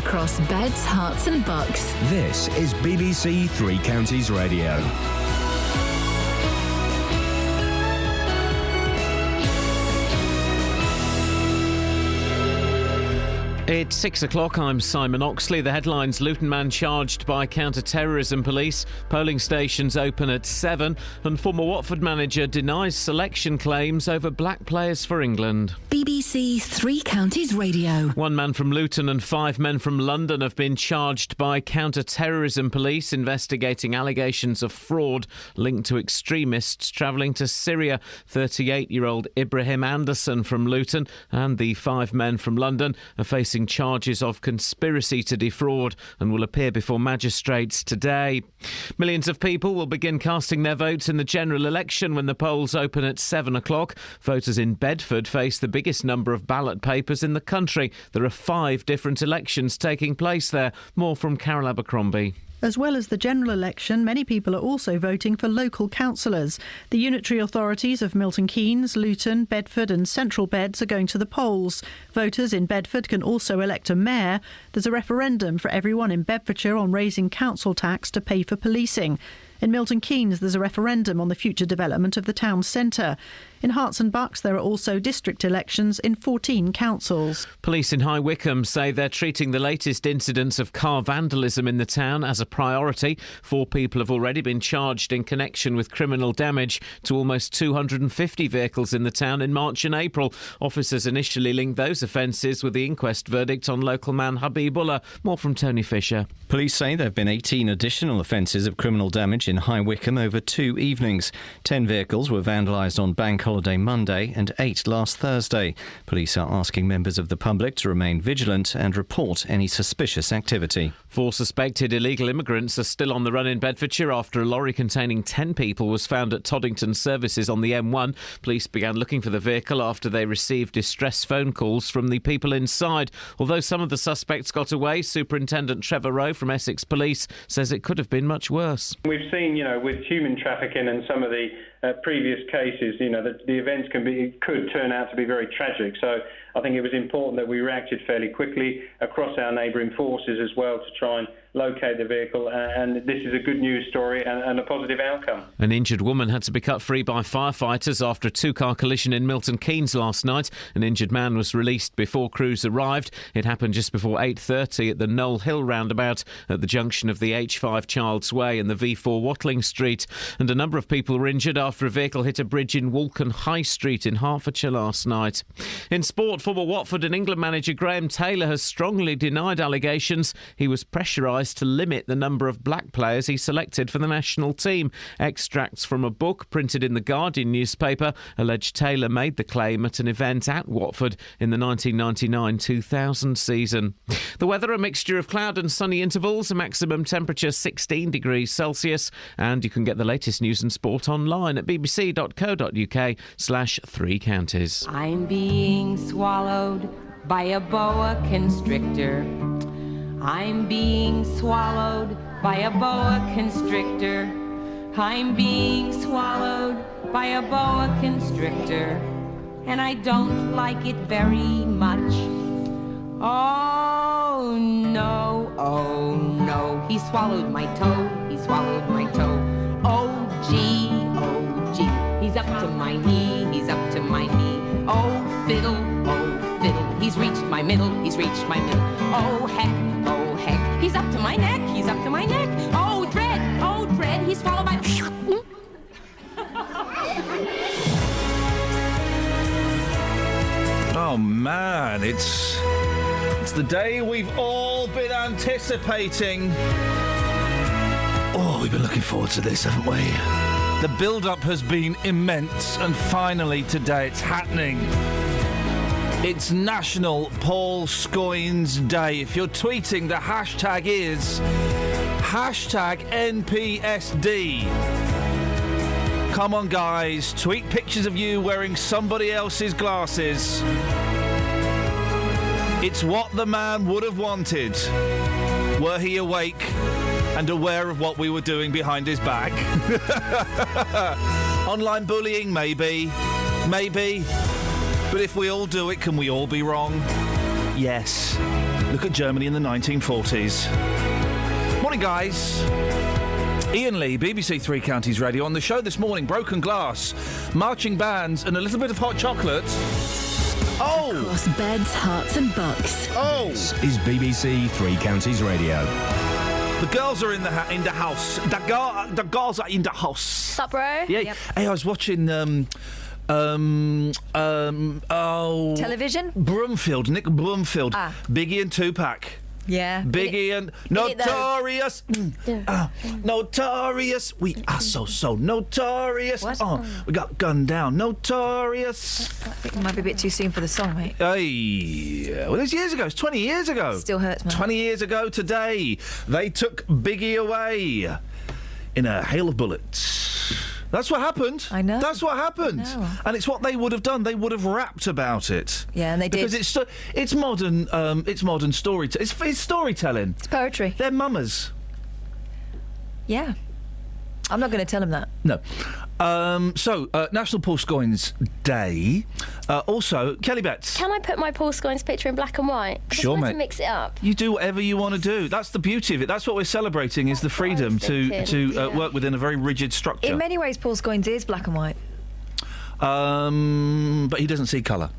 across beds, hearts and bucks. This is BBC Three Counties Radio. It's 6 o'clock. I'm Simon Oxley. The headlines: Luton man charged by counter-terrorism police. Polling stations open at 7. And former Watford manager denies selection claims over black players for England. BBC Three Counties Radio. One man from Luton and 5 men from London have been charged by counter-terrorism police investigating allegations of fraud linked to extremists travelling to Syria. 38-year-old Ibrahim Anderson from Luton and the 5 men from London are facing charges of conspiracy to defraud and will appear before magistrates today. Millions of people will begin casting their votes in the general election when the polls open at 7 o'clock. Voters in Bedford face the biggest number of ballot papers in the country. There are 5 different elections taking place there. More from Carol Abercrombie. As well as the general election, many people are also voting for local councillors. The unitary authorities of Milton Keynes, Luton, Bedford and Central Beds are going to the polls. Voters in Bedford can also elect a mayor. There's a referendum for everyone in Bedfordshire on raising council tax to pay for policing. In Milton Keynes, there's a referendum on the future development of the town centre. In Herts and Bucks, there are also district elections in 14 councils. Police in High Wycombe say they're treating the latest incidents of car vandalism in the town as a priority. 4 people have already been charged in connection with criminal damage to almost 250 vehicles in the town in March and April. Officers initially linked those offences with the inquest verdict on local man Habibullah. More from Tony Fisher. Police say there have been 18 additional offences of criminal damage in High Wycombe over 2 evenings. 10 vehicles were vandalised on Bank Holiday Monday and 8 last Thursday. Police are asking members of the public to remain vigilant and report any suspicious activity. 4 suspected illegal immigrants are still on the run in Bedfordshire after a lorry containing 10 people was found at Toddington Services on the M1. Police began looking for the vehicle after they received distress phone calls from the people inside. Although some of the suspects got away, Superintendent Trevor Rowe from Essex Police says it could have been much worse. We've seen, with human trafficking and some of the previous cases, the events could turn out to be very tragic. So I think it was important that we reacted fairly quickly across our neighbouring forces as well to try and locate the vehicle, and this is a good news story and a positive outcome. An injured woman had to be cut free by firefighters after a 2-car collision in Milton Keynes last night. An injured man was released before crews arrived. It happened just before 8:30 at the Knoll Hill roundabout at the junction of the H5 Childs Way and the V4 Watling Street. And a number of people were injured after a vehicle hit a bridge in Walken High Street in Hertfordshire last night. In sport, former Watford and England manager Graham Taylor has strongly denied allegations he was pressurised to limit the number of black players he selected for the national team. Extracts from a book printed in the Guardian newspaper allege Taylor made the claim at an event at Watford in the 1999-2000 season. The weather: a mixture of cloud and sunny intervals, a maximum temperature 16 degrees Celsius, and you can get the latest news and sport online at bbc.co.uk/3 counties. I'm being swallowed by a boa constrictor. I'm being swallowed by a boa constrictor. I'm being swallowed by a boa constrictor. And I don't like it very much. Oh no, he swallowed my toe, he swallowed my toe. Oh gee, he's up to my knee, he's up to my knee. Oh fiddle, he's reached my middle, he's reached my middle. Oh heck, he's up to my neck, he's up to my neck. Oh dread, he's swallowed my... Oh man, it's the day we've all been anticipating. Oh, we've been looking forward to this, haven't we? The build-up has been immense, and finally today it's happening. It's National Paul Scoins Day. If you're tweeting, the hashtag is #NPSD. Come on, guys, tweet pictures of you wearing somebody else's glasses. It's what the man would have wanted were he awake and aware of what we were doing behind his back. Online bullying, maybe. But if we all do it, can we all be wrong? Yes. Look at Germany in the 1940s. Morning, guys. Iain Lee, BBC Three Counties Radio. On the show this morning, broken glass, marching bands, and a little bit of hot chocolate. Oh! Across beds, hearts and bucks. Oh! This is BBC Three Counties Radio. The girls are in the house. The girls are in the house. Sup, bro? Yeah. Yep. Hey, I was watching. Television? Brumfield, Nick Brumfield, Ah. Biggie and Tupac. Yeah. Biggie and Notorious. Notorious. We are so notorious. What? Oh, we got gunned down. Notorious. I think it might be a bit too soon for the song, mate. Hey, well, it was years ago. It's 20 years ago. Still hurts, man. 20 years ago today, they took Biggie away in a hail of bullets. That's what happened. I know. That's what happened. I know. And it's what they would have done. They would have rapped about it. Yeah, and they did. Because it's modern. It's modern storytelling. It's storytelling. It's poetry. They're mummers. Yeah. I'm not going to tell him that. No. National Paul Scoins Day. Also, Kelly Betts. Can I put my Paul Scoins picture in black and white? I just Sure, wanted mate. to mix it up. You do whatever you want to do. That's the beauty of it. That's what we're celebrating, is the freedom to work within a very rigid structure. In many ways, Paul Scoins is black and white. But he doesn't see colour.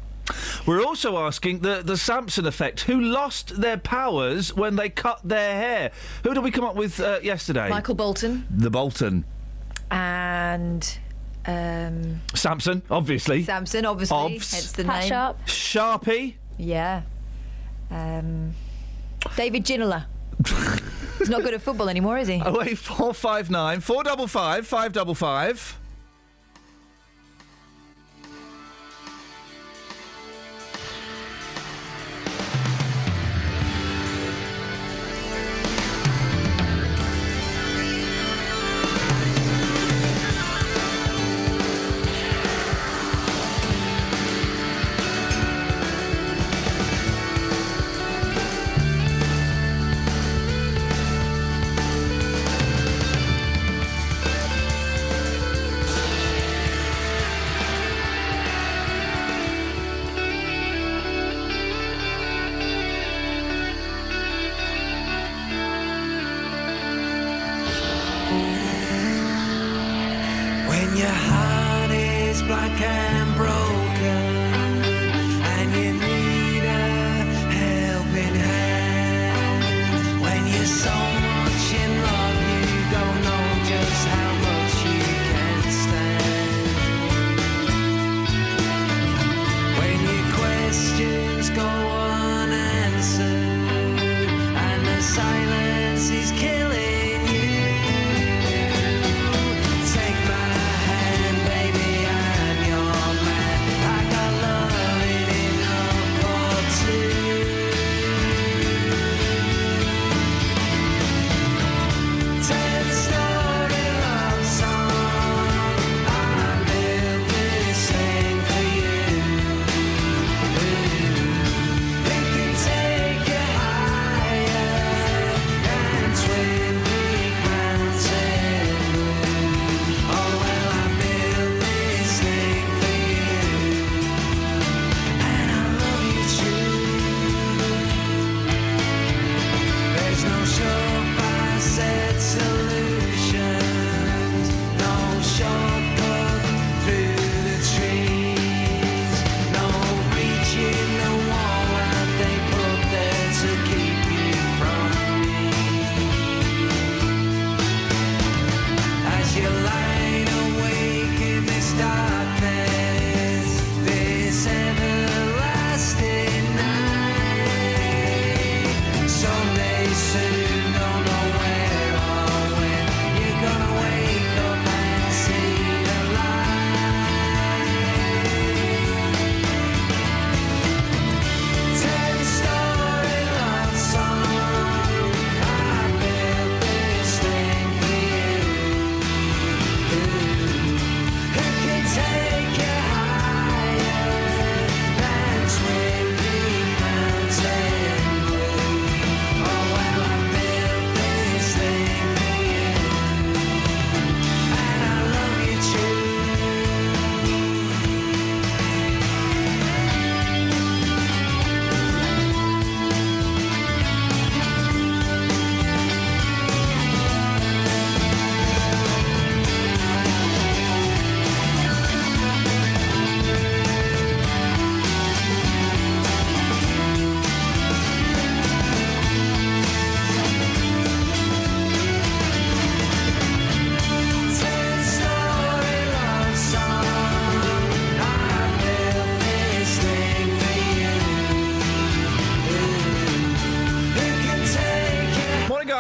We're also asking the Samson effect. Who lost their powers when they cut their hair? Who did we come up with yesterday? Michael Bolton. The Bolton. And... Samson, obviously. Samson, obviously. Obs. Hence the Pat name. Sharp. Sharpie. Yeah. David Ginola. He's not good at football anymore, is he? 08459 455 555. When your heart is black and broken and you need a helping hand, when you're so much in love you don't know just how much you can stand, when your questions go unanswered and the silence is killing. Take my hand, baby, I'm your man.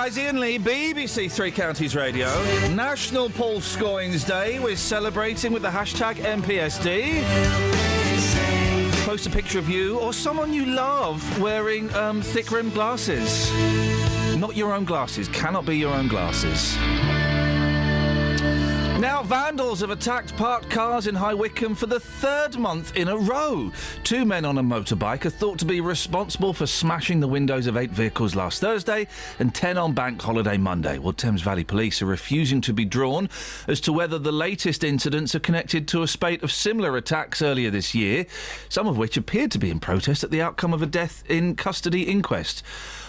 guys, Iain Lee, BBC Three Counties Radio. National Paul Scoins Day. We're celebrating with the hashtag MPSD. Post a picture of you or someone you love wearing thick-rimmed glasses. Not your own glasses. Cannot be your own glasses. Now, vandals have attacked parked cars in High Wycombe for the third month in a row. 2 men on a motorbike are thought to be responsible for smashing the windows of 8 vehicles last Thursday and 10 on Bank Holiday Monday. Well, Thames Valley Police are refusing to be drawn as to whether the latest incidents are connected to a spate of similar attacks earlier this year, some of which appeared to be in protest at the outcome of a death in custody inquest.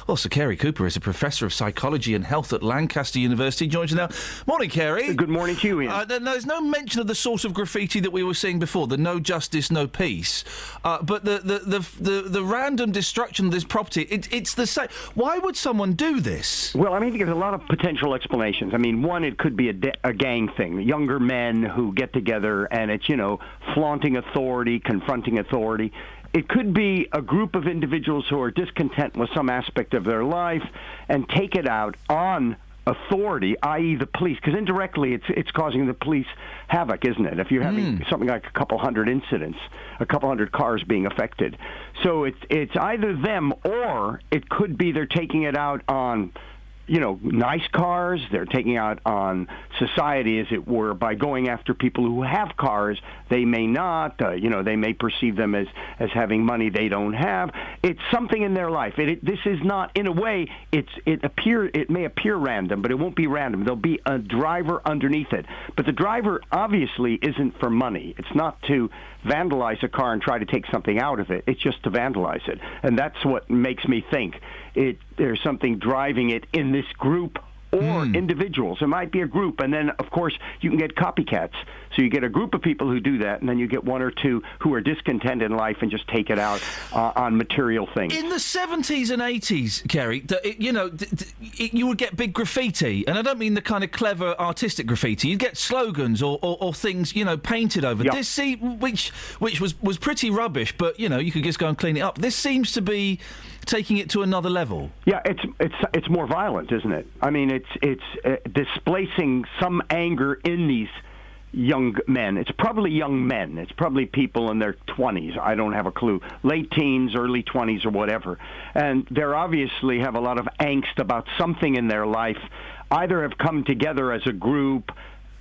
Well, Sir Kerry Cooper is a professor of psychology and health at Lancaster University. Joins us now. Morning, Kerry. Good morning to you, Ian. There's no mention of the sort of graffiti that we were seeing before, the no justice, no peace. But the random destruction of this property, it's the same. Why would someone do this? Well, I mean, there's a lot of potential explanations. I mean, one, it could be a gang thing. Younger men who get together and it's, flaunting authority, confronting authority. It could be a group of individuals who are discontent with some aspect of their life and take it out on authority, i.e. the police, because indirectly it's causing the police havoc, isn't it? If you're having something like a couple hundred incidents, a couple hundred cars being affected. So it's either them or it could be they're taking it out on nice cars. They're taking out on society, as it were, by going after people who have cars. They may not, they may perceive them as having money they don't have. It's something in their life. This is not, in a way, it may appear random, but it won't be random. There'll be a driver underneath it. But the driver obviously isn't for money. It's not to vandalize a car and try to take something out of it. It's just to vandalize it. And that's what makes me think there's something driving it in this group or individuals. It might be a group, and then, of course, you can get copycats. So you get a group of people who do that, and then you get one or two who are discontent in life and just take it out on material things. In the 70s and 80s, Kerry, you would get big graffiti, and I don't mean the kind of clever artistic graffiti. You'd get slogans or things, painted over. Yep. This which was pretty rubbish, but, you could just go and clean it up. This seems to be taking it to another level. Yeah, it's more violent, isn't it? I mean, it's displacing some anger in these young men. It's probably young men. It's probably people in their 20s. I don't have a clue. Late teens, early 20s, or whatever. And they obviously have a lot of angst about something in their life. Either have come together as a group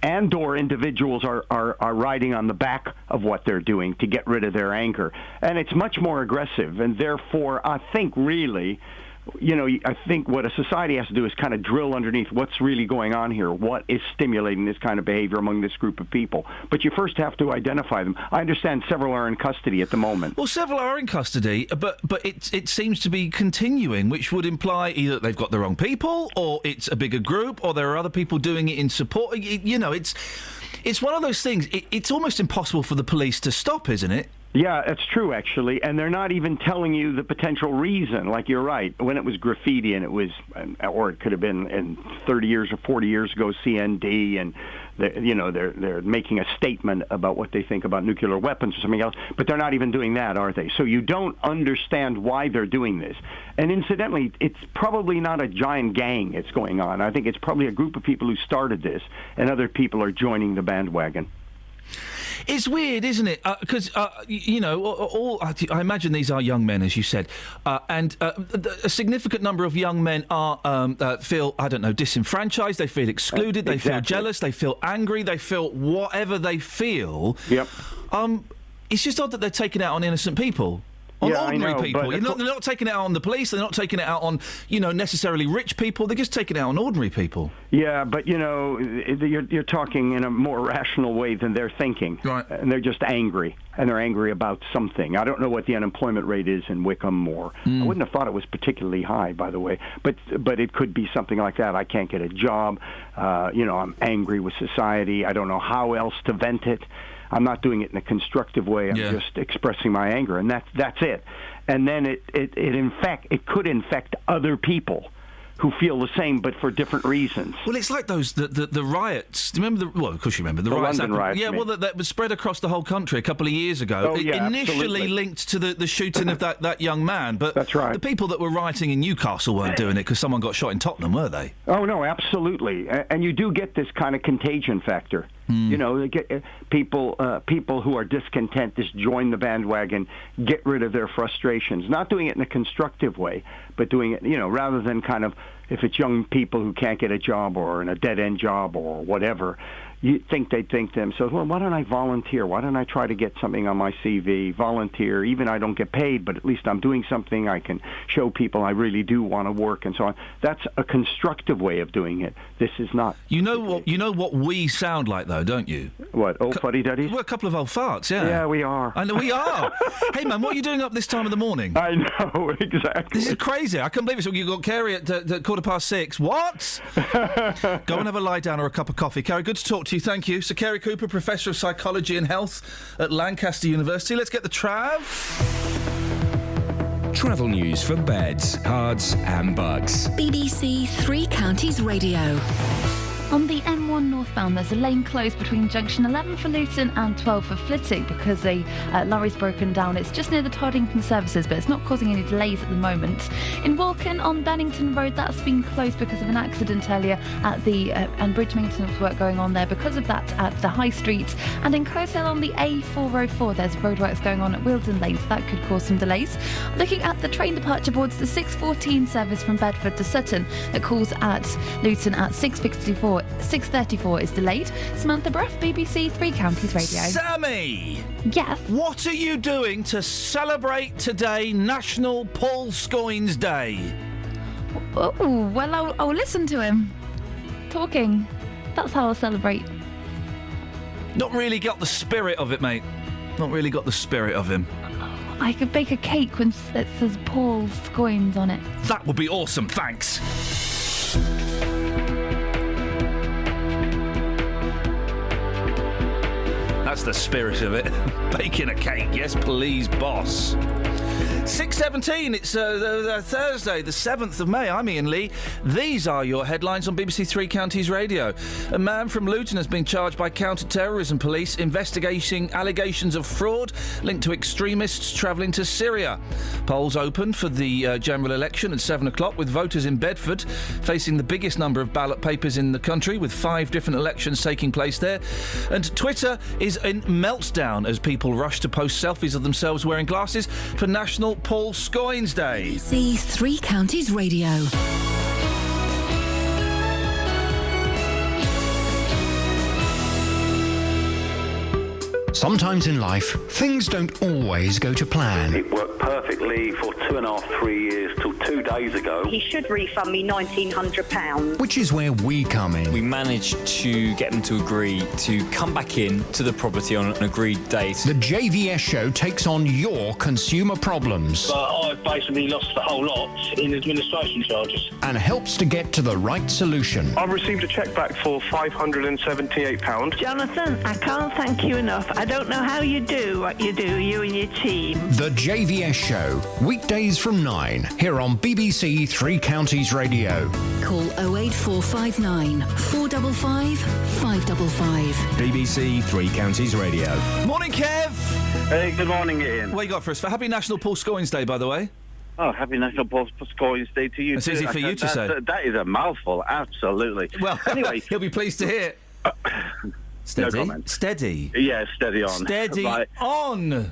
and or individuals are riding on the back of what they're doing to get rid of their anger. And it's much more aggressive. And therefore, I think really, I think what a society has to do is kind of drill underneath what's really going on here. What is stimulating this kind of behavior among this group of people? But you first have to identify them. I understand several are in custody at the moment. Well, several are in custody, but it seems to be continuing, which would imply either they've got the wrong people, or it's a bigger group, or there are other people doing it in support. It's one of those things. It's almost impossible for the police to stop, isn't it? Yeah, that's true, actually. And they're not even telling you the potential reason. Like, you're right. When it was graffiti, and it was, or it could have been in 30 years or 40 years ago, CND, and they're making a statement about what they think about nuclear weapons or something else. But they're not even doing that, are they? So you don't understand why they're doing this. And incidentally, it's probably not a giant gang that's going on. I think it's probably a group of people who started this, and other people are joining the bandwagon. It's weird, isn't it? Because, I imagine these are young men, as you said, and a significant number of young men feel, disenfranchised, they feel excluded, they feel jealous, they feel angry, they feel whatever they feel. Yep. It's just odd that they're taking it out on innocent people. Ordinary people. They're not taking it out on the police. They're not taking it out on, necessarily rich people. They're just taking it out on ordinary people. Yeah, but, you're talking in a more rational way than they're thinking. Right. And they're just angry. And they're angry about something. I don't know what the unemployment rate is in Wycombe, or I wouldn't have thought it was particularly high, by the way. But it could be something like that. I can't get a job. I'm angry with society. I don't know how else to vent it. I'm not doing it in a constructive way. I'm just expressing my anger, and that's it. And then it could infect other people. who feel the same, but for different reasons. Well, it's like those the riots. Do you remember Well, of course you remember the riots. London riots. Yeah, well, that was spread across the whole country a couple of years ago. Oh, yeah, initially absolutely. linked to the shooting of that young man, but that's right. The people that were rioting in Newcastle weren't doing it because someone got shot in Tottenham, were they? Oh no, absolutely. And you do get this kind of contagion factor. You know, people who are discontent just join the bandwagon, get rid of their frustrations. Not doing it in a constructive way, but doing it, rather than kind of, if it's young people who can't get a job or in a dead-end job or whatever, they'd think to themselves, well, why don't I volunteer? Why don't I try to get something on my CV? Volunteer, even I don't get paid, but at least I'm doing something. I can show people I really do want to work and so on. That's a constructive way of doing it. This is not. You know what we sound like, though, don't you? What, old fuddy-duddies? We're a couple of old farts, yeah. Yeah, we are. I know we are. Hey, man, what are you doing up this time of the morning? I know, exactly. This is crazy. I can't believe it. So you've got Kerry at 6:15. What? Go and have a lie down or a cup of coffee. Kerry, good to talk to you. Thank you. So Kerry Cooper, Professor of Psychology and Health at Lancaster University. Let's get the trav. Travel news for beds, cards and bugs. BBC Three Counties Radio. On the M1 northbound, there's a lane closed between junction 11 for Luton and 12 for Flitwick because a lorry's broken down. It's just near the Toddington services, but it's not causing any delays at the moment. In Walken on Bennington Road, that's been closed because of an accident earlier at the and bridge maintenance work going on there because of that at the High Street. And in Coatshill on the A404, there's roadworks going on at Wilden Lane, so that could cause some delays. Looking at the train departure boards, the 6:14 service from Bedford to Sutton that calls at Luton at 6:34 is delayed. Samantha Bruff, BBC Three Counties Radio. Sammy! Yes? What are you doing to celebrate today, National Paul Scoins Day? Oh, well, I'll listen to him. Talking. That's how I'll celebrate. Not really got the spirit of it, mate. Not really got the spirit of him. I could bake a cake when it says Paul Scoins on it. That would be awesome, thanks. That's the spirit of it. Baking a cake, yes please, boss. 6:17, it's Thursday, the 7th of May. I'm Iain Lee. These are your headlines on BBC Three Counties Radio. A man from Luton has been charged by counter-terrorism police investigating allegations of fraud linked to extremists travelling to Syria. Polls open for the general election at 7 o'clock, with voters in Bedford facing the biggest number of ballot papers in the country, with 5 different elections taking place there. And Twitter is in meltdown as people rush to post selfies of themselves wearing glasses for National Paul Scoins Day. BBC Three Counties Radio. Sometimes in life, things don't always go to plan. It worked perfectly for 2.5, 3 years till 2 days ago. He should refund me £1,900. Which is where we come in. We managed to get them to agree to come back in to the property on an agreed date. The JVS show takes on your consumer problems. I've basically lost the whole lot in administration charges. And helps to get to the right solution. I've received a cheque back for £578. Jonathan, I can't thank you enough. I don't know how you do what you do, you and your team. The JVS show, weekdays from 9, here on BBC Three Counties Radio. Call 08459 455 555. BBC Three Counties Radio. Morning, Kev! Hey, good morning, Ian. What you got for us? For Happy National Paul Scoins Day, by the way. Oh, happy National Paul Scoins Day to you. It's too. easy for you to say. That is a mouthful, absolutely. Well, anyway, he'll be pleased to hear. Steady. No comment. Steady. Yeah, steady on. Steady right. on.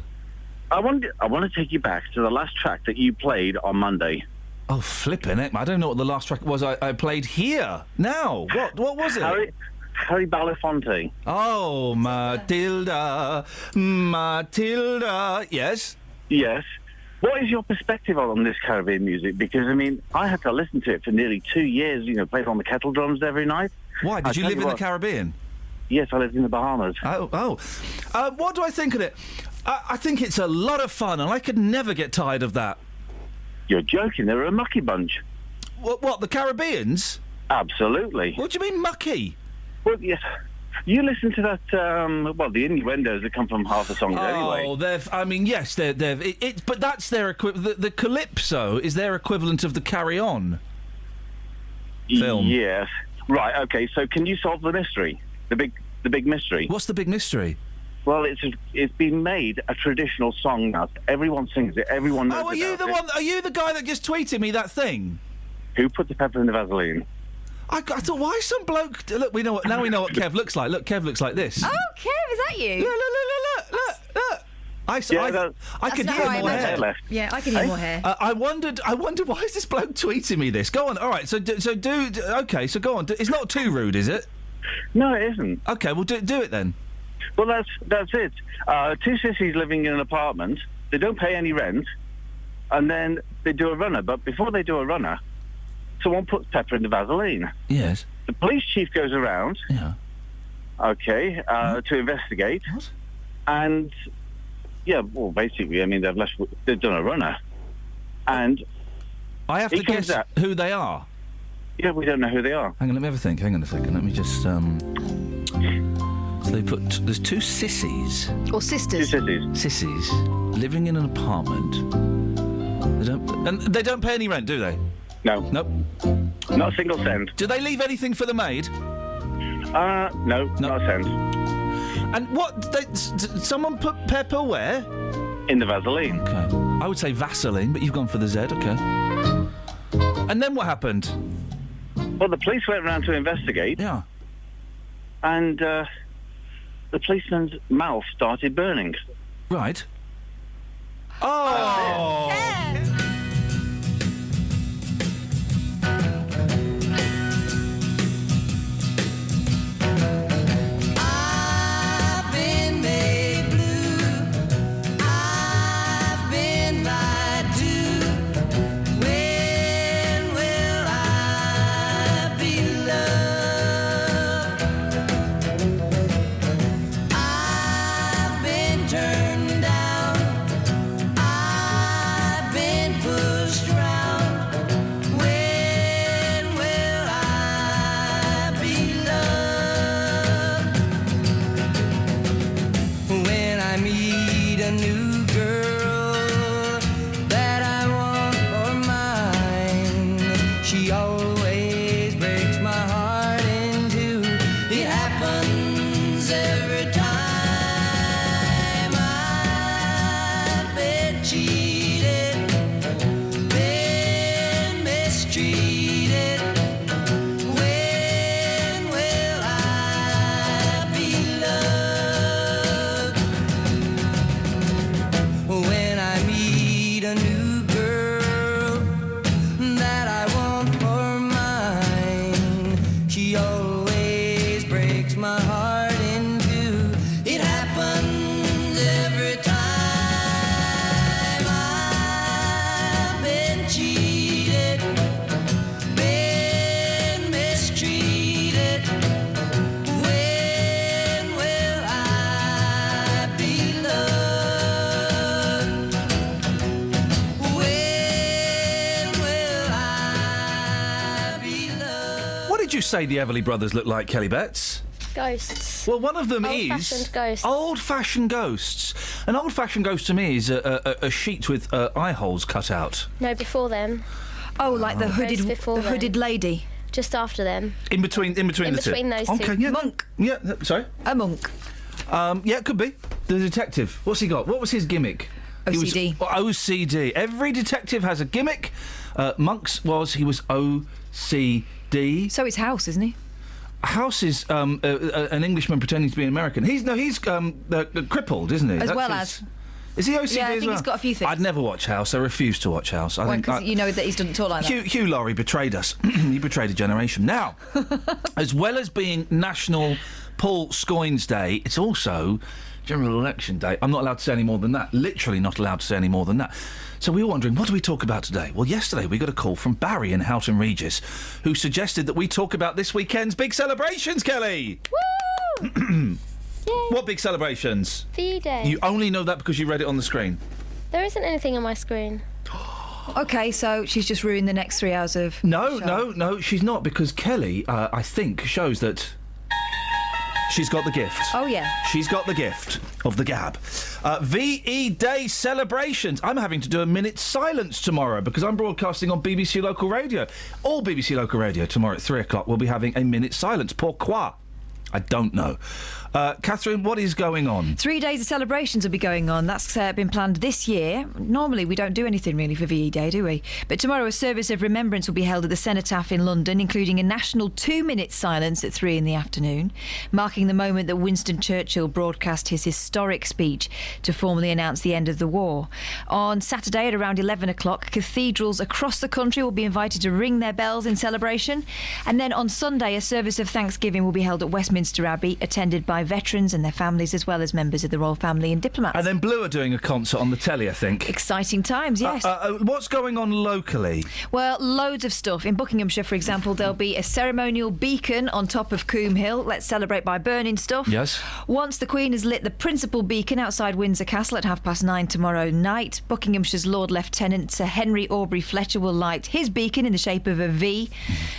I want to take you back to the last track that you played on Monday. Oh, flipping it! I don't know what the last track was I played here. Now, what was it? Harry Belafonte. Oh, Matilda, Matilda. Yes. Yes. What is your perspective on this Caribbean music? Because, I mean, I had to listen to it for nearly 2 years, played on the kettle drums every night. Why? Did you live in the Caribbean? Yes, I lived in the Bahamas. What do I think of it? I think it's a lot of fun, and I could never get tired of that. You're joking. They're a mucky bunch. What, the Caribbeans? Absolutely. What do you mean mucky? Well, yes. You listen to that, the innuendos that come from half the songs anyway. Oh, yes, but that's their equivalent. The calypso is their equivalent of the carry-on. film. Yes. Right. Okay. So can you solve the mystery? The big mystery. What's the big mystery? Well, it's been made a traditional song now. Everyone sings it. Everyone knows. Oh, are you the one? Are you the guy that just tweeted me that thing? Who put the pepper in the Vaseline? I thought, why some bloke? Look, we know what Kev looks like. Look, Kev looks like this. Oh, Kev, is that you? Look. I could hear more hair. Yeah, I could hear more hair. I wondered why is this bloke tweeting me this? Go on. All right. So okay. So go on. It's not too rude, is it? No, it isn't. Okay. Well, do it then. Well, that's it. Two sissies living in an apartment. They don't pay any rent, and then they do a runner. But before they do a runner, someone puts pepper in the Vaseline. Yes. The police chief goes around. Yeah. Okay. To investigate. What? And yeah, well, basically, I mean, they've done a runner, and I have to guess who they are. Yeah, we don't know who they are. Hang on, let me have a think. Hang on a second. Let me just So they put there's two sissies or sisters. Two sissies. Sissies living in an apartment. They don't pay any rent, do they? No. Nope. Not a single cent. Do they leave anything for the maid? No, not a cent. And what? Someone put pepper where? In the Vaseline. Okay. I would say Vaseline, but you've gone for the Z. Okay. And then what happened? Well, the police went around to investigate. Yeah. And the policeman's mouth started burning. Right. Oh! I've been made blue. I've been lied to. When will I be loved? I've been turned down. I've been pushed round. When will I be loved? When I meet a new girl that I want for mine, she always breaks my heart in two. It happens every time. I've been cheated, been mistreated. When will I be loved? When I meet a new girl that I want for mine, she always breaks my heart in two. It happens every time. I've been cheated, been mistreated. When will I be loved? When will I be loved? What did you say the Everly Brothers look like, Kelly Betts? Ghosts. Well, one of them Old-fashioned ghosts. Old-fashioned ghosts. An old-fashioned ghost to me is a sheet with eye holes cut out. No, before them. Oh, like the Ghosts before them. hooded lady. Just after them. In between the two. between those two. Okay, yeah. Monk. Yeah, sorry. A monk. Yeah, it could be. The detective. What's he got? What was his gimmick? OCD. OCD. Every detective has a gimmick. Monk's he was OCD. So it's House, isn't he? House is an Englishman pretending to be an American. He's crippled, isn't he? As That's well his- as. Is he OCD Yeah, I as think well? he's got a few things. I'd never watch House. I refuse to watch House. I think Because you know that he doesn't talk like that. Hugh Laurie betrayed us. He betrayed a generation. Now, as well as being National Paul Scoins Day, it's also General Election Day. I'm not allowed to say any more than that. Literally not allowed to say any more than that. So we were wondering, what do we talk about today? Well, yesterday we got a call from Barry in Houghton Regis, who suggested that we talk about this weekend's big celebrations, Kelly! Woo! What big celebrations? VE Day. You only know that because you read it on the screen. There isn't anything on my screen. Okay, so she's just ruined the next 3 hours of. No, she's not, because Kelly, I think, shows that She's got the gift. Oh, yeah. She's got the gift of the gab. VE Day celebrations. I'm having to do a minute's silence tomorrow because I'm broadcasting on BBC Local Radio. All BBC Local Radio tomorrow at 3 o'clock will be having a minute's silence. Pourquoi? I don't know. Catherine, what is going on? 3 days of celebrations will be going on. That's been planned this year. Normally, we don't do anything really for VE Day, do we? But tomorrow, a service of remembrance will be held at the Cenotaph in London, including a national 2-minute silence at 3 in the afternoon, marking the moment that Winston Churchill broadcast his historic speech to formally announce the end of the war. On Saturday at around 11 o'clock, cathedrals across the country will be invited to ring their bells in celebration. And then on Sunday, a service of thanksgiving will be held at Westminster Abbey, attended by veterans and their families, as well as members of the royal family and diplomats. And then Blue are doing a concert on the telly, I think. Exciting times, yes. What's going on locally? Well, loads of stuff. In Buckinghamshire, for example, there'll be a ceremonial beacon on top of Coombe Hill. Let's celebrate by burning stuff. Yes. Once the Queen has lit the principal beacon outside Windsor Castle at 9:30 tomorrow night, Buckinghamshire's Lord Lieutenant Sir Henry Aubrey Fletcher will light his beacon in the shape of a V,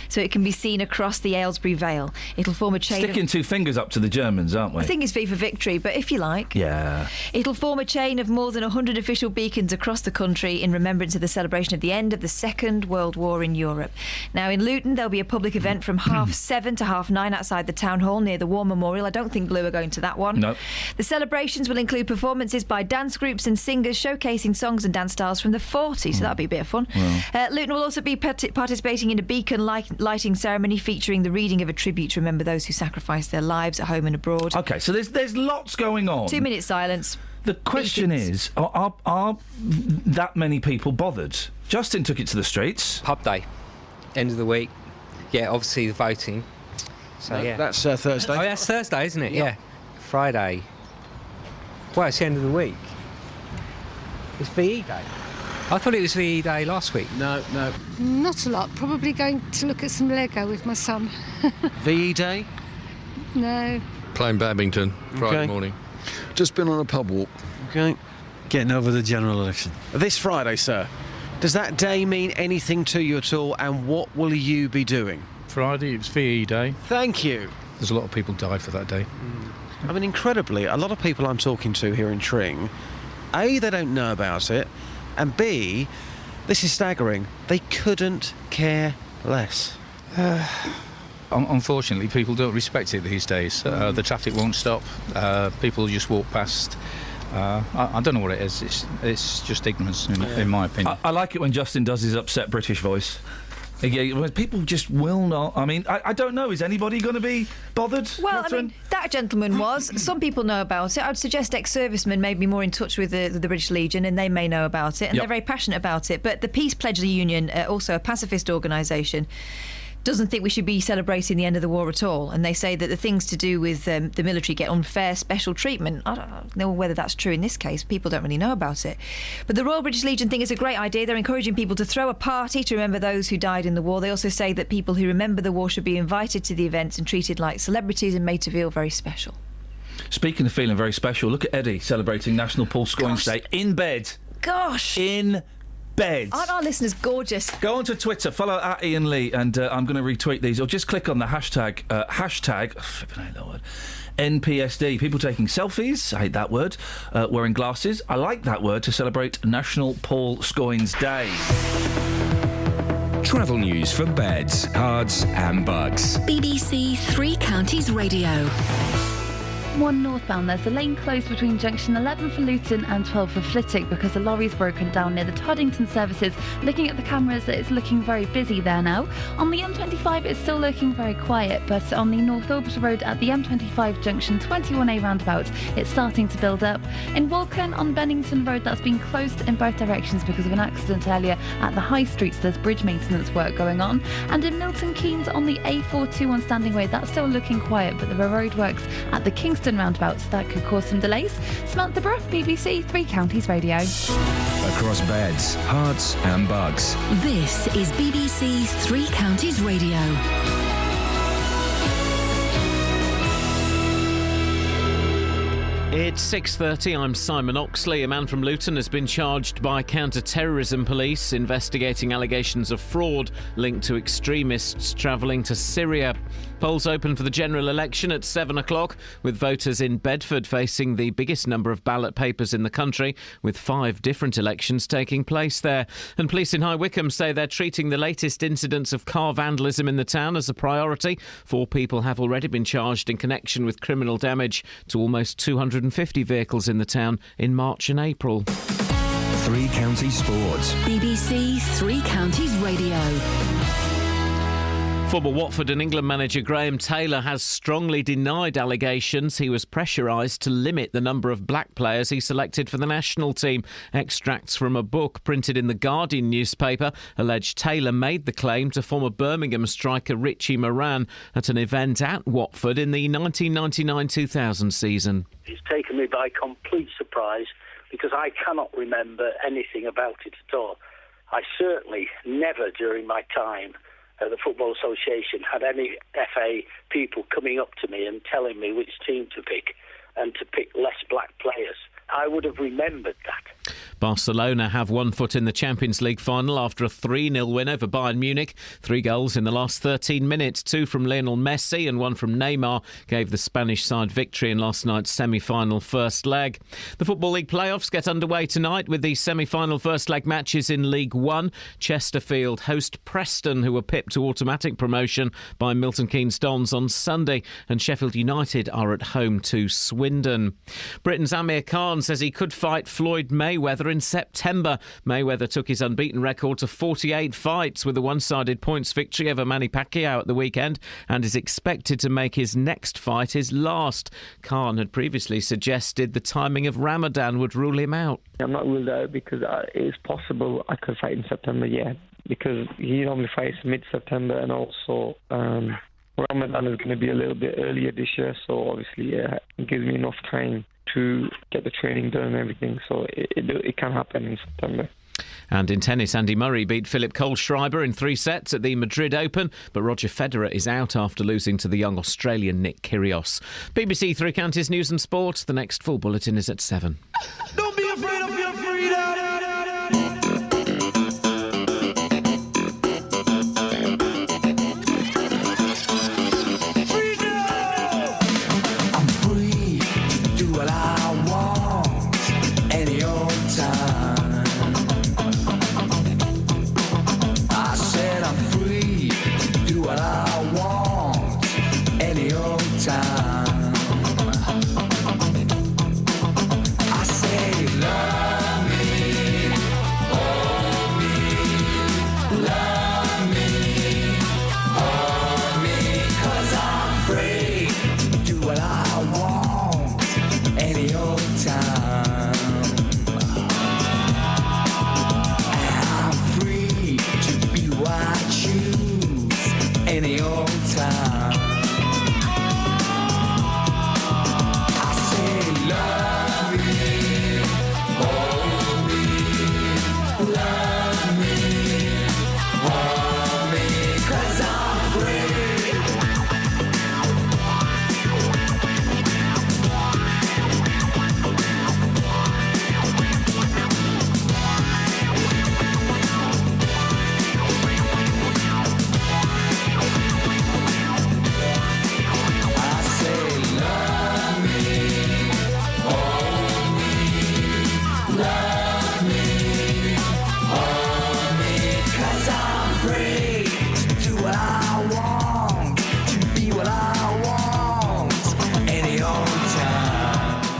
so it can be seen across the Aylesbury Vale. It'll form a chain Sticking 2 fingers up to the Germans, aren't we? I think it's V for victory, but if you like. Yeah. It'll form a chain of more than 100 official beacons across the country in remembrance of the celebration of the end of the Second World War in Europe. Now, in Luton, there'll be a public event from 7:30 to 9:30 outside the Town Hall near the War Memorial. I don't think Blue are going to that one. No. The celebrations will include performances by dance groups and singers showcasing songs and dance styles from the 40s, so that'll be a bit of fun. Luton will also be participating in a beacon lighting ceremony featuring the reading of a tribute to remember those who sacrificed their lives at home and abroad. OK, so there's lots going on. 2-minute silence. The question is, are that many people bothered? Justin took it to the streets. Pub day, end of the week. Yeah, obviously the voting. So yeah, that's Thursday. Oh, that's Thursday, isn't it? Yeah. Friday. Well, it's the end of the week. It's VE Day. I thought it was VE Day last week. No. Not a lot. Probably going to look at some Lego with my son. VE Day? No. Playing badminton Friday morning. Just been on a pub walk. OK. Getting over the general election. This Friday, sir. Does that day mean anything to you at all, and what will you be doing? Friday, it's VE Day. Thank you. There's a lot of people died for that day. I mean, incredibly, a lot of people I'm talking to here in Tring, A, they don't know about it, and B, this is staggering, they couldn't care less. Unfortunately, people don't respect it these days. The traffic won't stop. People just walk past. I don't know what it is. It's just ignorance, in my opinion. I like it when Justin does his upset British voice. People just will not. I mean, I don't know. Is anybody going to be bothered? Well, Catherine? I mean, that gentleman was. Some people know about it. I'd suggest ex-servicemen may be more in touch with the British Legion, and they may know about it, and they're very passionate about it. But the Peace Pledge Union, also a pacifist organisation, doesn't think we should be celebrating the end of the war at all, and they say that the things to do with the military get unfair special treatment. I don't know whether that's true in this case. People don't really know about it. But the Royal British Legion think it's a great idea. They're encouraging people to throw a party to remember those who died in the war. They also say that people who remember the war should be invited to the events and treated like celebrities and made to feel very special. Speaking of feeling very special, look at Eddie celebrating National Paul Scoins Day in bed. Gosh! In bed. Aren't our listeners gorgeous? Go onto Twitter, follow at Iain Lee, and I'm going to retweet these, or just click on the hashtag I hate that word, NPSD. People taking selfies, I hate that word, wearing glasses, I like that word, to celebrate National Paul Scoins Day. Travel news for beds, cards and bugs. BBC Three Counties Radio. 1 northbound, there's a lane closed between junction 11 for Luton and 12 for Flitwick because a lorry's broken down near the Toddington services. Looking at the cameras, it's looking very busy there now. On the M25, it's still looking very quiet, but on the North Orbital Road at the M25 junction 21A roundabout, it's starting to build up. In Walcombe on Bennington Road, that's been closed in both directions because of an accident earlier at the High Street, so there's bridge maintenance work going on. And in Milton Keynes on the A421 Standing Way, that's still looking quiet, but there are roadworks at the Kingston roundabout, so that could cause some delays. Samantha Bruff, BBC Three Counties Radio. Across beds, hearts and bugs. This is BBC Three Counties Radio. It's 6:30. I'm Simon Oxley. A man from Luton has been charged by counter-terrorism police investigating allegations of fraud linked to extremists travelling to Syria. Polls open for the general election at 7 o'clock, with voters in Bedford facing the biggest number of ballot papers in the country, with 5 different elections taking place there. And police in High Wycombe say they're treating the latest incidents of car vandalism in the town as a priority. 4 people have already been charged in connection with criminal damage to almost 250 vehicles in the town in March and April. 3 Counties Sports. BBC 3 Counties Radio. Former Watford and England manager Graham Taylor has strongly denied allegations he was pressurised to limit the number of black players he selected for the national team. Extracts from a book printed in the Guardian newspaper allege Taylor made the claim to former Birmingham striker Richie Moran at an event at Watford in the 1999-2000 season. It's taken me by complete surprise because I cannot remember anything about it at all. I certainly never during my time the Football Association had any FA people coming up to me and telling me which team to pick and to pick less black players. I would have remembered that. Barcelona have one foot in the Champions League final after a 3-0 win over Bayern Munich. 3 goals in the last 13 minutes, 2 from Lionel Messi and 1 from Neymar, gave the Spanish side victory in last night's semi-final first leg. The Football League playoffs get underway tonight with the semi-final first leg matches in League One. Chesterfield host Preston, who were pipped to automatic promotion by Milton Keynes Dons on Sunday, and Sheffield United are at home to Swindon. Britain's Amir Khan says he could fight Floyd Mayweather in September. Mayweather took his unbeaten record to 48 fights with a one-sided points victory over Manny Pacquiao at the weekend and is expected to make his next fight his last. Khan had previously suggested the timing of Ramadan would rule him out. I'm not ruled out because it is possible I could fight in September, because he normally fights mid-September, and also Ramadan is going to be a little bit earlier this year, so obviously it gives me enough time to get the training done and everything, so it can happen in September. And in tennis, Andy Murray beat Philip Kohlschreiber in 3 sets at the Madrid Open, but Roger Federer is out after losing to the young Australian Nick Kyrgios. BBC 3 Counties News and Sport. The next full bulletin is at 7. Don't be afraid of your freedom.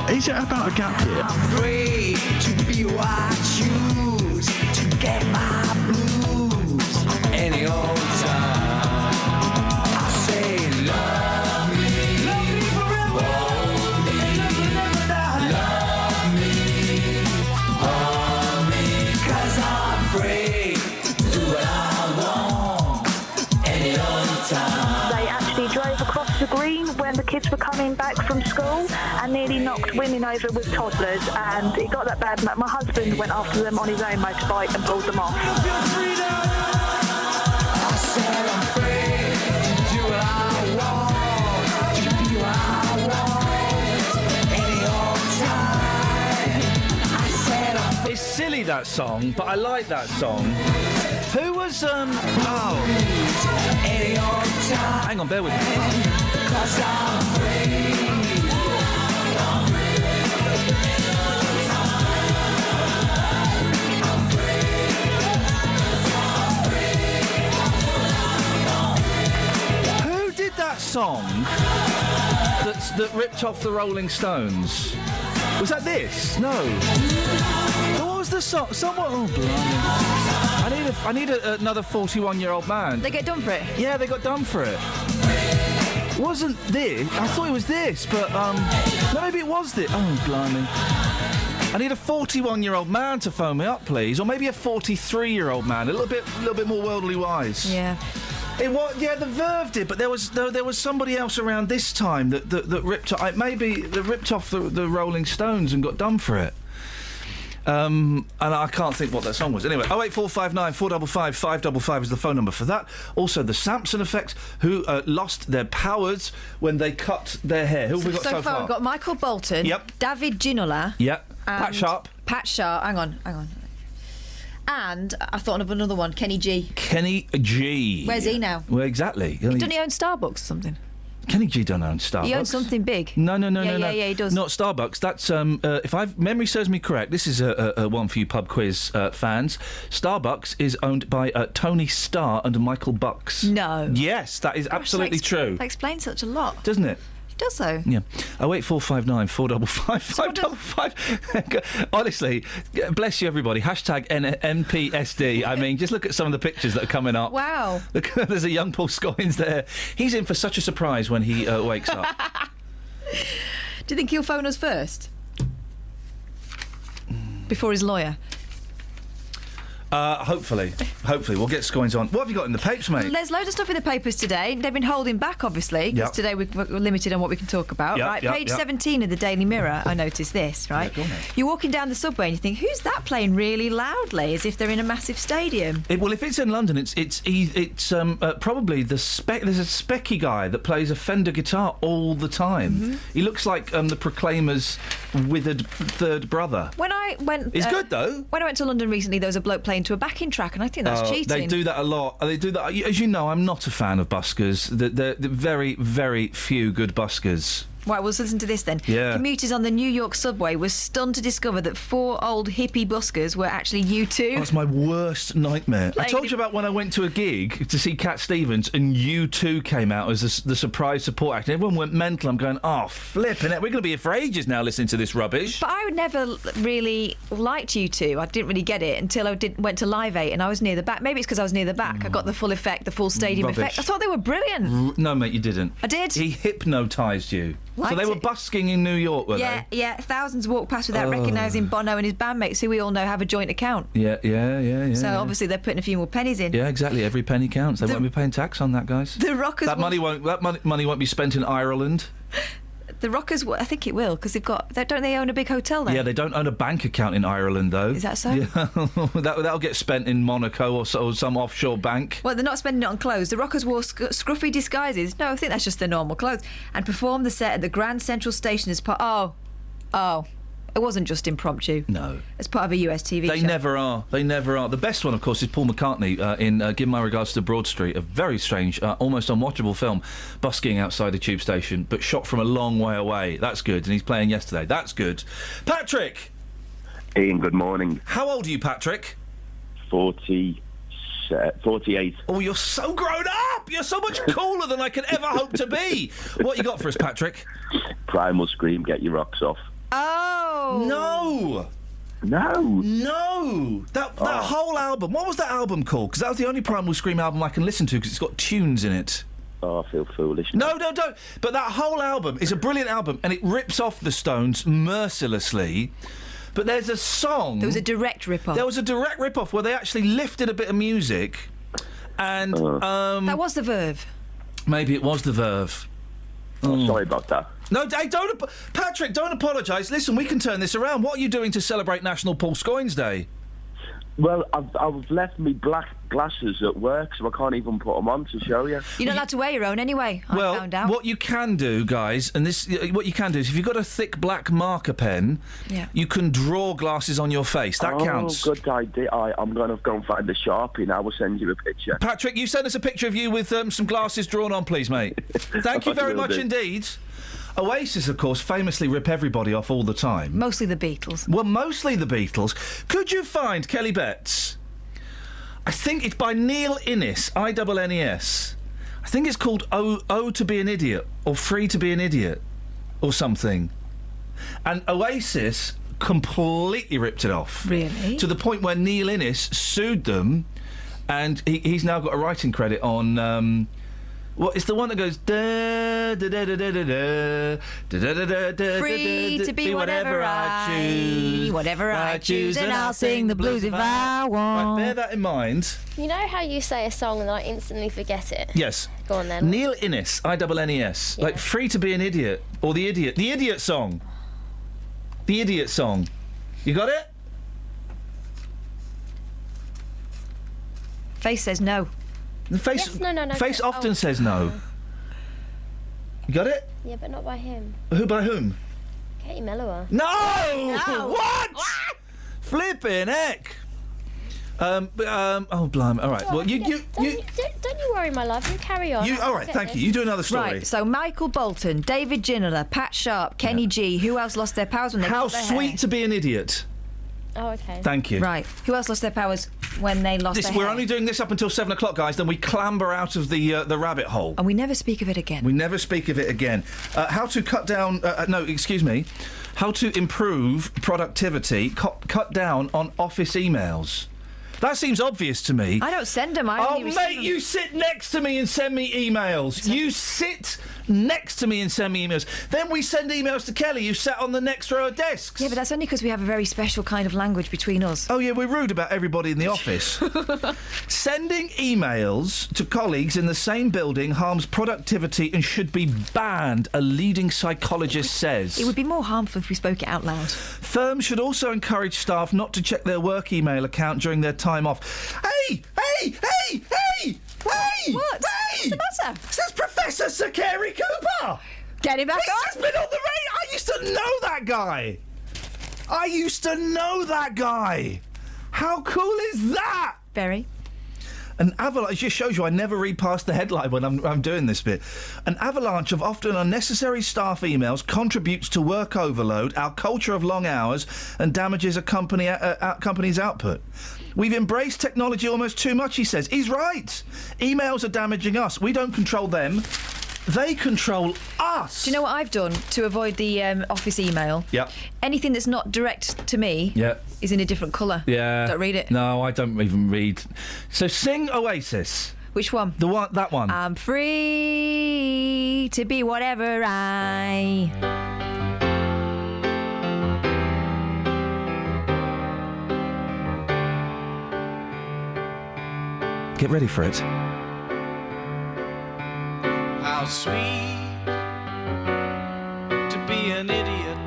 Is it about a gap year? I'm free to be what I choose, to get my blues any old time. I say love me, love me forever, hold me, love me, hold me, 'cause I'm free to do what I want any old time. They actually drove across the green when the kids were coming back from school and nearly knocked women over with toddlers, and it got that bad. My husband went after them on his own motorbike and pulled them off. I said I'm free to do what I want, to be what I want any old time. I said I'm It's silly, that song, but I like that song. Who was any old time. hang on, bear with me. Who did that song that ripped off the Rolling Stones? Was that this? No. What was the song? Someone. Oh, blimey. I need another 41-year-old man. They get done for it? Yeah, they got done for it. Wasn't this? I thought it was this, but no, maybe it was this. Oh, blimey. I need a 41-year-old man to phone me up, please, or maybe a 43-year-old man, a little bit more worldly wise. Yeah. It was, yeah, the Verve did, but there was somebody else around this time that ripped off. Maybe they ripped off the Rolling Stones and got done for it. And I can't think what that song was. Anyway, 08459 455 555 is the phone number for that. Also, the Samson Effect, who lost their powers when they cut their hair. Who have we got so far? We've got Michael Bolton. Yep. David Ginola. Yep. Pat Sharp. Pat Sharp. Hang on. And I thought of another one, Kenny G. Kenny G. Where's he now? Well, exactly. Doesn't he own Starbucks or something? Kenny G don't own Starbucks. He owns something big. No. Yeah, he does. Not Starbucks. That's if memory serves me correct. This is a one for you pub quiz fans. Starbucks is owned by Tony Starr and Michael Bucks. No. Yes, that is absolutely true. That explains such a lot, doesn't it? It does so. Yeah. 08459 455 555. Honestly, bless you everybody. Hashtag NPSD. I mean, just look at some of the pictures that are coming up. Wow. Look, there's a young Paul Scoggins there. He's in for such a surprise when he wakes up. Do you think he'll phone us first? Before his lawyer? Hopefully. We'll get Scoggins on. What have you got in the papers, mate? There's loads of stuff in the papers today. They've been holding back, obviously, because today we're limited on what we can talk about. Page 17 of the Daily Mirror, I noticed this, right? Yeah, go on, you're walking down the subway and you think, who's that playing really loudly, as if they're in a massive stadium? Well, if it's in London, it's probably there's a specky guy that plays a Fender guitar all the time. Mm-hmm. He looks like the Proclaimers' withered third brother. When I went... He's good, though. When I went to London recently, there was a bloke playing to a backing track, and I think that's cheating. They do that a lot. They do that. As you know, I'm not a fan of buskers. They're very, very few good buskers. Right, well, let's listen to this then. Yeah. Commuters on the New York subway were stunned to discover that 4 old hippie buskers were actually U2. That's my worst nightmare. I told you about when I went to a gig to see Cat Stevens and U2 came out as the surprise support act. Everyone went mental. I'm going, flipping it. We're going to be here for ages now listening to this rubbish. But I never really liked U2. I didn't really get it until I went to Live 8 and I was near the back. Maybe it's because I was near the back. I got the full effect, the full stadium effect. I thought they were brilliant. No, mate, you didn't. I did. He hypnotised you. Liked so they were busking in New York, were they? Yeah. Thousands walked past without recognising Bono and his bandmates, who we all know have a joint account. Yeah. So obviously they're putting a few more pennies in. Yeah, exactly. Every penny counts. They won't be paying tax on that, guys. The Rockers. That money won't be spent in Ireland. The Rockers, I think it will, because don't they own a big hotel there? Yeah, they don't own a bank account in Ireland, though. Is that so? Yeah. That'll get spent in Monaco or some offshore bank. Well, they're not spending it on clothes. The Rockers wore scruffy disguises. No, I think that's just their normal clothes. And performed the set at the Grand Central Station as part... Oh. It wasn't just impromptu. No. As part of a US TV show. They never are. The best one, of course, is Paul McCartney in Give My Regards to Broad Street, a very strange, almost unwatchable film, busking outside a tube station, but shot from a long way away. That's good, and he's playing yesterday. That's good. Patrick! Ian, good morning. How old are you, Patrick? 48. Oh, you're so grown up! You're so much cooler than I could ever hope to be! What you got for us, Patrick? Primal Scream, Get Your Rocks Off. Oh! No! That whole album, what was that album called? Because that was the only Primal Scream album I can listen to, because it's got tunes in it. Oh, I feel foolish. No, don't. But that whole album is a brilliant album, and it rips off the Stones mercilessly. But there's a song... There was a direct rip-off. There was a direct rip-off where they actually lifted a bit of music, and... that was the Verve. Maybe it was the Verve. Oh, sorry about that. No, Patrick, don't apologise. Listen, we can turn this around. What are you doing to celebrate National Paul Scoggins Day? Well, I've left me black glasses at work, so I can't even put them on to show you. You're not allowed to wear your own anyway, I found out. What you can do, guys, and what you can do is if you've got a thick black marker pen, you can draw glasses on your face. That counts. Oh, good idea. I'm going to go and find the Sharpie now. I will send you a picture. Patrick, you send us a picture of you with some glasses drawn on, please, mate. Thank you very much indeed. Oasis, of course, famously rip everybody off all the time. Mostly the Beatles. Well, mostly the Beatles. Could you find Kelly Betts? I think it's by Neil Innes, I-N-N-E-S. I think it's called O to be an Idiot, or Free to be an Idiot, or something. And Oasis completely ripped it off. Really? To the point where Neil Innes sued them, and he's now got a writing credit on... Well, it's the one that goes da da da da da da da da da da. Free to be whatever I choose, and I'll sing the blues if I want. Right, bear that in mind. You know how you say a song and I instantly forget it? Yes. Go on then. Neil Innes, I-N-N-E-S. Yeah. Like Free to be an Idiot, or The Idiot song. The Idiot song. You got it? Face says no. The face, Yes, no. Face often says no. You got it? Yeah, but not by him. Who by whom? Katie Mellower. No! No! What? Flipping heck! Oh, blimey. All right. Well, Don't you worry, my love. You carry on. all right, thank you. You do another story. Right, so Michael Bolton, David Ginola, Pat Sharp, Kenny G. Who else lost their powers when they How cut their sweet hair? to be an idiot. Oh, okay. Thank you. Right. Who else lost their powers when they lost their We're hair? only doing this up until 7 o'clock, guys. Then we clamber out of the rabbit hole. And we never speak of it again. We never speak of it again. How to cut down... How to improve productivity, cut down on office emails. That seems obvious to me. I don't send them. I only receive mate, them. you sit next to me and send me emails. You sit next to me and send me emails. Then we send emails to Kelly, who sat on the next row of desks. Yeah, but that's only because we have a very special kind of language between us. Oh, yeah, we're rude about everybody in the office. Sending emails to colleagues in the same building harms productivity and should be banned, a leading psychologist says. It would be more harmful if we spoke it out loud. Firms should also encourage staff not to check their work email account during their time off. Hey! What? Hey! What's the matter? That's Professor Sir Carey Cooper! Get him back on! He's just been on the radio! I used to know that guy! How cool is that? Very. An avalanche, it just shows you I never read past the headline when I'm doing this bit. An avalanche of often unnecessary staff emails contributes to work overload, our culture of long hours, and damages a company's output. We've embraced technology almost too much, he says. He's right. Emails are damaging us. We don't control them. They control us. Do you know what I've done to avoid the office email? Yeah. Anything that's not direct to me is in a different colour. Yeah. Don't read it. No, I don't even read. So sing Oasis. Which one? That one. I'm free to be whatever I... Get ready for it. How sweet to be an idiot,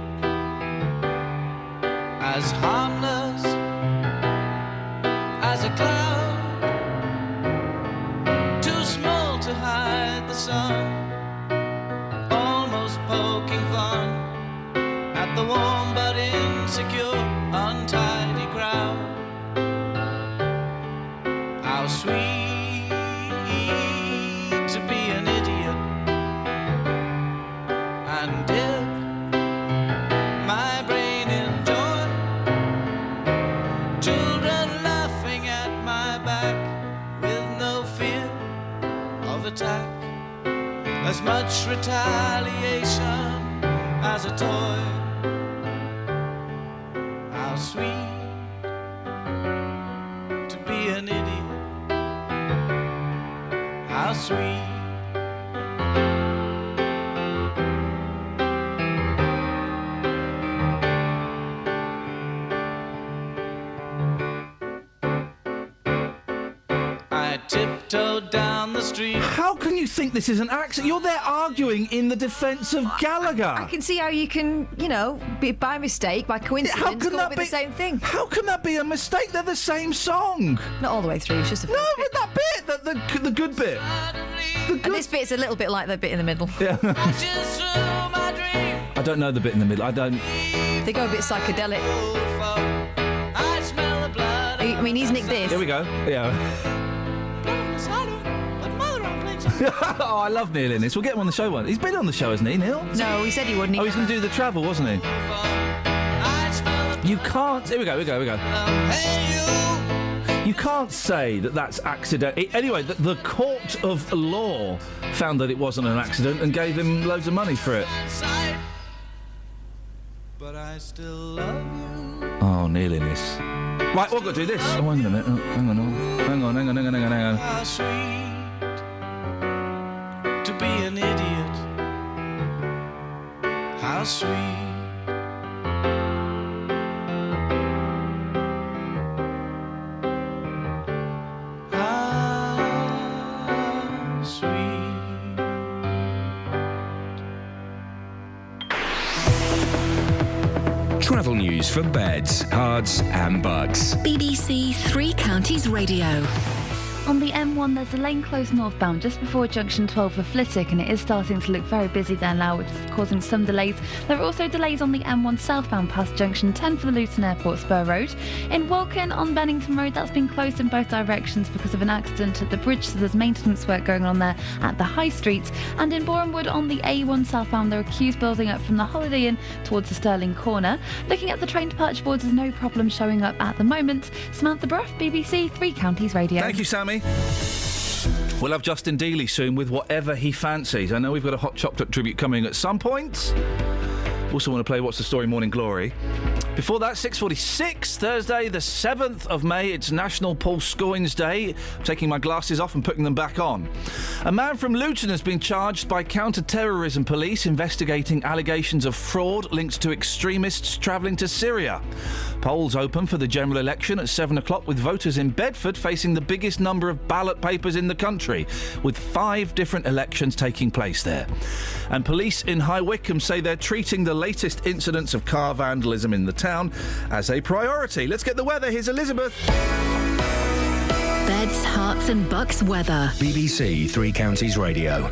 as harmless as a cloud, too small to hide the sun, almost poking fun at the warm but insecure, untidy crowd. How sweet to be an idiot, and if my brain enjoy children laughing at my back with no fear of attack, as much retaliation as a toy. How sweet to be an idiot. How sweet. I tiptoed down the street. How can you you think this is an accident? You're there arguing in the defence of Gallagher. I can see how you can, be by mistake, by coincidence, How can that be the same thing. How can that be a mistake? They're the same song. Not all the way through. It's just but that bit, the good bit. And this bit's a little bit like the bit in the middle. Yeah. I don't know the bit in the middle. I don't. They go a bit psychedelic. I mean, he's nicked this. Here we go. Yeah. Oh, I love Neil in this. We'll get him on the show one. He's been on the show, hasn't he, Neil? No, he said he wouldn't. He's going to do the travel, wasn't he? You can't. Here we go. You can't say that that's accident. Anyway, the court of law found that it wasn't an accident and gave him loads of money for it. But I still love you. Oh, Neil in this. Right, we've got to do this. Oh, hang on a minute. Oh, hang on. How sweet to be an idiot. How sweet. Travel news for beds, cards and bugs. BBC Three Counties Radio. On the M1, there's a lane closed northbound just before junction 12 for Flitwick, and it is starting to look very busy there now, which is causing some delays. There are also delays on the M1 southbound past junction 10 for the Luton Airport Spur Road. In Woking on Bennington Road, that's been closed in both directions because of an accident at the bridge, so there's maintenance work going on there at the High Street. And in Borehamwood on the A1 southbound, there are queues building up from the Holiday Inn towards the Stirling Corner. Looking at the train departure boards, there's no problem showing up at the moment. Samantha Bruff, BBC Three Counties Radio. Thank you, Sammy. We'll have Justin Dealey soon with whatever he fancies. I know we've got a hot chocolate tribute coming at some point. Also want to play What's the Story Morning Glory. Before that, 6:46, Thursday, the 7th of May. It's National Paul Scoins Day. I'm taking my glasses off and putting them back on. A man from Luton has been charged by counter-terrorism police investigating allegations of fraud linked to extremists travelling to Syria. Polls open for the general election at 7 o'clock, with voters in Bedford facing the biggest number of ballot papers in the country, with 5 different elections taking place there. And police in High Wycombe say they're treating the latest incidents of car vandalism in the town as a priority. Let's get the weather. Here's Elizabeth. Beds, hearts and bucks weather. BBC Three Counties Radio.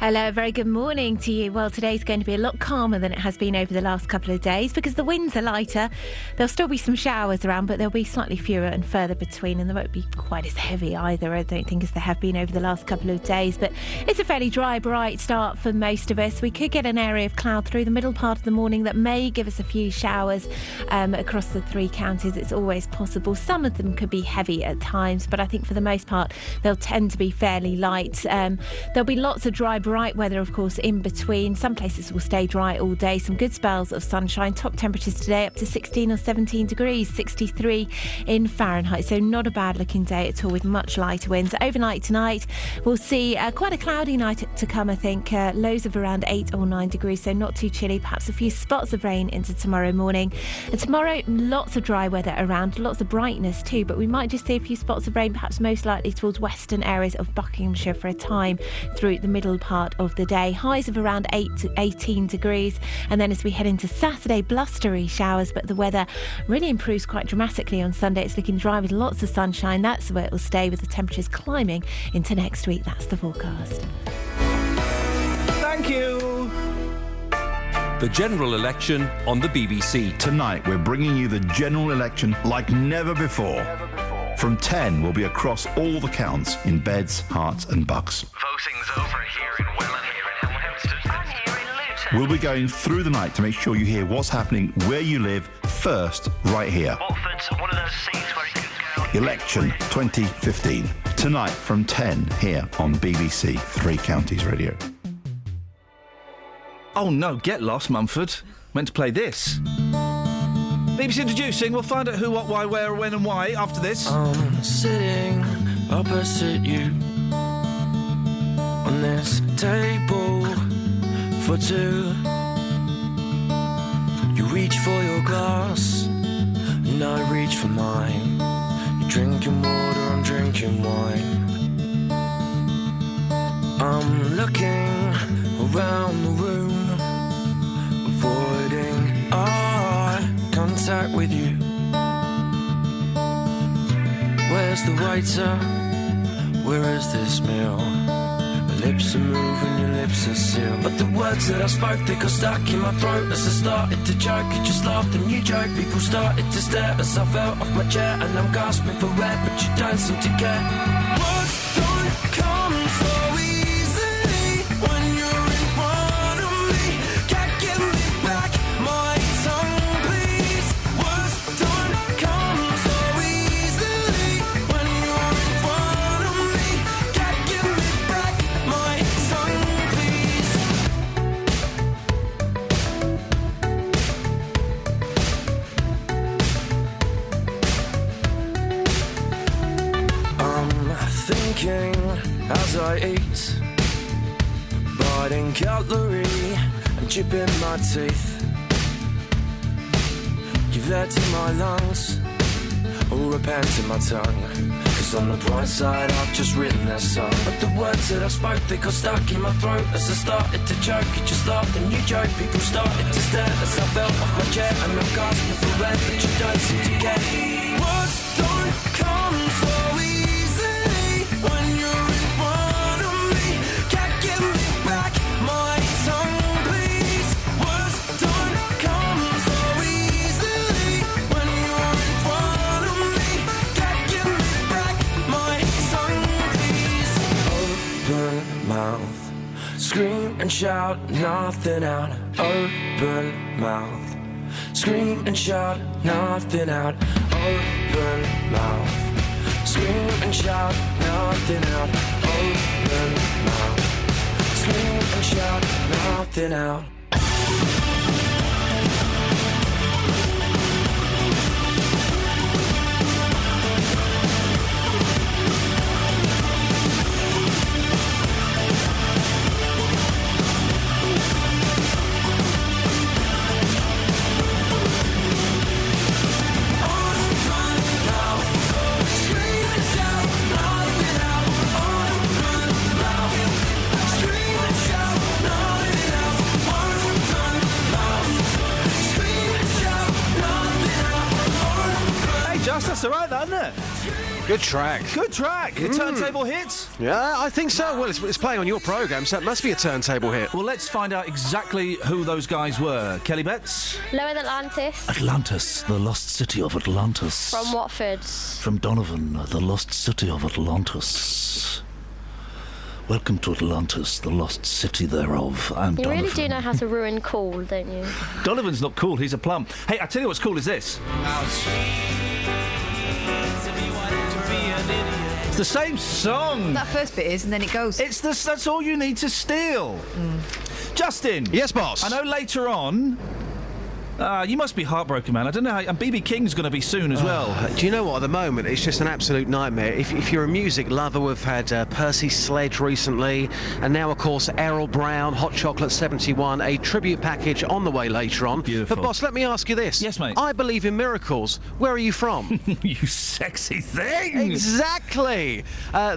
Hello, very good morning to you. Well, today's going to be a lot calmer than it has been over the last couple of days because the winds are lighter. There'll still be some showers around, but there'll be slightly fewer and further between, and they won't be quite as heavy either, I don't think, as they have been over the last couple of days. But it's a fairly dry, bright start for most of us. We could get an area of cloud through the middle part of the morning that may give us a few showers across the three counties. It's always possible. Some of them could be heavy at times, but I think for the most part, they'll tend to be fairly light. There'll be lots of dry, bright weather, of course, in between. Some places will stay dry all day. Some good spells of sunshine. Top temperatures today up to 16 or 17 degrees, 63 in Fahrenheit. So not a bad looking day at all with much lighter winds. Overnight tonight, we'll see quite a cloudy night to come, I think. Lows of around 8 or 9 degrees, so not too chilly. Perhaps a few spots of rain into tomorrow morning. And tomorrow, lots of dry weather around, lots of brightness too, but we might just see a few spots of rain, perhaps most likely towards western areas of Buckinghamshire for a time through the middle part of the day. Highs of around 8 to 18 degrees, and then as we head into Saturday, blustery showers, but the weather really improves quite dramatically on Sunday. It's looking dry with lots of sunshine. That's where it will stay, with the temperatures climbing into next week. That's the forecast. Thank you. The general election on the BBC. Tonight we're bringing you the general election like never before. From 10 we'll be across all the counts in Beds, Herts and Bucks. Voting's over here in Welland, here in Elm Hempstead. I'm here in Luton. We'll be going through the night to make sure you hear what's happening where you live first, right here. Watford's one of those seats where you can go. Election 2015. Tonight from 10 here on BBC Three Counties Radio. Oh no, get lost, Mumford. Meant to play this. BBC Introducing. We'll find out who, what, why, where, when and why after this. I'm sitting opposite you on this table for two. You reach for your glass and I reach for mine. You're drinking water, I'm drinking wine. I'm looking around the room, avoiding eye contact with you. Where's the waiter? Where is this meal? My lips are moving, your lips are sealed. But the words that I spoke, they got stuck in my throat. As I started to choke, you just laughed and you joked. People started to stare as I fell off my chair, and I'm gasping for air, but you don't seem to care. Words don't come so easily when you're in front of me. Can't give me back my tongue, please. Words don't come so easily when you're in front of me. Can't give me back my tongue, please. I'm thinking as I eat, biting cutlery and chipping my teeth. You've led to my lungs, or a pen to my tongue. Cause on the bright side I've just written that song. But the words that I spoke, they got stuck in my throat. As I started to choke, you just laughed and you joked. People started to stare as I fell off my chair, and I'm gasping for air, but you don't seem to care. Words don't come so easily when you're in front of me. Can't give me back my tongue, please. Words don't come so easily when you're in front of me. Can't give me back my tongue, please. Open mouth, scream and shout, nothing out. Open mouth, scream and shout, nothing out. Open mouth, scream and shout, nothing out. Open mouth, scream and shout, nothing out. That's all right, that, isn't it? Good track. Good track. A turntable hit? Yeah, I think so. Well, it's playing on your programme, so it must be a turntable hit. Well, let's find out exactly who those guys were. Kelly Betts? Lower Atlantis. Atlantis, the lost city of Atlantis. From Watford. From Donovan, the lost city of Atlantis. Welcome to Atlantis, the lost city thereof. I'm You Donovan. really do know how to ruin cool, don't you? Donovan's not cool, he's a plum. Hey, I tell you what's cool is this. It's the same song. That first bit is, and then it goes. That's all you need to steal. Justin. Yes, boss. I know later on. You must be heartbroken, man. I don't know how. And BB King's going to be soon as well. Do you know what? At the moment, it's just an absolute nightmare. If you're a music lover, we've had Percy Sledge recently, and now, of course, Errol Brown, Hot Chocolate 71, a tribute package on the way later on. Beautiful. But, boss, let me ask you this. Yes, mate. I believe in miracles. Where are you from? You sexy thing! Exactly!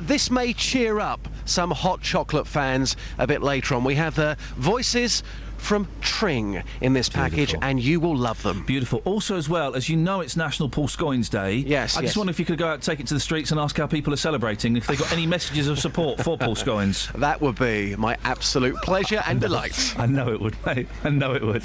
This may cheer up some Hot Chocolate fans a bit later on. We have voices from Tring in this package, and you will love them. Beautiful. Also, as well, as you know, it's National Paul Scoins Day. Yes, I just wonder if you could go out, take it to the streets and ask how people are celebrating, if they've got any messages of support for Paul Scoins. That would be my absolute pleasure and delight. I know it would, mate. I know it would.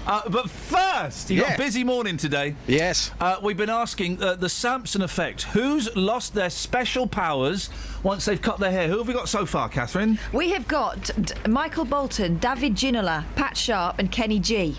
But first, you've got a busy morning today. Yes. We've been asking the Samson effect. Who's lost their special powers once they've cut their hair? Who have we got so far, Catherine? We have got Michael Bolton, David Ginola, Pat Sharp and Kenny G.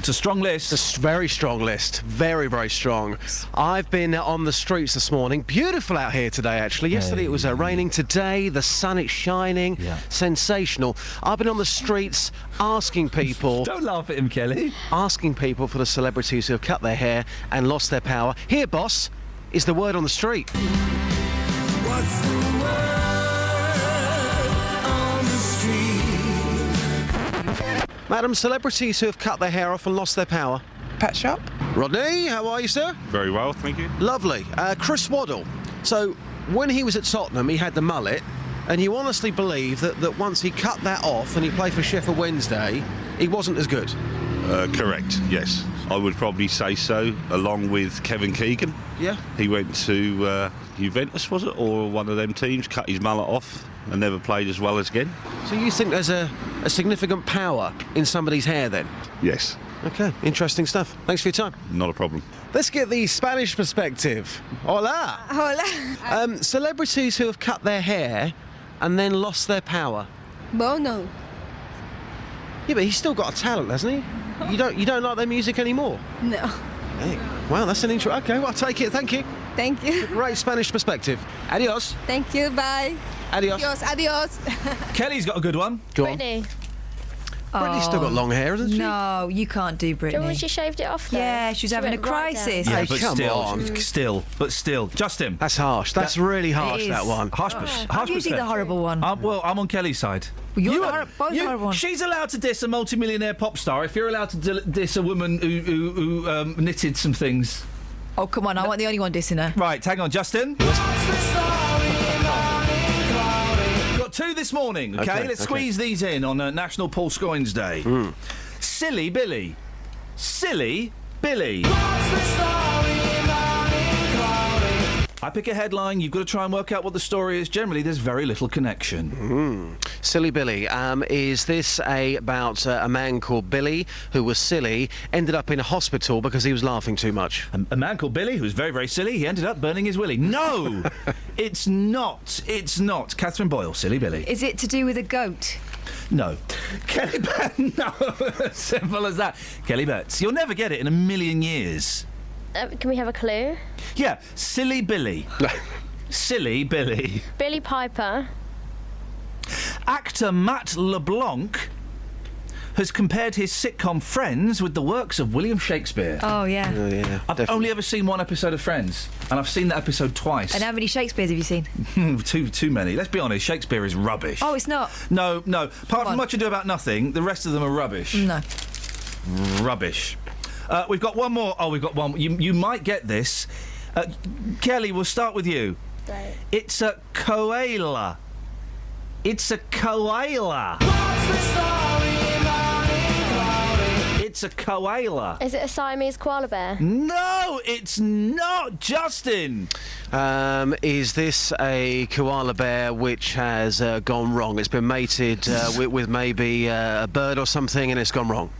It's a strong list. It's a very strong list. Very, very strong. I've been on the streets this morning. Beautiful out here today, actually. Yesterday it was raining. Today, the sun is shining. Yeah. Sensational. I've been on the streets asking people... Don't laugh at him, Kelly. Asking people for the celebrities who have cut their hair and lost their power. Here, boss, is the word on the street. What's the word on the street? Madam, celebrities who have cut their hair off and lost their power. Pat Sharp. Rodney, how are you, sir? Very well, thank you. Lovely. Chris Waddle. So, when he was at Tottenham, he had the mullet. and you honestly believe that once he cut that off and he played for Sheffield Wednesday, he wasn't as good? Correct, yes. I would probably say so, along with Kevin Keegan. Yeah. He went to Juventus, was it, or one of them teams, cut his mullet off and never played as well as again. So you think there's a significant power in somebody's hair then? Yes. Okay, interesting stuff. Thanks for your time. Not a problem. Let's get the Spanish perspective. Hola. Hola. Celebrities who have cut their hair and then lost their power. Bono. Yeah, but he's still got a talent, hasn't he? You don't like their music anymore? No. Hey, wow, that's an intro. Okay, well, I'll take it. Thank you. Thank you. Great Spanish perspective. Adios. Thank you. Bye. Adios. Adios. Kelly's got a good one. Go on. Britney. Britney's still got long hair, hasn't she? No, you can't do Do you remember when Britney. she shaved it off though? Yeah, she was having a went right crisis. down. Yeah, Hey, but come still. Justin. That's harsh. That's really harsh, is. that one. Harsh, I'm usually the horrible one. Well, I'm on Kelly's side. Well, you're both the horrible one. She's allowed to diss a multi-millionaire pop star if you're allowed to diss a woman who knitted some things. Oh, come on, I want the only one dissing her. Right, hang on, Justin. Got two this morning, okay? Let's squeeze these in on National Paul Scoins Day. Silly Billy. Silly Billy. I pick a headline, you've got to try and work out what the story is. Generally, there's very little connection. Silly Billy. Is this about a man called Billy who was silly, ended up in a hospital because he was laughing too much? A man called Billy who was very, very silly, he ended up burning his willy. No! It's not. It's not. Catherine Boyle, Silly Billy. Is it to do with a goat? No. Kelly Betts, no. Simple as that. Kelly Betts. You'll never get it in a million years. Can we have a clue? Yeah, Silly Billy. Silly Billy. Billy Piper. Actor Matt LeBlanc has compared his sitcom Friends with the works of William Shakespeare. Oh, yeah. Yeah, I've only ever seen one episode of Friends, and I've seen that episode twice. And how many Shakespeares have you seen? Too many. Let's be honest, Shakespeare is rubbish. Oh, it's not? No. Apart from Much Ado About Nothing, the rest of them are rubbish. No. Rubbish. We've got one more. Oh, we've got one. You might get this. Kelly, we'll start with you. Right. It's a koala. It's a koala. It's a koala. Is it a Siamese koala bear? No, it's not, Justin. Is this a koala bear which has gone wrong? It's been mated with maybe a bird or something and it's gone wrong.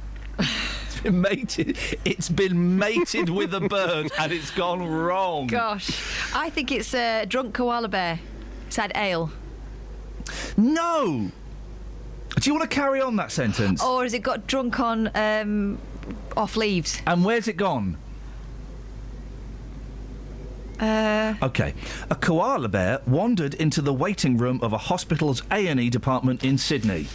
It's been mated with a bird and it's gone wrong. Gosh. I think it's a drunk koala bear. It's had ale. No. Do you want to carry on that sentence? Or has it got drunk on off leaves? And where's it gone? Okay. A koala bear wandered into the waiting room of a hospital's A&E department in Sydney.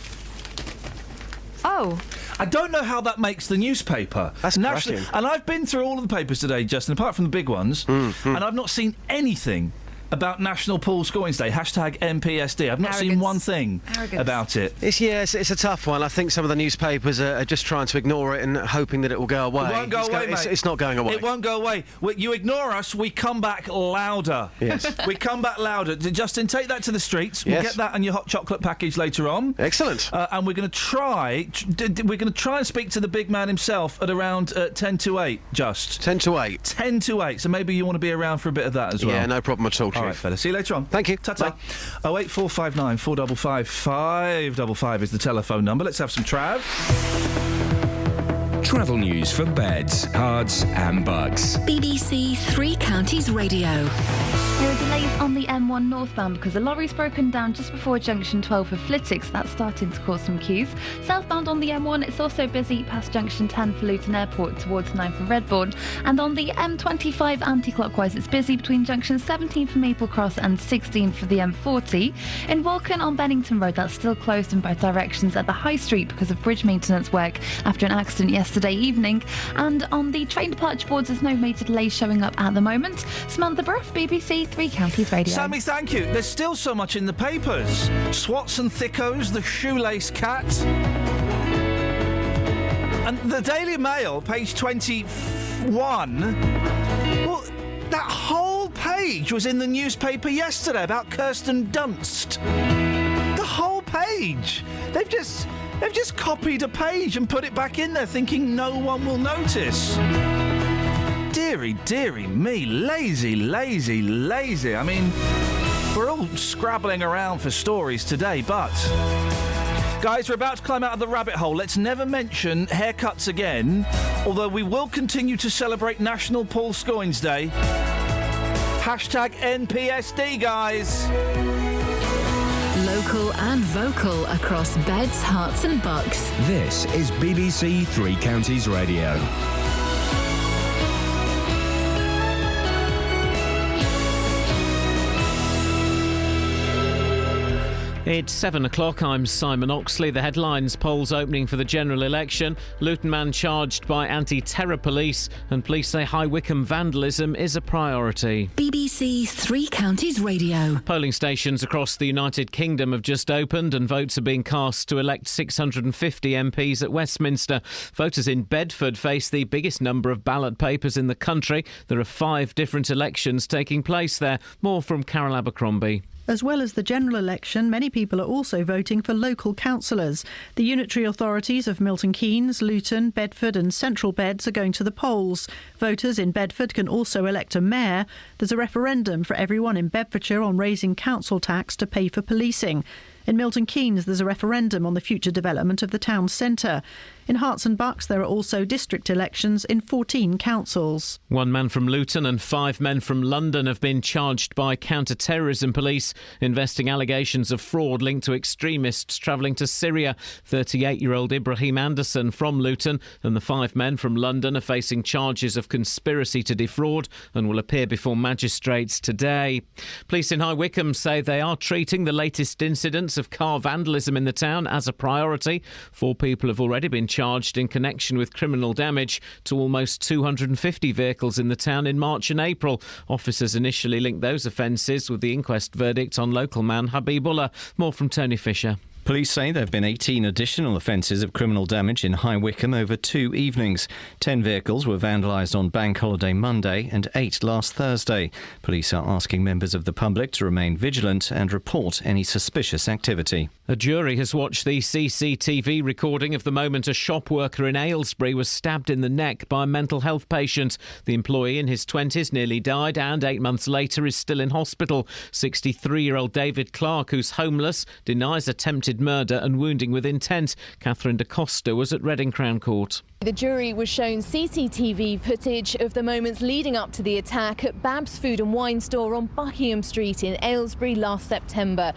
Oh. I don't know how that makes the newspaper. That's cracking. And I've been through all of the papers today, Justin, apart from the big ones, and I've not seen anything about National Paul Scoins Day, #MPSD. I've not seen one thing about it. It's a tough one. I think some of the newspapers are just trying to ignore it and hoping that it will go away. It won't go away, mate. It's not going away. It won't go away. You ignore us, we come back louder. Yes. We come back louder. Justin, take that to the streets. We'll get that on your hot chocolate package later on. Excellent. And we're going to try and speak to the big man himself at around 10 to 8, just. 10 to 8. 10 to 8. So maybe you want to be around for a bit of that as well. Yeah, no problem at all, Chief. All right, fella. See you later on. Thank you. Ta-ta. 08459 455 555 is the telephone number. Let's have some Trav. Travel news for beds, cards and bugs. BBC Three Counties Radio. There are delays on the M1 northbound because a lorry's broken down just before junction 12 for Flitwick, so that's starting to cause some queues. Southbound on the M1, it's also busy past junction 10 for Luton Airport towards 9 for Redbourne. And on the M25 anti-clockwise, it's busy between junction 17 for Maple Cross and 16 for the M40. In Walken on Bennington Road, that's still closed in both directions at the High Street because of bridge maintenance work after an accident yesterday evening. And on the train departure boards, there's no major delays showing up at the moment. Samantha Bruff, BBC Three Counties Radio. Sammy, thank you. There's still so much in the papers. Swats and Thickos, the shoelace cat. And the Daily Mail, page 21. Well, that whole page was in the newspaper yesterday about Kirsten Dunst. page. They've just copied a page and put it back in there, thinking no one will notice. Dearie me, lazy. I mean, we're all scrabbling around for stories today, but... Guys, we're about to climb out of the rabbit hole. Let's never mention haircuts again, although we will continue to celebrate National Paul Scoins Day. Hashtag NPSD, guys. Local and vocal across Beds, Herts and Bucks. This is BBC Three Counties Radio. It's 7 o'clock. I'm Simon Oxley. The headlines: polls opening for the general election. Luton man charged by anti-terror police, and police say High Wycombe vandalism is a priority. BBC Three Counties Radio. Polling stations across the United Kingdom have just opened, and votes are being cast to elect 650 MPs at Westminster. Voters in Bedford face the biggest number of ballot papers in the country. There are 5 different elections taking place there. More from Carol Abercrombie. As well as the general election, many people are also voting for local councillors. The unitary authorities of Milton Keynes, Luton, Bedford and Central Beds are going to the polls. Voters in Bedford can also elect a mayor. There's a referendum for everyone in Bedfordshire on raising council tax to pay for policing. In Milton Keynes, there's a referendum on the future development of the town centre. In Herts and Bucks, there are also district elections in 14 councils. 1 man from Luton and 5 men from London have been charged by counter-terrorism police, investing allegations of fraud linked to extremists travelling to Syria. 38-year-old Ibrahim Anderson from Luton and the 5 men from London are facing charges of conspiracy to defraud and will appear before magistrates today. Police in High Wycombe say they are treating the latest incidents of car vandalism in the town as a priority. 4 people have already been charged in connection with criminal damage to almost 250 vehicles in the town in March and April. Officers initially linked those offences with the inquest verdict on local man Habibullah. More from Tony Fisher. Police say there have been 18 additional offences of criminal damage in High Wycombe over 2 evenings. 10 vehicles were vandalised on Bank Holiday Monday and 8 last Thursday. Police are asking members of the public to remain vigilant and report any suspicious activity. A jury has watched the CCTV recording of the moment a shop worker in Aylesbury was stabbed in the neck by a mental health patient. The employee in his 20s nearly died and 8 months later is still in hospital. 63-year-old David Clark, who's homeless, denies attempted murder and wounding with intent. Catherine da Costa was at Reading Crown Court. The jury was shown CCTV footage of the moments leading up to the attack at Bab's Food and Wine store on Buckingham Street in Aylesbury last September.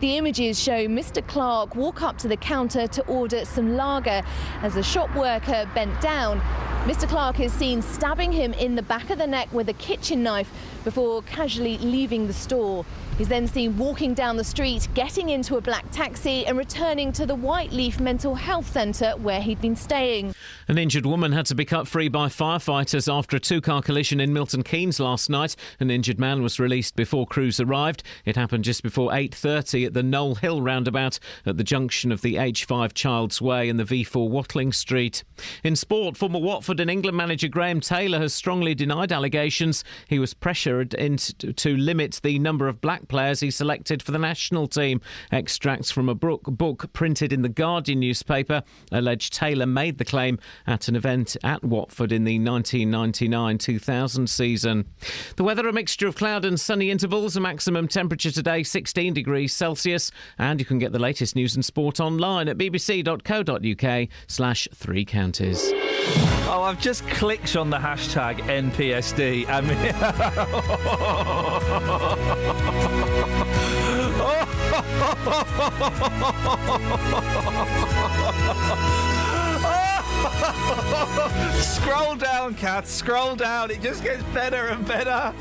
The images show Mr. Clark walk up to the counter to order some lager. As the shop worker bent down, Mr. Clark is seen stabbing him in the back of the neck with a kitchen knife before casually leaving the store. He's then seen walking down the street, getting into a black taxi and returning to the Whiteleaf Mental Health Centre where he'd been staying. An injured woman had to be cut free by firefighters after a 2-car collision in Milton Keynes last night. An injured man was released before crews arrived. It happened just before 8:30 at the Knoll Hill roundabout at the junction of the H5 Childs Way and the V4 Watling Street. In sport, former Watford and England manager Graham Taylor has strongly denied allegations he was pressured to limit the number of black players he selected for the national team. Extracts from a book printed in the Guardian newspaper allege Taylor made the claim at an event at Watford in the 1999-2000 season. The weather: a mixture of cloud and sunny intervals, a maximum temperature today 16 degrees Celsius, and you can get the latest news and sport online at bbc.co.uk/3 counties. Oh, I've just clicked on the hashtag NPSD. I mean... Scroll down, Kath, scroll down. It just gets better and better.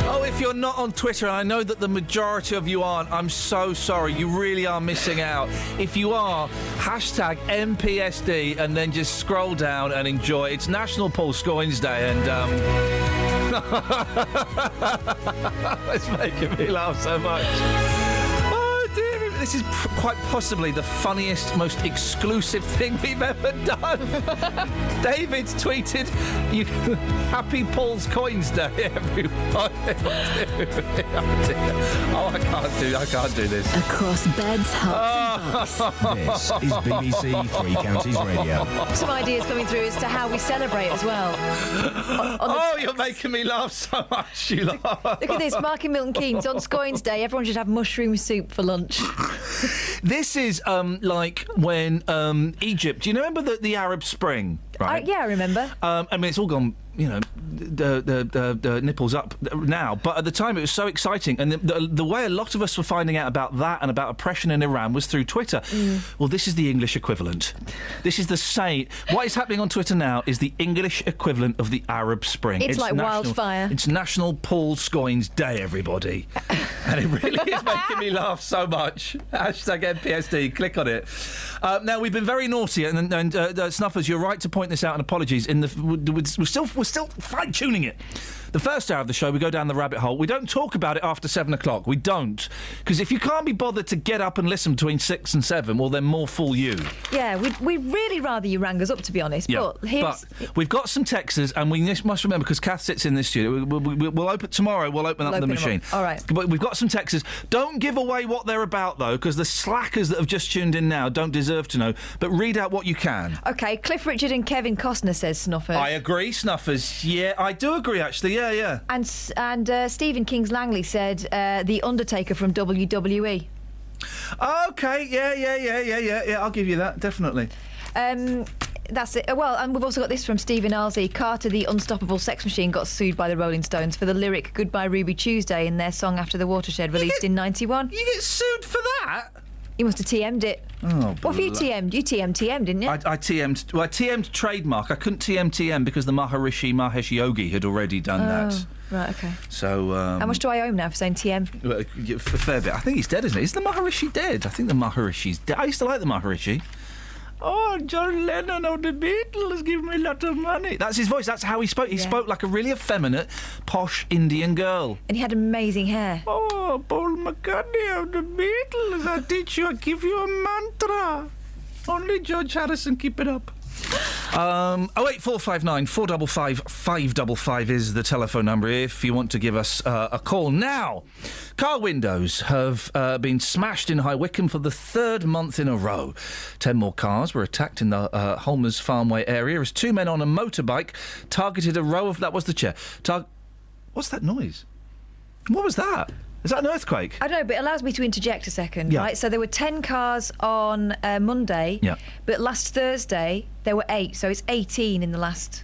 Oh, if you're not on Twitter, and I know that the majority of you aren't, I'm so sorry. You really are missing out. If you are, hashtag NPSD and then just scroll down and enjoy. It's National Paul Scoins Day and... It's making me laugh so much. Oh, dear me. this is quite possibly the funniest, most exclusive thing we've ever done. David's tweeted, "You happy Paul's Coins Day, everybody." Oh, I can't do this. Across beds, hearts and bucks. This is BBC Three Counties Radio. Some ideas coming through as to how we celebrate as well. You're making me laugh so much, you laugh. Look at this, Mark in Milton Keynes. On Scoins Day, everyone should have mushroom soup for lunch. This is like when Egypt. Do you remember the Arab Spring? Right. Yeah, I remember. I mean, it's all gone. You know, the nipples up now. But at the time, it was so exciting, and the way a lot of us were finding out about that and about oppression in Iran was through Twitter. Well, this is the English equivalent. This is the same. What is happening on Twitter now is the English equivalent of the Arab Spring. It's like wildfire. It's National Paul Scoins Day, everybody, and it really is making me laugh so much. Hashtag NPSD. Click on it. Now we've been very naughty, and Snuffers, you're right to point this out, and apologies. We're still fine-tuning it. The first hour of the show, we go down the rabbit hole. We don't talk about it after 7 o'clock. We don't. Because if you can't be bothered to get up and listen between 6 and 7, well, then more fool you. Yeah, we'd really rather you rang us up, to be honest. Yeah. But we've got some texters, and we must remember, because Kath sits in this studio, we'll open tomorrow, we'll open up the machine. All right. But we've got some texters. Don't give away what they're about, though, because the slackers that have just tuned in now don't deserve to know. But read out what you can. OK, Cliff Richard and Kevin Costner says Snuffers. I agree, Snuffers. Yeah, I do agree, actually. Yeah. And Stephen Kings Langley said The Undertaker from WWE. OK, yeah, I'll give you that, definitely. That's it. Well, and we've also got this from Stephen Alsey. Carter, the Unstoppable Sex Machine, got sued by the Rolling Stones for the lyric Goodbye Ruby Tuesday in their song After the Watershed, released in 91. You get sued for that? You must have TM'd it. Oh, what have you TM'd? You TM'd, didn't you? I TM'd. Well, I TM'd trademark. I couldn't TM because the Maharishi Mahesh Yogi had already done that. Right, OK. So... how much do I owe him now for saying TM? Well, a fair bit. I think he's dead, isn't he? Is the Maharishi dead? I think the Maharishi's dead. I used to like the Maharishi. Oh, John Lennon of the Beatles, give me a lot of money. That's his voice. That's how he spoke. He spoke like a really effeminate, posh Indian girl. And he had amazing hair. Oh, Paul McCartney of the Beatles, I teach you, I give you a mantra. Only George Harrison, keep it up. 08459 455 555 is the telephone number if you want to give us a call. Now, car windows have been smashed in High Wycombe for the third month in a row. 10 more cars were attacked in the Holmers Farmway area as two men on a motorbike targeted a row of... That was the chair. What's that noise? What was that? Is that an earthquake? I don't know, but it allows me to interject a second, right? So there were 10 cars on Monday, but last Thursday there were 8, so it's 18 in the last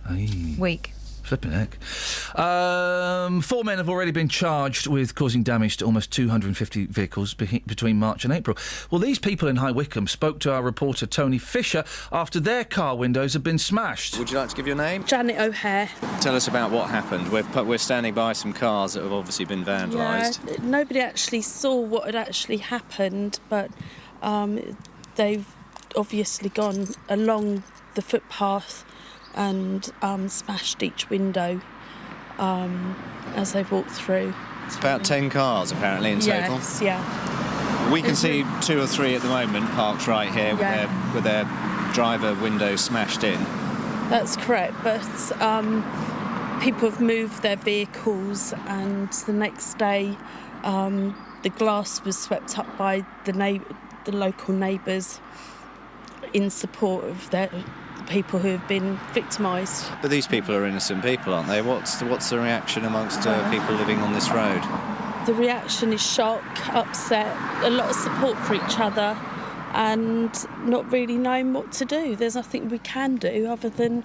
week. Flipping heck. 4 men have already been charged with causing damage to almost 250 vehicles between March and April. Well, these people in High Wycombe spoke to our reporter Tony Fisher after their car windows had been smashed. Would you like to give your name? Janet O'Hare. Tell us about what happened. We're standing by some cars that have obviously been vandalised. Yeah, nobody actually saw what had actually happened, but they've obviously gone along the footpath and smashed each window as they've walked through. It's about 10 cars, apparently, in total. Yes, yeah. We can see 2 or 3 at the moment parked right here with their driver windows smashed in. That's correct, but people have moved their vehicles, and the next day the glass was swept up by the local neighbours in support of their people who have been victimised. But these people are innocent people, aren't they? What's the reaction amongst people living on this road? The reaction is shock, upset, a lot of support for each other, and not really knowing what to do. There's nothing we can do other than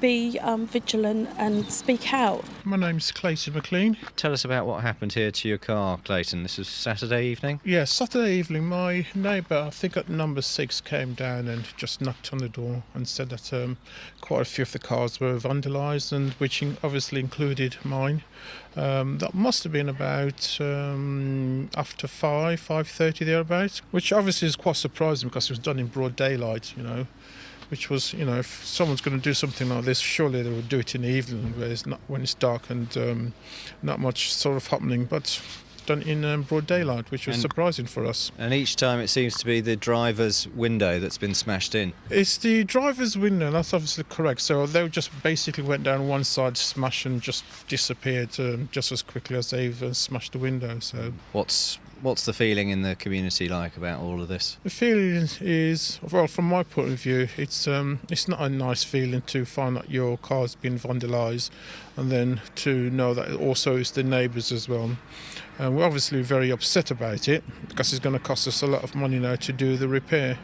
be vigilant and speak out. My name's Clayton McLean. Tell us about what happened here to your car, Clayton. This was Saturday evening? Yes, Saturday evening. My neighbour, I think at number 6, came down and just knocked on the door and said that quite a few of the cars were vandalised, and which obviously included mine. That must have been about after 5:30 thereabouts, which obviously is quite surprising because it was done in broad daylight, which was, if someone's going to do something like this, surely they would do it in the evening when it's dark and not much sort of happening. But done in broad daylight, which was surprising for us. And each time it seems to be the driver's window that's been smashed in. It's the driver's window, that's obviously correct. So they just basically went down one side, smashed and just disappeared just as quickly as they've smashed the window. So What's the feeling in the community like about all of this? the feeling is, well, from my point of view, it's not a nice feeling to find that your car's been vandalised, and then to know that also it's the neighbours as well. We're obviously very upset about it because it's going to cost us a lot of money now to do the repair.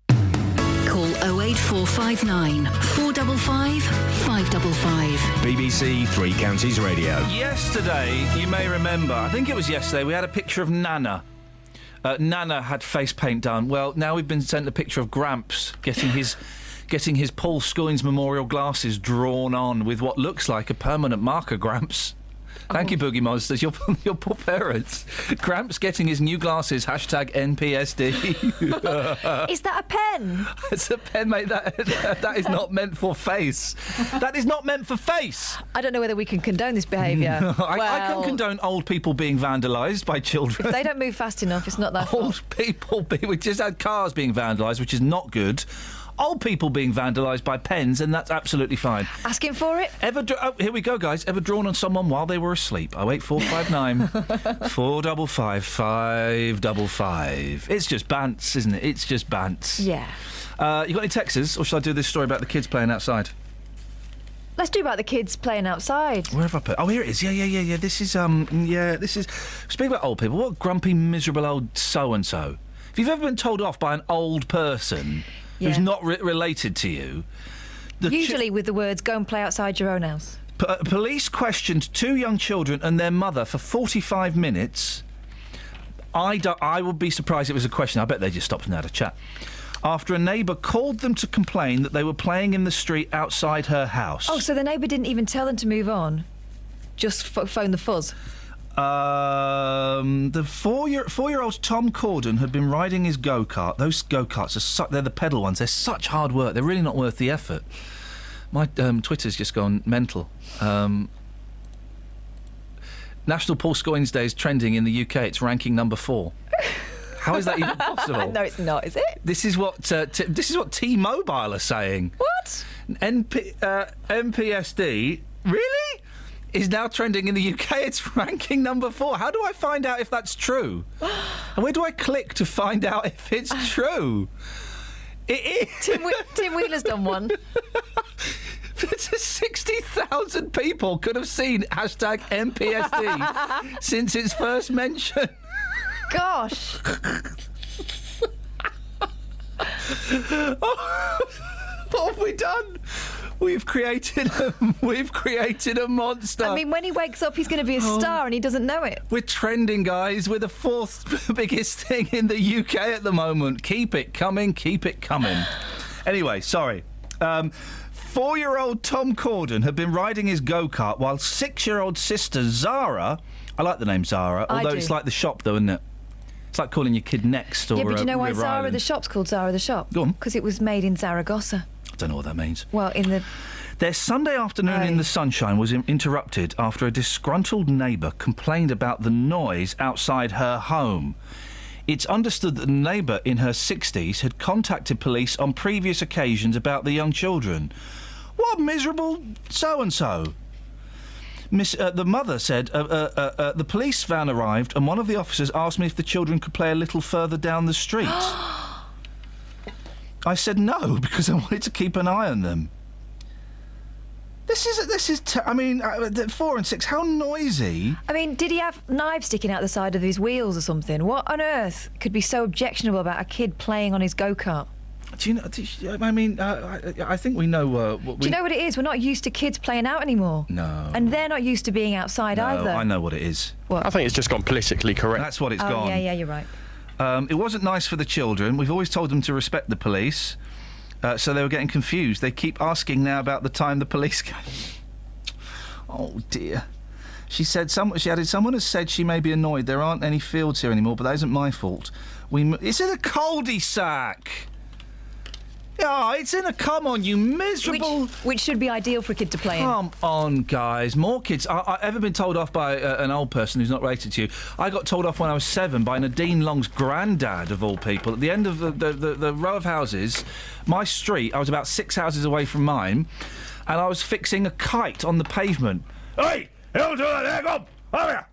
Call 08459 455 555. BBC Three Counties Radio. Yesterday, you may remember, I think it was yesterday, we had a picture of Nana. Nana had face paint done. Well, now we've been sent a picture of Gramps getting his Paul Scoins Memorial glasses drawn on with what looks like a permanent marker, Gramps. Thank you, Boogie Monsters. Your poor parents. Gramps getting his new glasses. #NPSD. Is that a pen? It's a pen, mate. That is not meant for face. That is not meant for face. I don't know whether we can condone this behaviour. I can condone old people being vandalised by children. If they don't move fast enough, it's not that Old people we just had cars being vandalised, which is not good. Old people being vandalised by pens, and that's absolutely fine. Asking for it? Here we go, guys. Ever drawn on someone while they were asleep? 08459 455 555. It's just bants, isn't it? It's just bants. Yeah. You got any texts, or shall I do this story about the kids playing outside? Let's do about the kids playing outside. Where have I put? Oh, here it is. Yeah. This is. Speaking about old people, what grumpy, miserable old so-and-so. If you've ever been told off by an old person who's not related to you... Usually with the words, go and play outside your own house. Police questioned 2 young children and their mother for 45 minutes. I would be surprised if it was a question. I bet they just stopped and had a chat. After a neighbour called them to complain that they were playing in the street outside her house. Oh, so the neighbour didn't even tell them to move on? Just phone the fuzz? The four-year-old Tom Corden had been riding his go-kart. Those go-karts they're the pedal ones. They're such hard work. They're really not worth the effort. My Twitter's just gone mental. National Paul Scoins Day is trending in the UK. It's ranking number 4. How is that even possible? No, it's not, is it? This is what T-Mobile are saying. What? MPSD, really? Is now trending in the UK. It's ranking number 4. How do I find out if that's true? And where do I click to find out if it's true? It is. Tim Wheeler's done one. 60,000 people could have seen #MPSD since its first mention. Gosh. What have we done? We've created a monster. I mean, when he wakes up, he's going to be a star, and he doesn't know it. We're trending, guys. We're the 4th biggest thing in the UK at the moment. Keep it coming. Keep it coming. Anyway, sorry. 4-year-old Tom Corden had been riding his go-kart while 6-year-old sister Zara... I like the name Zara, although it's like the shop, though, isn't it? It's like calling your kid Next or Yeah, but do you know why River Zara Island. the shop's called Zara the shop? Go on. Because it was made in Zaragoza. I don't know what that means. Well, in the... Their Sunday afternoon in the sunshine was interrupted after a disgruntled neighbour complained about the noise outside her home. It's understood that the neighbour in her 60s had contacted police on previous occasions about the young children. What miserable so-and-so. The mother said the police van arrived and one of the officers asked me if the children could play a little further down the street. I said no, because I wanted to keep an eye on them. This is 4 and 6, how noisy. I mean, did he have knives sticking out the side of his wheels or something? What on earth could be so objectionable about a kid playing on his go-kart? Do you know? I think we know. Do you know what it is? We're not used to kids playing out anymore. No. And they're not used to being outside either. I know what it is. What? I think it's just gone politically correct. That's what it's gone. Yeah, you're right. It wasn't nice for the children. We've always told them to respect the police. So they were getting confused. They keep asking now about the time the police came. Oh, dear. She added, someone has said she may be annoyed. There aren't any fields here anymore, but that isn't my fault. It's in a cul-de-sac. Oh, it's in a... Come on, you miserable... Which should be ideal for a kid to play in. Come on, guys. More kids. I ever been told off by an old person who's not related to you? I got told off when I was 7 by Nadine Long's granddad, of all people. At the end of the row of houses, my street, I was about 6 houses away from mine, and I was fixing a kite on the pavement. Hey! Don't do that! There, come! Over here!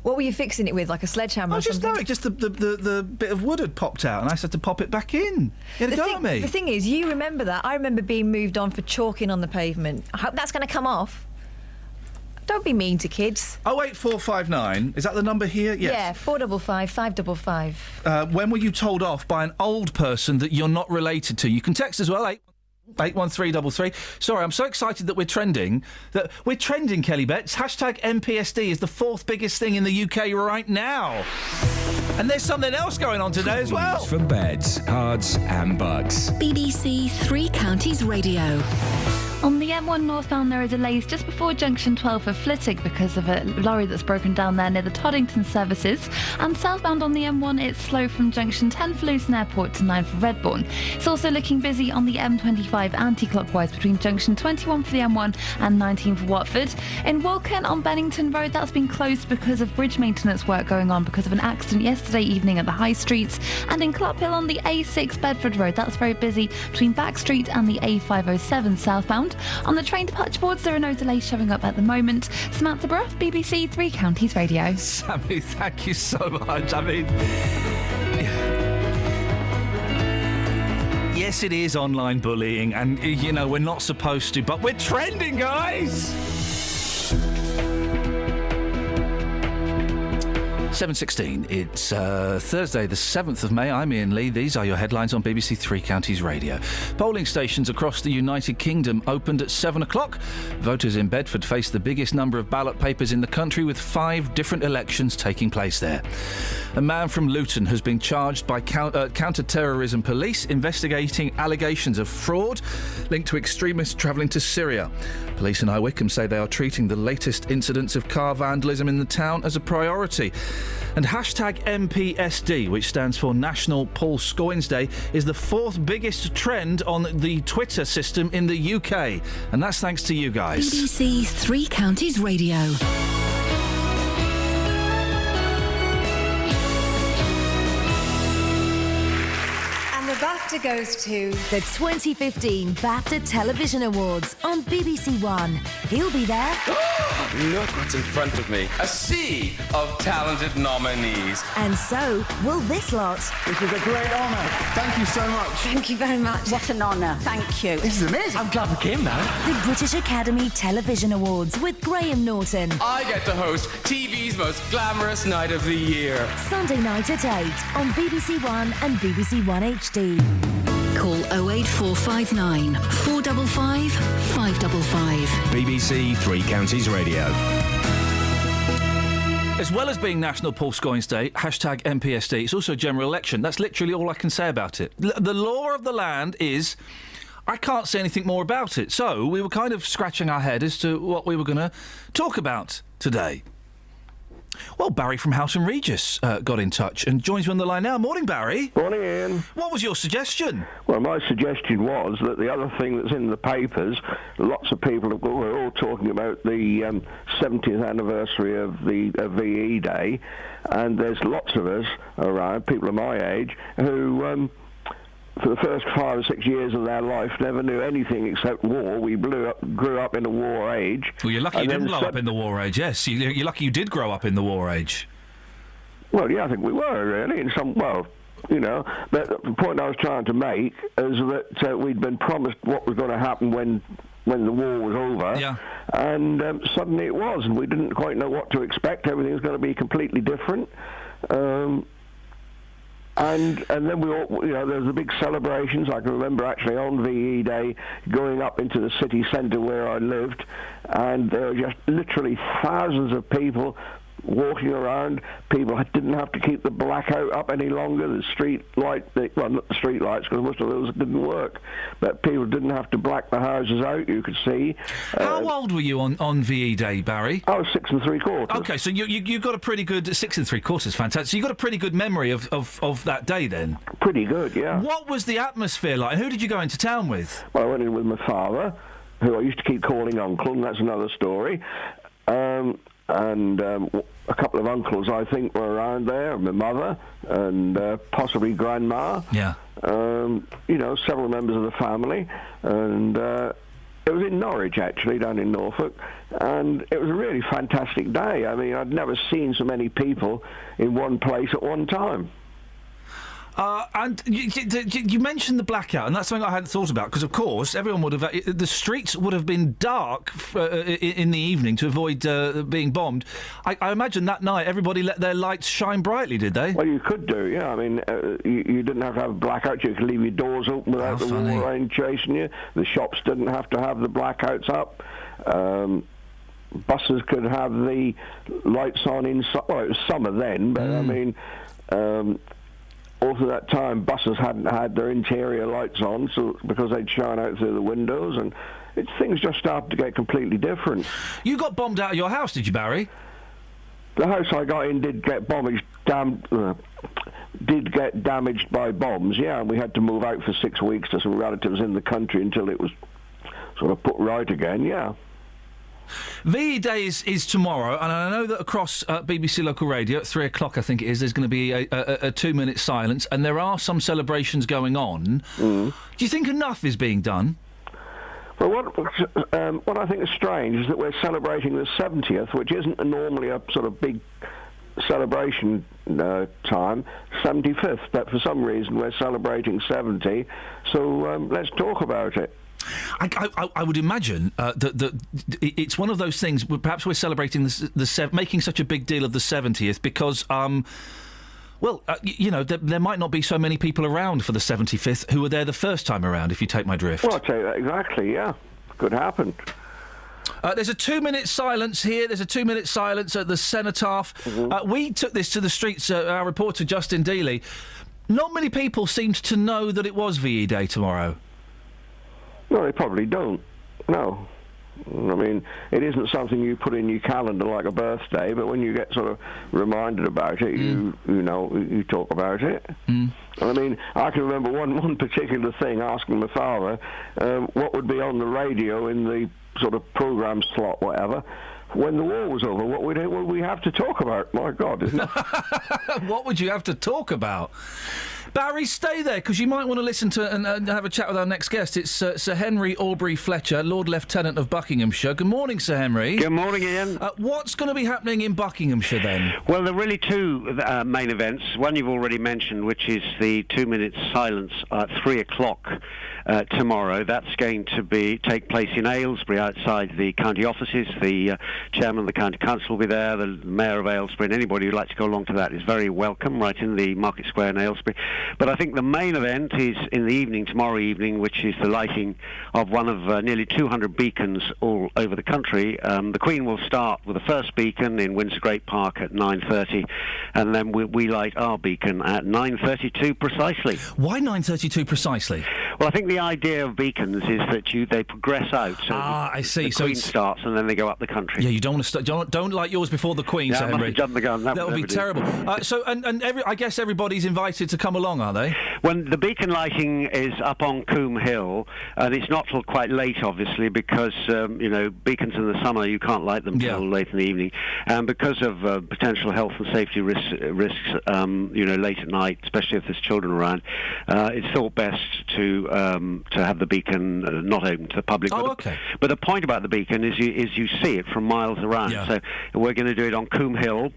What were you fixing it with, like a sledgehammer or something? No, just the bit of wood had popped out, and I just had to pop it back in. You had a go at me. The thing is, you remember that. I remember being moved on for chalking on the pavement. I hope that's going to come off. Don't be mean to kids. 08459, is that the number here? Yes. Yeah, 455 555. When were you told off by an old person that you're not related to? You can text as well, 81333. Sorry, I'm so excited that we're trending. Kelly Betts. Hashtag MPSD is the 4th biggest thing in the UK right now. And there's something else going on today as well. For beds, cards and bugs. BBC Three Counties Radio. On the M1 northbound, there are delays just before junction 12 for Flitwick because of a lorry that's broken down there near the Toddington services. And southbound on the M1, it's slow from junction 10 for Luton Airport to 9 for Redbourne. It's also looking busy on the M25 anti-clockwise between junction 21 for the M1 and 19 for Watford. In Walken on Bennington Road, that's been closed because of bridge maintenance work going on because of an accident yesterday evening at the High Street. And in Clophill on the A6 Bedford Road, that's very busy between Back Street and the A507 southbound. On the train departure boards, there are no delays showing up at the moment. Samantha Bruff, BBC Three Counties Radio. Sammy, thank you so much. I mean... Yes, it is online bullying, and, you know, we're not supposed to, but we're trending, guys! 7:16. It's Thursday, the 7th of May. I'm Iain Lee. These are your headlines on BBC Three Counties Radio. Polling stations across the United Kingdom opened at 7 o'clock. Voters in Bedford face the biggest number of ballot papers in the country, with 5 different elections taking place there. A man from Luton has been charged by counter-terrorism police investigating allegations of fraud linked to extremists travelling to Syria. Police in High Wycombe say they are treating the latest incidents of car vandalism in the town as a priority. And hashtag MPSD, which stands for National Paul Scoins Day, is the 4th biggest trend on the Twitter system in the UK. And that's thanks to you guys. BBC Three Counties Radio. BAFTA goes to the 2015 BAFTA Television Awards on BBC One. He'll be there. Look what's in front of me. A sea of talented nominees. And so will this lot. This is a great honour. Thank you so much. Thank you very much. What an honour. Thank you. This is amazing. I'm glad we came now. The British Academy Television Awards with Graham Norton. I get to host TV's most glamorous night of the year. Sunday night at 8 on BBC One and BBC One HD. Call 08459 455 555. BBC Three Counties Radio. As well as being National Paul Scoins Day, hashtag MPSD, it's also a general election. That's literally all I can say about it. The law of the land is... I can't say anything more about it. So we were kind of scratching our head as to what we were going to talk about today. Well, Barry from House and Regis got in touch and joins me on the line now. Morning, Barry. Morning, Ian. What was your suggestion? Well, my suggestion was that the other thing that's in the papers, lots of people were all talking about the 70th anniversary of the VE Day, and there's lots of us around, people of my age, who... for the first 5 or 6 years of their life, never knew anything except war. We grew up in a war age. Well, you're lucky you didn't grow up in the war age, yes. You're lucky you did grow up in the war age. Well, yeah, I think we were, really, in some... Well, you know, but the point I was trying to make is that we'd been promised what was going to happen when the war was over, yeah. And suddenly it was, and we didn't quite know what to expect. Everything was going to be completely different. And then we all, you know, there was the big celebrations. I can remember actually on VE Day going up into the city centre where I lived, and there were just literally thousands of people walking around. People didn't have to keep the blackout up any longer. The street light, well, not the street lights, because most of those didn't work, but people didn't have to black the houses out. You could see. How old were you on VE Day, Barry? I was 6 3/4. Okay, so you got a pretty good 6 3/4. Fantastic. So you got a pretty good memory of that day then. Pretty good, yeah. What was the atmosphere like? Who did you go into town with? Well, I went in with my father, who I used to keep calling Uncle, and that's another story. And a couple of uncles, I think, were around there, my mother, and possibly Grandma. Yeah. Several members of the family. And it was in Norwich, actually, down in Norfolk. And it was a really fantastic day. I mean, I'd never seen so many people in one place at one time. And you mentioned the blackout, and that's something I hadn't thought about, because, of course, everyone would have... the streets would have been dark in the evening to avoid being bombed. I imagine that night everybody let their lights shine brightly, did they? Well, you could do, yeah. I mean, you didn't have to have blackouts. You could leave your doors open without the water rain chasing you. The shops didn't have to have the blackouts up. Buses could have the lights on inside. Well, it was summer then, but, I mean... all through that time, buses hadn't had their interior lights on, so because they'd shine out through the windows, and things just started to get completely different. You got bombed out of your house, did you, Barry? The house I got in did get damaged by bombs, yeah, and we had to move out for 6 weeks to some relatives in the country until it was sort of put right again, yeah. VE Day is tomorrow, and I know that across BBC Local Radio at 3 o'clock, I think it is, there's going to be a 2-minute silence, and there are some celebrations going on. Do you think enough is being done? Well, what I think is strange is that we're celebrating the 70th, which isn't normally a sort of big celebration time, 75th, but for some reason we're celebrating 70, so let's talk about it. I would imagine that it's one of those things. Perhaps we're celebrating making such a big deal of the 70th because, there might not be so many people around for the 75th who were there the first time around. If you take my drift. Well, I'll take that exactly. Yeah, could happen. There's a 2-minute silence here. There's a 2-minute silence at the Cenotaph. We took this to the streets. Our reporter Justin Dealey. Not many people seemed to know that it was VE Day tomorrow. No, they probably don't. No. I mean, it isn't something you put in your calendar like a birthday, but when you get sort of reminded about it, you talk about it. And I mean, I can remember one particular thing, asking my father what would be on the radio in the sort of programme slot, whatever. When the war was over, what would we have to talk about? My God, isn't it? What would you have to talk about? Barry, stay there, because you might want to listen to and have a chat with our next guest. It's Sir Henry Aubrey Fletcher, Lord Lieutenant of Buckinghamshire. Good morning, Sir Henry. Good morning, Ian. What's going to be happening in Buckinghamshire, then? Well, there are really two main events. One you've already mentioned, which is the 2-minute silence at 3 o'clock tomorrow. That's going to take place in Aylesbury, outside the county offices. The chairman of the county council will be there, the mayor of Aylesbury, and anybody who'd like to go along to that is very welcome, right in the market square in Aylesbury. But I think the main event is in the evening, tomorrow evening, which is the lighting of one of nearly 200 beacons all over the country. The Queen will start with the first beacon in Windsor Great Park at 9:30, and then we light our beacon at 9:32 precisely. Why 9:32 precisely? Well, I think the idea of beacons is that they progress out. So I see. The Queen starts, and then they go up the country. Yeah, you don't want to don't light yours before the Queen, Yeah, Sir I must Henry. have jumped the gun. That would be terrible. I guess everybody's invited to come along, are they? When the beacon lighting is up on Coombe Hill, and it's not till quite late, obviously, because beacons in the summer you can't light them till late in the evening, and because of potential health and safety risks, late at night, especially if there's children around, it's thought best to have the beacon not open to the public. But the point about the beacon is you see it from miles around. Yeah. So we're going to do it on Coombe Hill,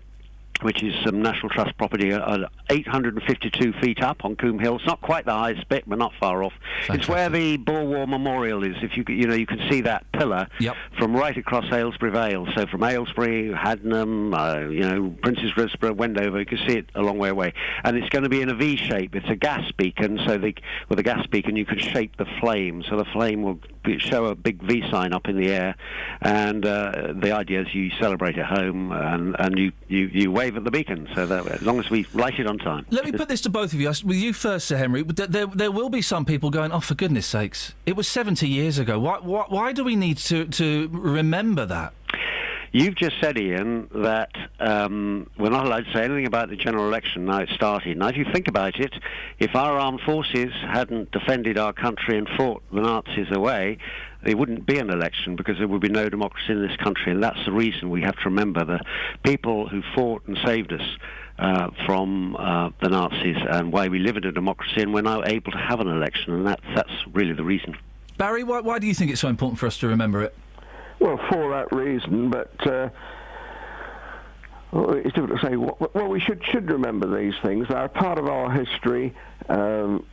which is some National Trust property, 852 feet up on Coombe Hill. It's not quite the highest bit, but not far off. Fantastic. It's where the Boer War Memorial is. If you can see that pillar from right across Aylesbury Vale. So from Aylesbury, Haddenham, Princes Risborough, Wendover, you can see it a long way away. And it's going to be in a V shape. It's a gas beacon, so with a gas beacon you can shape the flame, so the flame will show a big V sign up in the air, and the idea is you celebrate at home and you wave at the beacon, so that as long as we light it on time. Let me put this to both of you. With you first, Sir Henry. There will be some people going, oh, for goodness sakes, it was 70 years ago. Why do we need to remember that? You've just said, Iain, that we're not allowed to say anything about the general election now it's started. Now, if you think about it, if our armed forces hadn't defended our country and fought the Nazis away, there wouldn't be an election because there would be no democracy in this country, and that's the reason we have to remember the people who fought and saved us from the Nazis and why we live in a democracy and we're now able to have an election, and that's really the reason. Barry, why do you think it's so important for us to remember it? Well, for that reason, but it's difficult to say. Well, we should remember these things. They're part of our history, and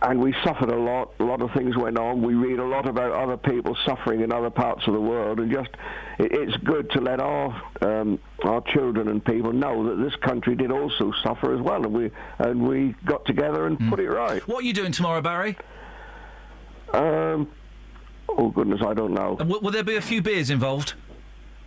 we suffered a lot. A lot of things went on. We read a lot about other people suffering in other parts of the world, and it's good to let our children and people know that this country did also suffer as well, and we got together and put it right. What are you doing tomorrow, Barry? Oh, goodness, I don't know. Will there be a few beers involved?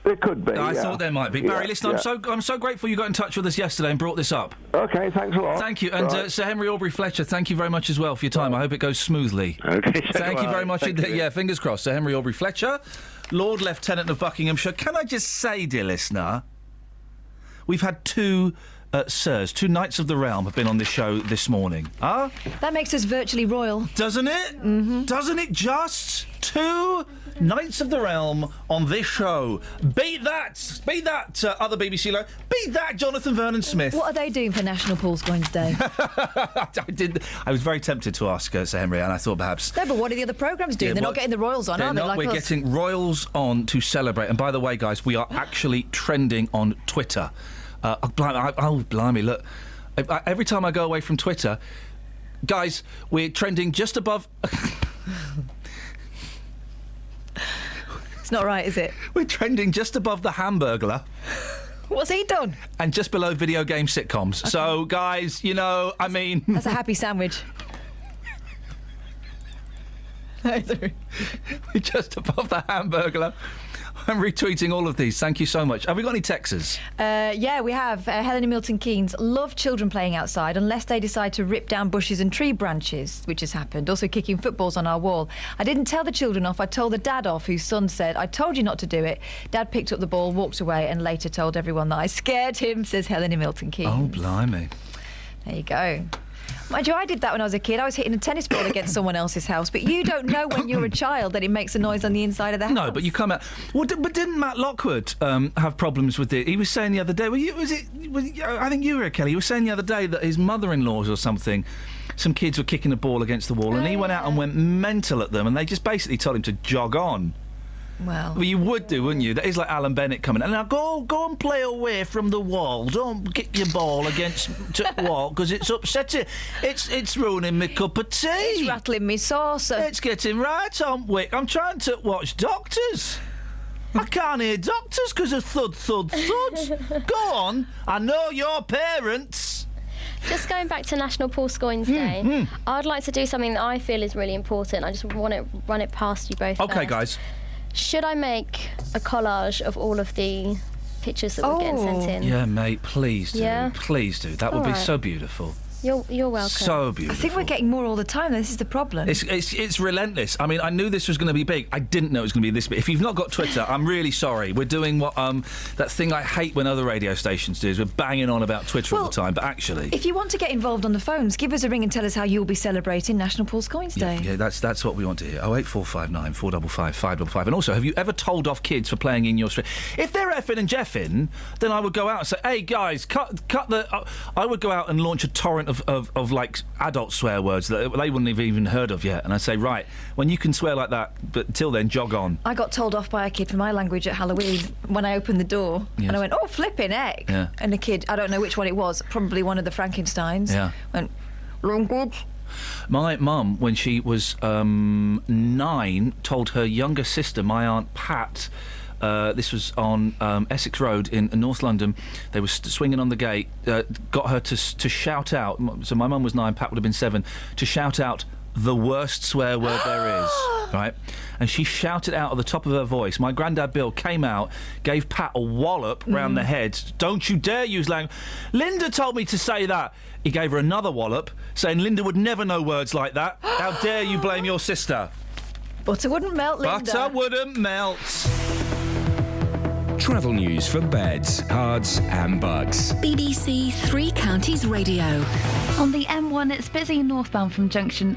There could be, I thought there might be. Barry, listen, I'm so grateful you got in touch with us yesterday and brought this up. OK, thanks a lot. Thank you. And Sir Henry Aubrey-Fletcher, thank you very much as well for your time. I hope it goes smoothly. OK, thank you very much. Yeah, fingers crossed. Sir Henry Aubrey-Fletcher, Lord Lieutenant of Buckinghamshire. Can I just say, dear listener, we've had two sirs, two Knights of the Realm have been on this show this morning. Huh? That makes us virtually royal. Doesn't it? Mm-hmm. Doesn't it just? Two Knights of the Realm on this show. Beat that! Beat that, other BBC low. Beat that, Jonathan Vernon Smith. What are they doing for National Paul Scoins Day? I was very tempted to ask Sir Henry, and I thought perhaps... No, but what are the other programmes doing? They're not getting the royals on, are they? We're getting royals on to celebrate. And by the way, guys, we are actually trending on Twitter. Blimey, look. Every time I go away from Twitter, guys, we're trending just above... It's not right, is it? We're trending just above the Hamburglar. What's he done? And just below video game sitcoms. Okay. So, guys, you know, I mean... That's a happy sandwich. We're just above the Hamburglar. I'm retweeting all of these. Thank you so much. Have we got any texters? Yeah, we have. Helen in Milton Keynes. Love children playing outside unless they decide to rip down bushes and tree branches, which has happened. Also kicking footballs on our wall. I didn't tell the children off. I told the dad off, whose son said, I told you not to do it. Dad picked up the ball, walked away, and later told everyone that I scared him, says Helen in Milton Keynes. Oh, blimey. There you go. Mind you, I did that when I was a kid. I was hitting a tennis ball against someone else's house, but you don't know when you're a child that it makes a noise on the inside of the house. No, but you come out... Well, but didn't Matt Lockwood have problems with it? He was saying the other day... I think you were, Kelly. You were saying the other day that his mother-in-law's or something, some kids were kicking a ball against the wall, and he went out and went mental at them, and they just basically told him to jog on. Well, you would do, wouldn't you? That is like Alan Bennett coming. And now go and play away from the wall. Don't kick your ball against the wall because it's upsetting. It's ruining my cup of tea. It's rattling me saucer. It's getting right on Wick. I'm trying to watch Doctors. I can't hear Doctors because of thud, thud, thud. Go on. I know your parents. Just going back to National Paul Scoins Day, I'd like to do something that I feel is really important. I just want to run it past you both. Okay, first. guys. Should I make a collage of all of the pictures that we're getting sent in? Yeah, mate, please do. Yeah? Please do. That would be so beautiful. You're welcome. So beautiful. I think we're getting more all the time. This is the problem. It's relentless. I mean, I knew this was going to be big. I didn't know it was going to be this big. If you've not got Twitter, I'm really sorry. We're doing what that thing I hate when other radio stations do is we're banging on about Twitter all the time. But actually, if you want to get involved on the phones, give us a ring and tell us how you'll be celebrating National Paul Scoins Day. Yeah, that's what we want to hear. 08459 455 555. And also, have you ever told off kids for playing in your street? If they're effing and jeffing, then I would go out and say, "Hey guys, cut the." I would go out and launch a torrent of like adult swear words that they wouldn't have even heard of yet, and I'd say, right, when you can swear like that, but until then, jog on. I got told off by a kid for my language at Halloween when I opened the door, and I went, oh, flipping heck. Yeah. And the kid, I don't know which one it was, probably one of the Frankensteins, went, language. My mum, when she was 9, told her younger sister, my Aunt Pat, this was on Essex Road in North London. They were swinging on the gate. Got her to shout out. So my mum was 9, Pat would have been 7. To shout out the worst swear word there is, right? And she shouted out at the top of her voice. My granddad Bill came out, gave Pat a wallop round the head. Don't you dare use language. Linda told me to say that. He gave her another wallop, saying Linda would never know words like that. How dare you blame your sister? Butter wouldn't melt, Linda. Butter wouldn't melt. Travel news for beds, cards and bugs. BBC Three Counties Radio. On the M1, it's busy northbound from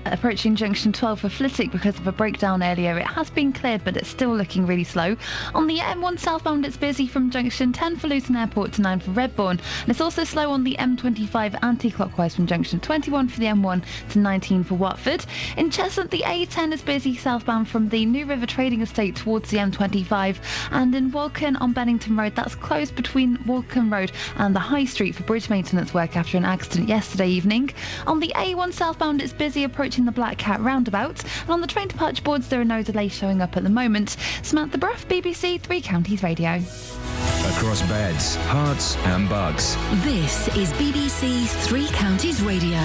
approaching junction 12 for Flitwick because of a breakdown earlier. It has been cleared, but it's still looking really slow. On the M1 southbound, it's busy from junction 10 for Luton Airport to 9 for Redbourne. And it's also slow on the M25 anti-clockwise from junction 21 for the M1 to 19 for Watford. In Cheshunt, the A10 is busy southbound from the New River Trading Estate towards the M25. And in Walken on Bennington Road, that's closed between Walken Road and the High Street for bridge maintenance work after an accident yesterday evening. On the A1 southbound, it's busy approaching the Black Cat roundabout. And on the train departure boards, there are no delays showing up at the moment. Samantha Bruff, BBC Three Counties Radio. Across beds, hearts and bugs. This is BBC Three Counties Radio.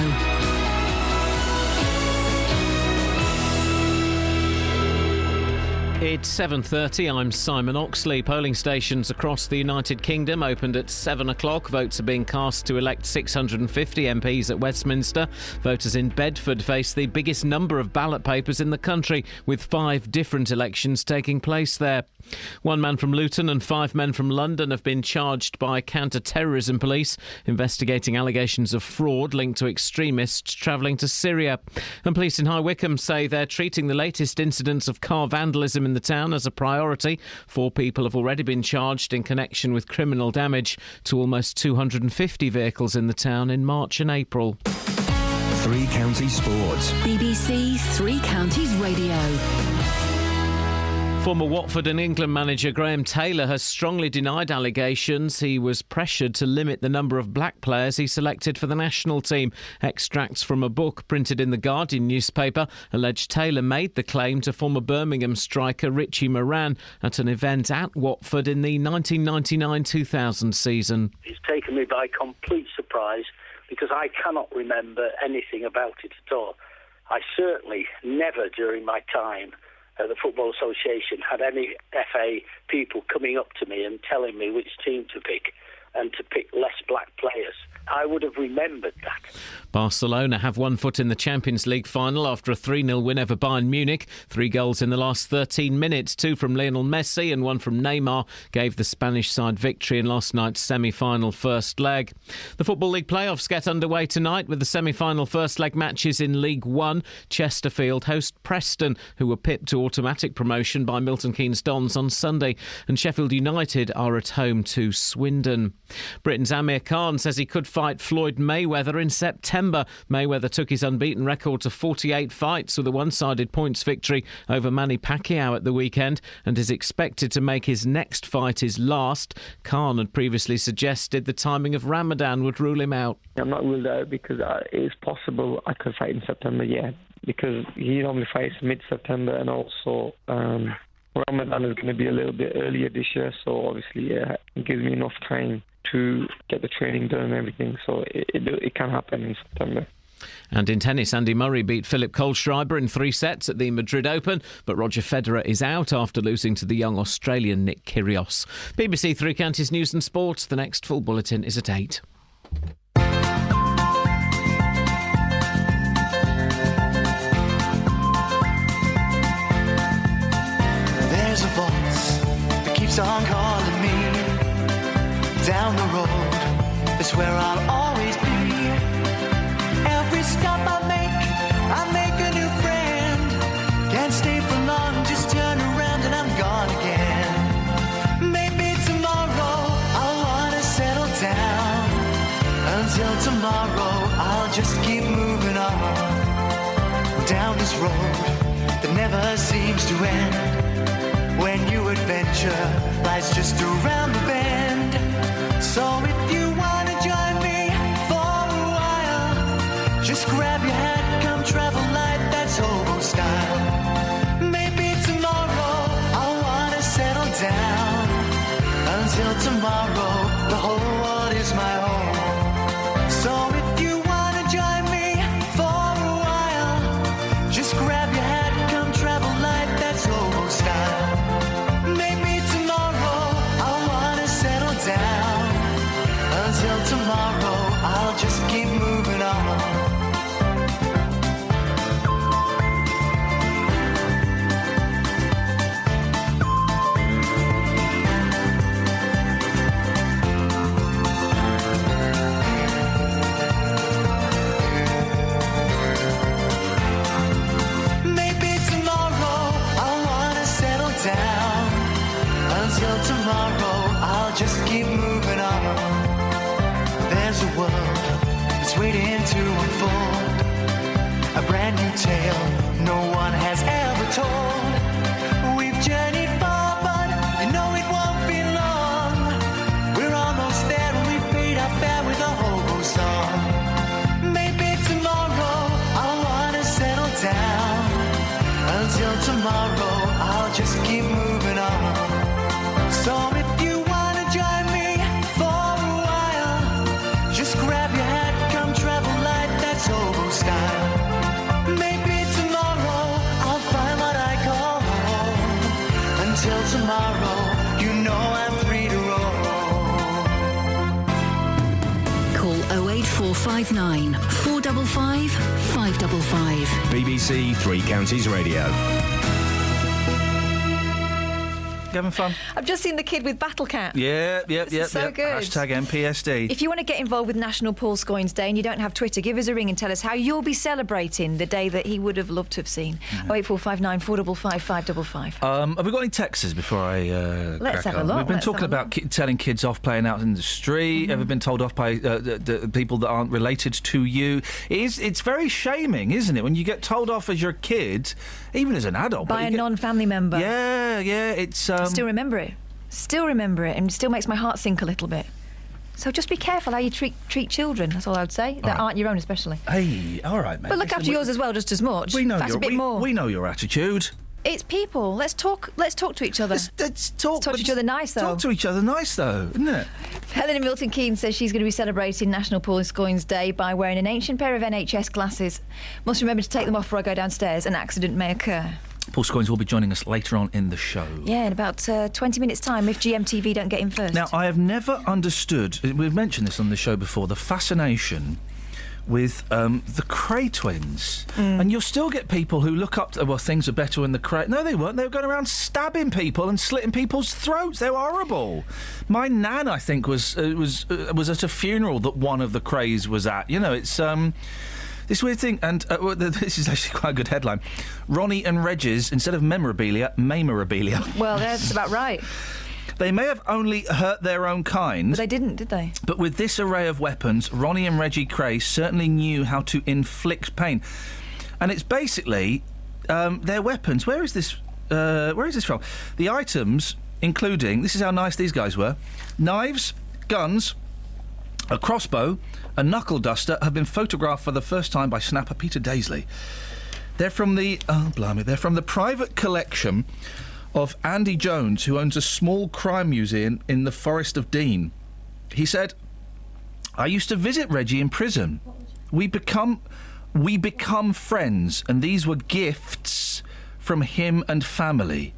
It's 7:30. I'm Simon Oxley. Polling stations across the United Kingdom opened at 7 o'clock. Votes are being cast to elect 650 MPs at Westminster. Voters in Bedford face the biggest number of ballot papers in the country, with 5 different elections taking place there. 1 man from Luton and 5 men from London have been charged by counter-terrorism police, investigating allegations of fraud linked to extremists travelling to Syria. And police in High Wycombe say they're treating the latest incidents of car vandalism in the town as a priority. 4 people have already been charged in connection with criminal damage to almost 250 vehicles in the town in March and April. Three Counties Sports. BBC Three Counties Radio. Former Watford and England manager Graham Taylor has strongly denied allegations he was pressured to limit the number of black players he selected for the national team. Extracts from a book printed in the Guardian newspaper allege Taylor made the claim to former Birmingham striker Richie Moran at an event at Watford in the 1999-2000 season. It's taken me by complete surprise because I cannot remember anything about it at all. I certainly never during my time the Football Association had any FA people coming up to me and telling me which team to pick and to pick less black players. I would have remembered that. Barcelona have one foot in the Champions League final after a 3-0 win over Bayern Munich. 3 goals in the last 13 minutes, 2 from Lionel Messi and 1 from Neymar, gave the Spanish side victory in last night's semi-final first leg. The Football League playoffs get underway tonight with the semi-final first leg matches in League One. Chesterfield host Preston, who were pipped to automatic promotion by Milton Keynes Dons on Sunday, and Sheffield United are at home to Swindon. Britain's Amir Khan says he could fight Floyd Mayweather in September. Mayweather took his unbeaten record to 48 fights with a one-sided points victory over Manny Pacquiao at the weekend and is expected to make his next fight his last. Khan had previously suggested the timing of Ramadan would rule him out. I'm not ruled out because it is possible I could fight in September, because he normally fights mid-September, and also Ramadan is going to be a little bit earlier this year, so obviously it gives me enough time to get the training done and everything, so it can happen in September. And in tennis, Andy Murray beat Philip Kohlschreiber in 3 sets at the Madrid Open, but Roger Federer is out after losing to the young Australian Nick Kyrgios. BBC Three Counties News and Sports. The next full bulletin is at 8. There's a voice that keeps on calling me. Down the road, it's where I'll always be. Every stop I make a new friend. Can't stay for long, just turn around and I'm gone again. Maybe tomorrow I'll wanna settle down. Until tomorrow I'll just keep moving on. Down this road that never seems to end. When new adventure lies just around the bend. So if you wanna join me for a while, just grab your hat, come travel light, that's hobo style. Maybe tomorrow I'll wanna settle down. Until tomorrow, the whole world is my home. So if you wanna join me for a while, there's a world that's waiting to unfold. A brand new tale no one has ever told. We've journeyed far, but you know it won't be long. We're almost there and we've paid our fare with a hobo song. Maybe tomorrow I'll wanna settle down. Until tomorrow I'll just keep moving on. So if you wanna join me for a while, just grab your hat, come travel light, that's hobo style. Maybe tomorrow I'll find what I call home. Until tomorrow, you know I'm free to roll. Call 08459 455 555. BBC Three Counties Radio. You having fun? I've just seen the kid with Battle Cat. Yeah. So good. Hashtag MPSD. If you want to get involved with National Paul Scoins Day and you don't have Twitter, give us a ring and tell us how you'll be celebrating the day that he would have loved to have seen. 08459 455 555. Have we got any texts before I Let's crack have a on? look, We've been let's talking have a about telling kids off playing out in the street. Ever been told off by the people that aren't related to you? It's very shaming, isn't it, when you get told off as your kid, even as an adult. By a non-family member. Yeah, it's... Still remember it, and it still makes my heart sink a little bit. So just be careful how you treat children, that's all I would say, that aren't your own especially. Hey, all right, mate. But look after yours as well, just as much. We know that's a bit more. We know your attitude. It's people. Let's talk to each other. Let's talk to each other nice, though. Talk to each other nice, though, isn't it? Helen in Milton Keynes says she's going to be celebrating National Paul Scoins Day by wearing an ancient pair of NHS glasses. Must remember to take them off before I go downstairs. An accident may occur. Paul Scoins will be joining us later on in the show. Yeah, in about 20 minutes' time, if GMTV don't get in first. Now, I have never understood, we've mentioned this on the show before, the fascination with the Cray twins. And you'll still get people who look up to, well, things are better when the Cray... No, they weren't. They were going around stabbing people and slitting people's throats. They were horrible. My nan, I think, was at a funeral that one of the Crays was at. You know, it's... this weird thing, and this is actually quite a good headline. Ronnie and Regis, instead of memorabilia, memorabilia. Well, that's about right. They may have only hurt their own kind. But they didn't, did they? But with this array of weapons, Ronnie and Reggie Cray certainly knew how to inflict pain. And it's basically their weapons. Where is this from? The items, including, this is how nice these guys were, knives, guns, a crossbow, a knuckle duster, have been photographed for the first time by snapper Peter Daisley. They're from the... Oh, blimey. They're from the private collection of Andy Jones, who owns a small crime museum in the Forest of Dean. He said, I used to visit Reggie in prison. We become friends, and these were gifts from him and family.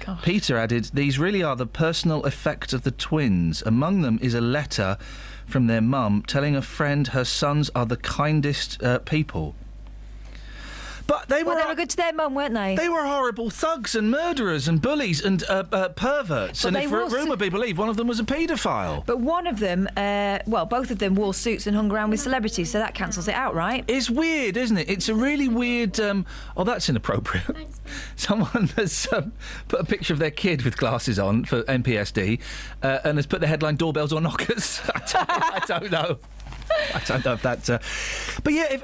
Gosh. Peter added, these really are the personal effects of the twins. Among them is a letter from their mum telling a friend her sons are the kindest people. But they were good to their mum, weren't they? They were horrible thugs and murderers and bullies and perverts. But and if rumour be believed, one of them was a paedophile. But one of them, both of them wore suits and hung around with celebrities, so that cancels it out, right? It's weird, isn't it? It's a really weird... oh, that's inappropriate. Someone has put a picture of their kid with glasses on for MPSD and has put the headline doorbells or knockers. I don't know. I don't know if that's... But yeah,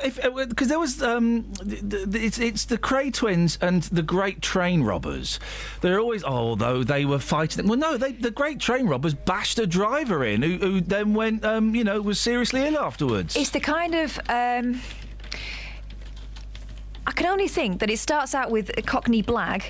because there was... it's the Cray twins and the Great Train Robbers. They're always... although they were fighting... Well, no, the Great Train Robbers bashed a driver in who then went, was seriously ill afterwards. It's the kind of... I can only think that it starts out with a Cockney blag.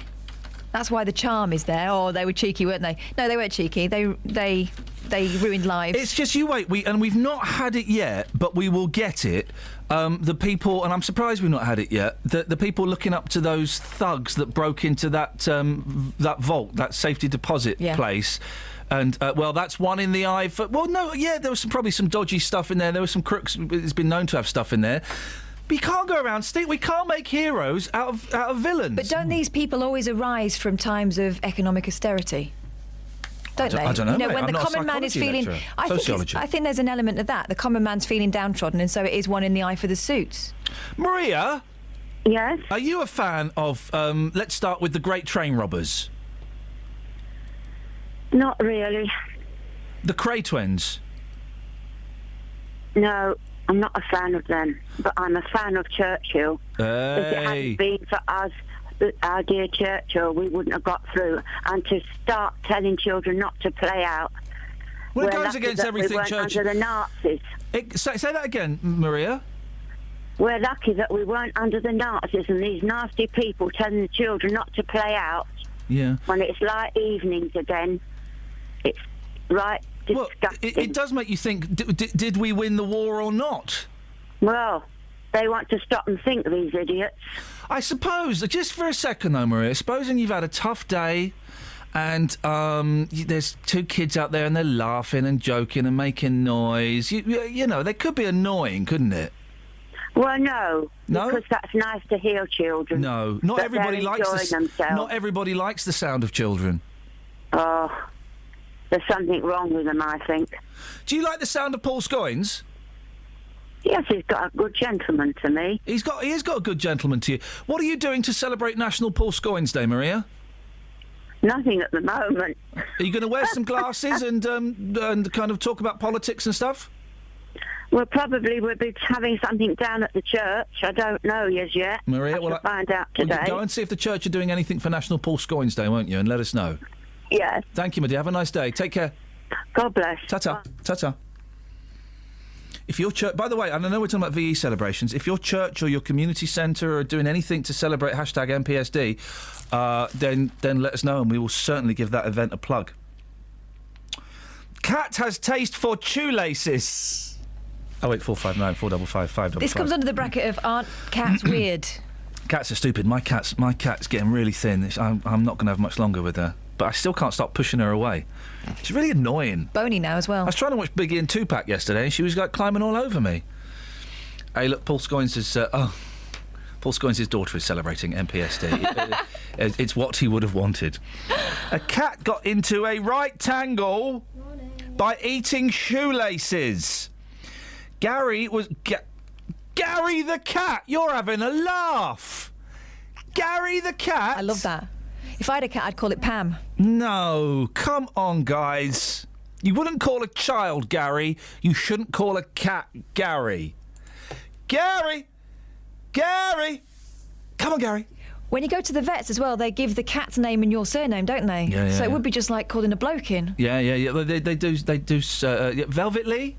That's why the charm is there. Oh, they were cheeky, weren't they? No, they weren't cheeky. They ruined lives. It's just, you wait, we've not had it yet, but we will get it. The people, and I'm surprised we've not had it yet, the people looking up to those thugs that broke into that vault, that safety deposit place. And, that's one in the eye for... Well, no, yeah, there was probably some dodgy stuff in there. There were some crooks. It's been known to have stuff in there. But you can't go around we can't make heroes out of villains. But don't these people always arise from times of economic austerity? Don't they? I don't know. When the common man is feeling... I think there's an element of that. The common man's feeling downtrodden, and so it is one in the eye for the suits. Maria? Yes? Are you a fan of, let's start with the Great Train Robbers? Not really. The Cray twins? No, I'm not a fan of them, but I'm a fan of Churchill. If it hadn't been for us, our dear Churchill, we wouldn't have got through. And to start telling children not to play out. Well, it goes against everything we Churchill... under the Nazis. Say that again, Maria. We're lucky that we weren't under the Nazis and these nasty people telling the children not to play out. Yeah. When it's light evenings again. It's right disgusting. Well, it does make you think, did we win the war or not? Well, they want to stop and think, these idiots. I suppose, just for a second though, Maria, supposing you've had a tough day and there's two kids out there and they're laughing and joking and making noise. You know, they could be annoying, couldn't it? Well, no, because that's nice to hear children. No, not everybody likes themselves. Not everybody likes the sound of children. Oh, there's something wrong with them, I think. Do you like the sound of Paul Scoins? Yes, he's got a good gentleman to me. He has got a good gentleman to you. What are you doing to celebrate National Paul Scoins Day, Maria? Nothing at the moment. Are you going to wear some glasses and kind of talk about politics and stuff? Well, probably we'll be having something down at the church. I don't know as yet. Maria, I'll find out today. Go and see if the church are doing anything for National Paul Scoins Day, won't you? And let us know. Yes. Thank you, my dear. Have a nice day. Take care. God bless. Ta-ta. Ta-ta. If your church... By the way, and I know we're talking about VE celebrations, if your church or your community centre are doing anything to celebrate #MPSD, then let us know and we will certainly give that event a plug. Cat has taste for shoelaces. 08459 455 555. This comes under the bracket of aren't cats weird? Cats are stupid. My cat's getting really thin. I'm not going to have much longer with her. But I still can't stop pushing her away. She's really annoying. Bony now as well. I was trying to watch Biggie and Tupac yesterday and she was like climbing all over me. Hey, look, Paul Scoins is... Paul Scoins' daughter is celebrating MPSD. It's what he would have wanted. A cat got into a right tangle by eating shoelaces. Gary the cat! You're having a laugh! Gary the cat! I love that. If I had a cat, I'd call it Pam. No, come on, guys. You wouldn't call a child Gary. You shouldn't call a cat Gary. Gary! Gary! Come on, Gary. When you go to the vets as well, they give the cat's name and your surname, don't they? Yeah, so it yeah. would be just like calling a bloke in. Yeah. They do. Velvet Lee.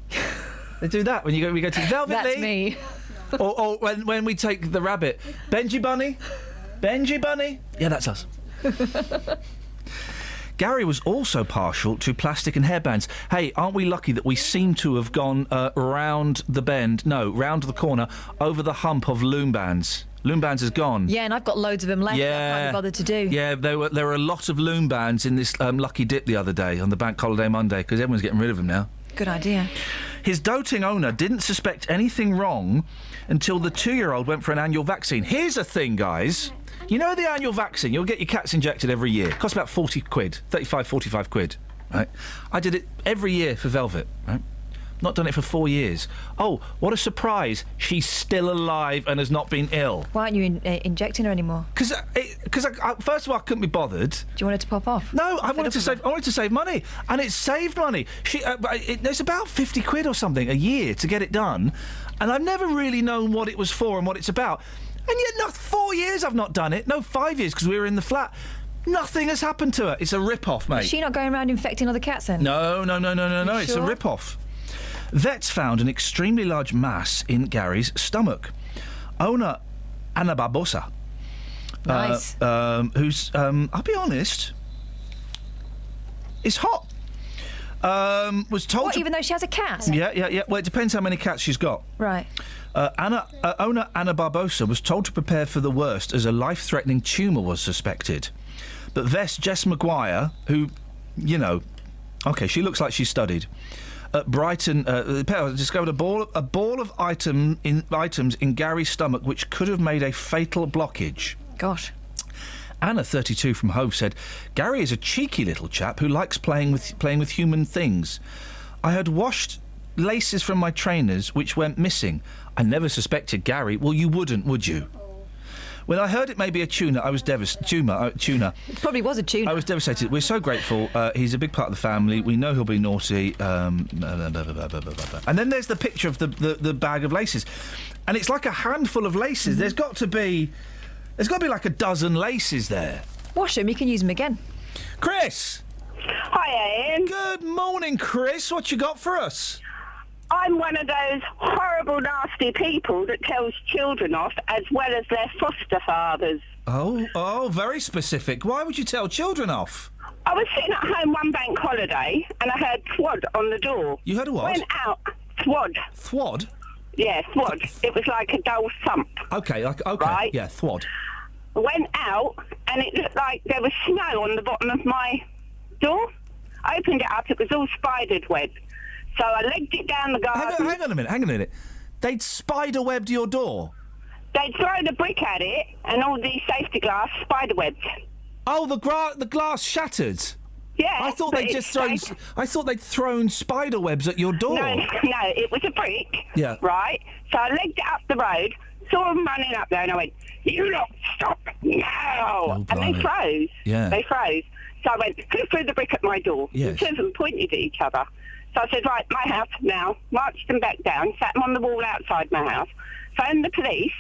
They do that when we go to Velvet That's Lee. That's me. or when we take the rabbit, Benji Bunny. Yeah, that's us. Gary was also partial to plastic and hairbands. Hey, aren't we lucky that we seem to have gone round the corner, over the hump of loom bands. Loom bands is gone. Yeah, and I've got loads of them left. Yeah. I can't be bothered to do. Yeah, there were a lot of loom bands in this lucky dip the other day on the bank holiday Monday because everyone's getting rid of them now. Good idea. His doting owner didn't suspect anything wrong until the 2-year-old went for an annual vaccine. Here's the thing, guys. You know the annual vaccine? You'll get your cats injected every year. It costs about 40 quid, 35, 45 quid, right? I did it every year for Velvet, right? Not done it for 4 years. Oh, what a surprise. She's still alive and has not been ill. Why aren't you injecting her anymore? Because first of all, I couldn't be bothered. Do you want it to pop off? No, I wanted to save money, and it saved money. There's about 50 quid or something a year to get it done, and I've never really known what it was for and what it's about. And yet, not 4 years I've not done it. No, 5 years because we were in the flat. Nothing has happened to her. It's a rip-off, mate. Is she not going around infecting other cats then? No. It's sure? a rip-off. Vets found an extremely large mass in Gary's stomach. Owner Anna Barbosa, nice. Who's, I'll be honest, is hot. Was told even though she has a cat? Yeah. Well, it depends how many cats she's got. Right. Owner Anna Barbosa was told to prepare for the worst as a life-threatening tumour was suspected. But vet Jess Maguire, who, she looks like she's studied. At Brighton, discovered a ball of items in Gary's stomach which could have made a fatal blockage. Gosh. Anna, 32, from Hove, said, Gary is a cheeky little chap who likes playing with human things. I had washed laces from my trainers which went missing. I never suspected Gary. Well, you wouldn't, would you? When I heard it may be a tuna, I was devastated. Tuna. It probably was a tuna. I was devastated. We're so grateful. He's a big part of the family. We know he'll be naughty. And then there's the picture of the bag of laces. And it's like a handful of laces. Mm-hmm. There's got to be like a dozen laces there. Wash them, you can use them again. Chris! Hi, Iain. Good morning, Chris. What you got for us? I'm one of those horrible, nasty people that tells children off as well as their foster fathers. Oh, very specific. Why would you tell children off? I was sitting at home one bank holiday and I heard thwod on the door. You heard a what? Went out. Thwod. Thwod? Yeah, thwod. It was like a dull thump. Okay, right? Yeah, thwod. Went out and it looked like there was snow on the bottom of my door. I opened it up, it was all spidered web. So I legged it down the garden. Hang on a minute. They'd spider-webbed your door? They'd thrown a brick at it and all the safety glass spider-webbed. Oh, the glass shattered? Yeah. I thought they'd thrown spider webs at your door. No, it was a brick. Yeah. Right? So I legged it up the road, saw them running up there and I went, "You lot, stop now!" And they froze. Yeah. They froze. So I went, "Who threw the brick at my door?" Yes. And two of them pointed at each other. So I said, "Right, my house now." Marched them back down, sat them on the wall outside my house, phoned the police,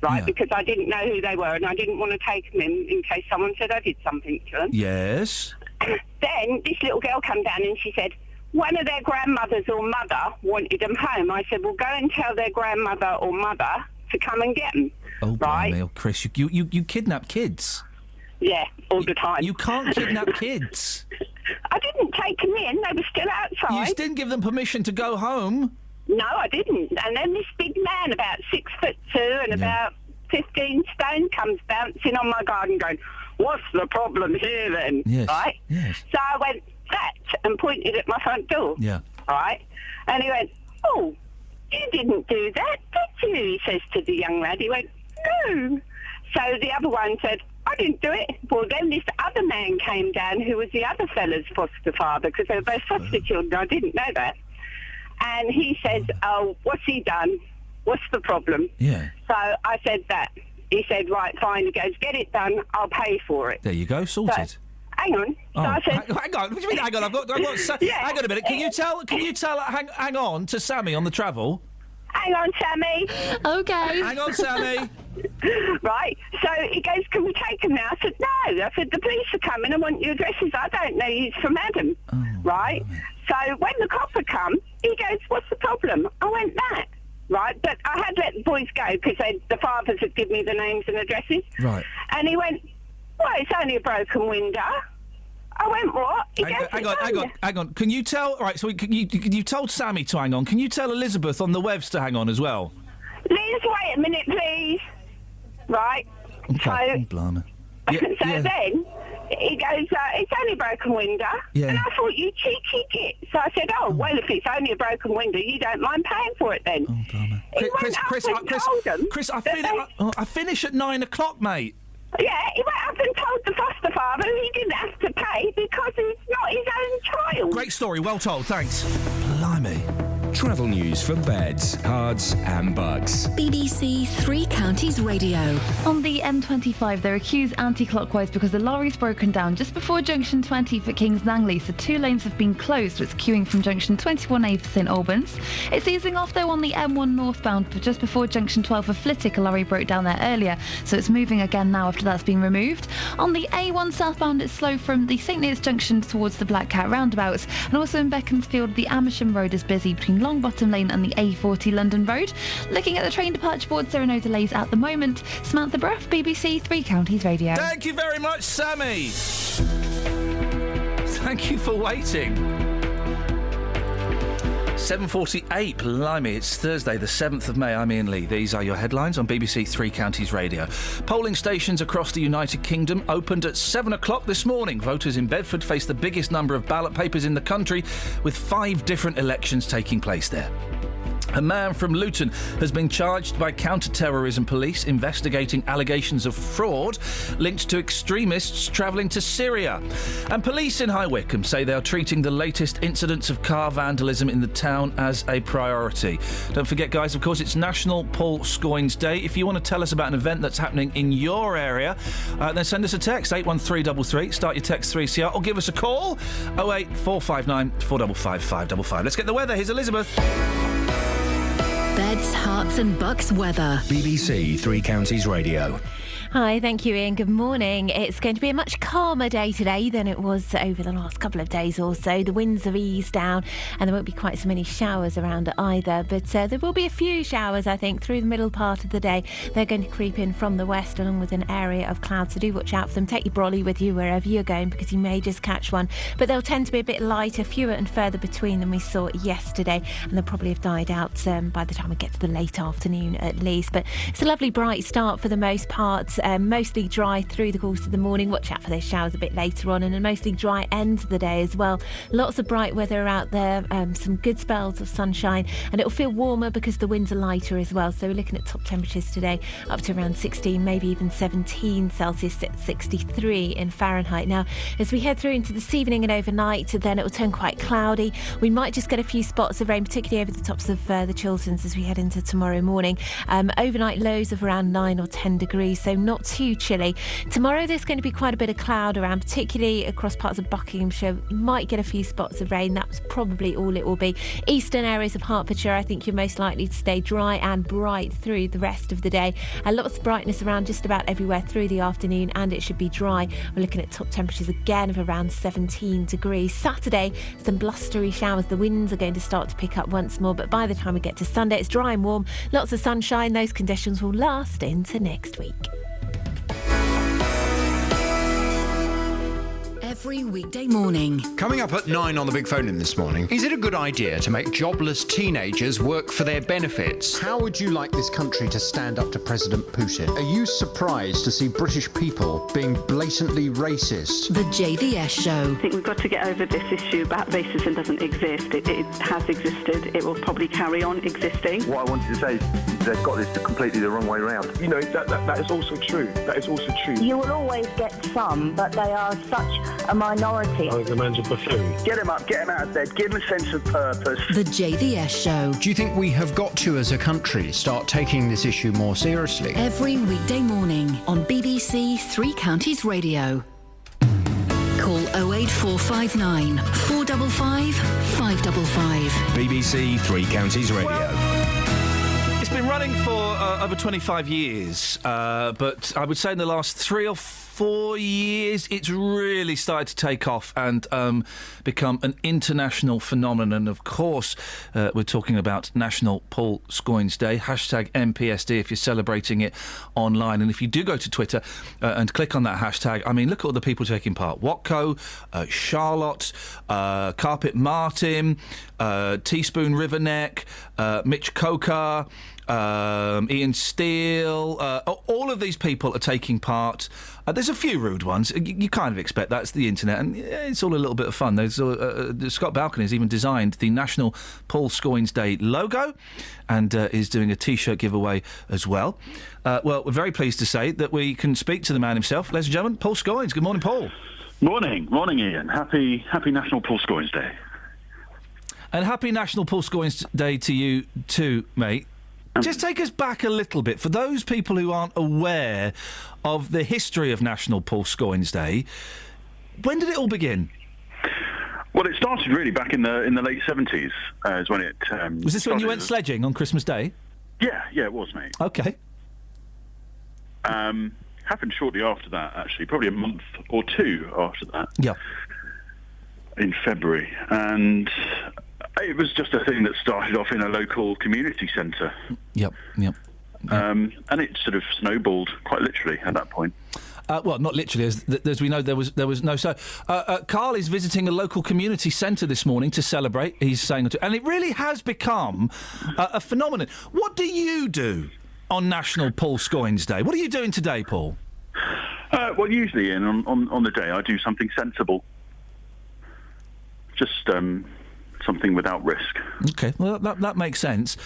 right, because I didn't know who they were and I didn't want to take them in case someone said I did something to them. Yes. Then this little girl came down and she said, one of their grandmothers or mother wanted them home. I said, well, go and tell their grandmother or mother to come and get them. Oh, right? blimey, Chris, you kidnap kids. Yeah, all the time. You can't kidnap kids. I didn't take them in. They were still outside. You just didn't give them permission to go home. No, I didn't. And then this big man, about 6'2" and about 15 stone, comes bouncing on my garden going, "What's the problem here then?" Yes. Right? Yes. So I went, "That," and pointed at my front door. Yeah. Right? And he went, "Oh, you didn't do that, did you?" He says to the young lad. He went, "No." So the other one said, "I didn't do it." Well, then this other man came down who was the other fella's foster father, because they were both foster children. I didn't know that. And he says, "Oh, what's he done? What's the problem?" Yeah. So I said that. He said, "Right, fine." He goes, "Get it done. I'll pay for it." There you go, sorted. So, hang on. So I said, hang on. What do you mean? Hang on. I've got. Hang on a minute. Can you tell? Hang on to Sammy on the travel. "Hang on, Sammy." Okay. Hang on, Sammy. Right. So he goes, "Can we take him now?" I said, "No." I said, "The police are coming. I want your addresses." "I don't know. He's from Adam." Right. So when the copper come, he goes, "What's the problem?" I went, "That." Right. But I had let the boys go because the fathers had given me the names and addresses. Right. And he went, "Well, it's only a broken window." I went, "What?" He goes, Hang on. Can you tell? Right. So you told Sammy to hang on. Can you tell Elizabeth on the webs to hang on as well? "Liz, wait a minute, please." Right. Okay. Blimey. So then he goes, "It's only a broken window." Yeah. And I thought, "You cheeky git." So I said, "Oh, well, if it's only a broken window, you don't mind paying for it then." Oh, blimey. Chris, I finish at 9 o'clock, mate. Yeah, he went up and told the foster father he didn't have to pay because he's not his own child. Great story, well told, thanks. Blimey. Travel news for beds, cards and bugs. BBC Three Counties Radio. On the M25, they're accused anti-clockwise because the lorry's broken down just before junction 20 for Kings Langley, so two lanes have been closed. It's queuing from junction 21A for St Albans. It's easing off though on the M1 northbound, but just before junction 12 for Flitwick, a lorry broke down there earlier, so it's moving again now after that's been removed. On the A1 southbound, it's slow from the St Neots junction towards the Black Cat roundabouts, and also in Beaconsfield, the Amersham Road is busy between Longbottom Lane and the A40 London Road. Looking at the train departure boards, there are no delays at the moment. Samantha Bruff, BBC Three Counties Radio. Thank you very much, Sammy. Thank you for waiting. 7:48, blimey, it's Thursday the 7th of May. I'm Iain Lee. These are your headlines on BBC Three Counties Radio. Polling stations across the United Kingdom opened at 7 o'clock this morning. Voters in Bedford face the biggest number of ballot papers in the country, with 5 different elections taking place there. A man from Luton has been charged by counter-terrorism police investigating allegations of fraud linked to extremists travelling to Syria. And police in High Wycombe say they are treating the latest incidents of car vandalism in the town as a priority. Don't forget, guys, of course, it's National Paul Scoins Day. If you want to tell us about an event that's happening in your area, then send us a text, 81333, start your text 3CR, or give us a call, 08459 455 555. Let's get the weather. Here's Elizabeth. Beds, Hearts and Bucks weather. BBC Three Counties Radio. Hi, thank you, Iain. Good morning. It's going to be a much calmer day today than it was over the last couple of days or so. The winds have eased down and there won't be quite so many showers around either, but there will be a few showers, I think, through the middle part of the day. They're going to creep in from the west along with an area of clouds, so do watch out for them. Take your brolly with you wherever you're going because you may just catch one, but they'll tend to be a bit lighter, fewer and further between than we saw yesterday, and they'll probably have died out by the time we get to the late afternoon at least. But it's a lovely bright start for the most part. Mostly dry through the course of the morning. Watch out for those showers a bit later on, and a mostly dry end to the day as well. Lots of bright weather out there, some good spells of sunshine, and it'll feel warmer because the winds are lighter as well. So we're looking at top temperatures today up to around 16, maybe even 17 Celsius, 63 in Fahrenheit. Now, as we head through into this evening and overnight, then it will turn quite cloudy. We might just get a few spots of rain, particularly over the tops of the Chilterns as we head into tomorrow morning. Overnight lows of around 9 or 10 degrees, so not too chilly. Tomorrow there's going to be quite a bit of cloud around, particularly across parts of Buckinghamshire. You might get a few spots of rain. That's probably all it will be. Eastern areas of Hertfordshire, I think you're most likely to stay dry and bright through the rest of the day. Lots of brightness around just about everywhere through the afternoon, and it should be dry. We're looking at top temperatures again of around 17 degrees. Saturday, some blustery showers. The winds are going to start to pick up once more, but by the time we get to Sunday, it's dry and warm. Lots of sunshine. Those conditions will last into next week. Every weekday morning. Coming up at 9 on the Big Phone In this morning, is it a good idea to make jobless teenagers work for their benefits? How would you like this country to stand up to President Putin? Are you surprised to see British people being blatantly racist? The JVS Show. I think we've got to get over this issue about racism doesn't exist. It has existed. It will probably carry on existing. What I wanted to say is they've got this completely the wrong way around. You know, that is also true. That is also true. You will always get some, but they are such a minority. I think the man's a buffoon. Get him up, get him out of bed, give him a sense of purpose. The JVS Show. Do you think we have got to, as a country, start taking this issue more seriously? Every weekday morning on BBC Three Counties Radio. Call 08459 455 555. BBC Three Counties Radio. It's been running for over 25 years, but I would say in the last 3 or 4 years, it's really started to take off and become an international phenomenon. Of course, we're talking about National Paul Scoins Day, hashtag NPSD if you're celebrating it online. And if you do go to Twitter and click on that hashtag, I mean, look at all the people taking part. Watco, Charlotte, Carpet Martin, Teaspoon Riverneck, Mitch Coker, Ian Steele, all of these people are taking part. There's a few rude ones. You kind of expect that. It's the internet, and it's all a little bit of fun. There's Scott Balcony has even designed the National Paul Scoins Day logo and is doing a T-shirt giveaway as well. Well, we're very pleased to say that we can speak to the man himself. Ladies and gentlemen, Paul Scoins. Good morning, Paul. Morning, Ian. Happy National Paul Scoins Day. And happy National Paul Scoins Day to you too, mate. Just take us back a little bit. For those people who aren't aware of the history of National Paul Scoins Day, when did it all begin? Well, it started really back in the late 70s, is when it was this when you went sledging on Christmas Day? Yeah, it was, mate. Okay. Happened shortly after that, actually, probably a month or two after that. Yeah. In February, and it was just a thing that started off in a local community centre. Yep. And it sort of snowballed quite literally at that point. Well, not literally, as we know, there was no. So, Carl is visiting a local community centre this morning to celebrate. He's saying, and it really has become a phenomenon. What do you do on National Paul Scoins Day? What are you doing today, Paul? Well, usually, on the day, I do something sensible. Just something without risk. OK, well, that makes sense.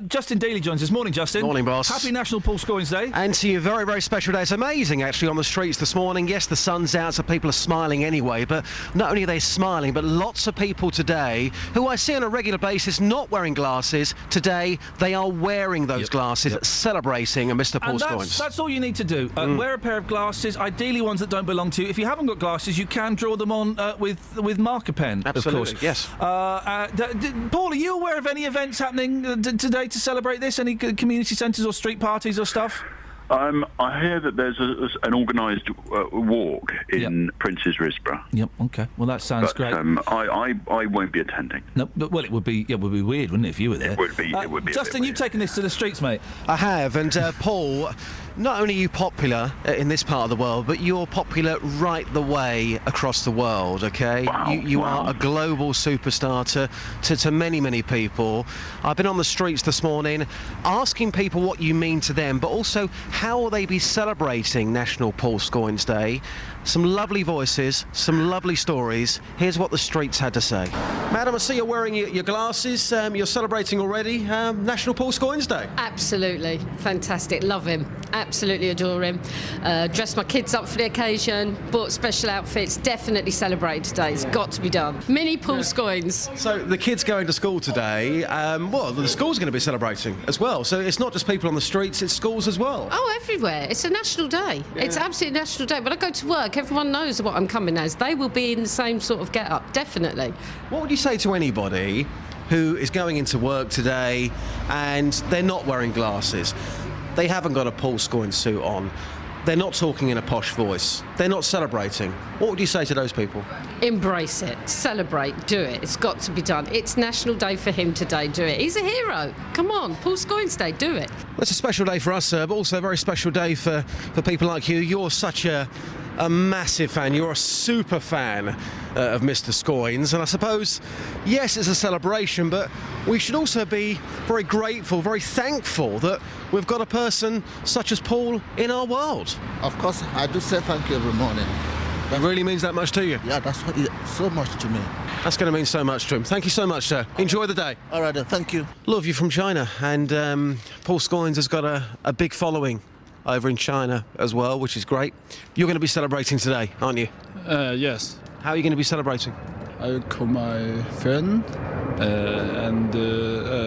Justin Daly joins us. Morning, Justin. Morning, boss. Happy National Paul Scoins Day. And to you, very, very special day. It's amazing, actually, on the streets this morning. Yes, the sun's out, so people are smiling anyway, but not only are they smiling, but lots of people today who I see on a regular basis not wearing glasses, today they are wearing those glasses, celebrating Mr. Paul Scoins. That's all you need to do. Wear a pair of glasses, ideally ones that don't belong to you. If you haven't got glasses, you can draw them on with marker pen, Absolutely, of course. yes. Paul, are you aware of any events happening today to celebrate this? Any community centres or street parties or stuff? I hear that there's an organised walk in Prince's Risborough. Yep. Okay. Well, that sounds great. I won't be attending. No. But, well, it would be weird, wouldn't it, if you were there? It would be. It would be. Justin, you've taken this to the streets, mate. I have, and Paul, not only are you popular in this part of the world, but you're popular right the way across the world, OK? Wow, you are a global superstar to many, many people. I've been on the streets this morning asking people what you mean to them, but also how will they be celebrating National Paul Scoins Day. Some lovely voices, some lovely stories. Here's what the streets had to say. Madam, I see you're wearing your glasses. You're celebrating already National Paul Scoins Day. Absolutely. Fantastic. Love him. Absolutely adore him. Dressed my kids up for the occasion. Bought special outfits. Definitely celebrate today. It's got to be done. Mini Paul Scoins. So the kids going to school today, well, the school's going to be celebrating as well. So it's not just people on the streets, it's schools as well. Oh, everywhere. It's a national day. Yeah. It's absolutely a national day. When I go to work, everyone knows what I'm coming as. They will be in the same sort of get-up, definitely. What would you say to anybody who is going into work today and they're not wearing glasses? They haven't got a Paul Scoins suit on. They're not talking in a posh voice. They're not celebrating. What would you say to those people? Embrace it. Celebrate. Do it. It's got to be done. It's National Day for him today. Do it. He's a hero. Come on. Paul Scoins Day. Do it. Well, it's a special day for us, sir, but also a very special day for people like you. You're such a massive fan. You're a super fan of Mr. Scoins, and I suppose, yes, it's a celebration, but we should also be very grateful, very thankful that we've got a person such as Paul in our world. Of course, I do say thank you every morning. It really means that much to you? Yeah, that's what so much to me. That's going to mean so much to him. Thank you so much, sir. Enjoy the day. All right, then. Thank you. Love you from China, and Paul Scoins has got a big following over in China as well, which is great. You're going to be celebrating today, aren't you? Yes. How are you going to be celebrating? I call my friend and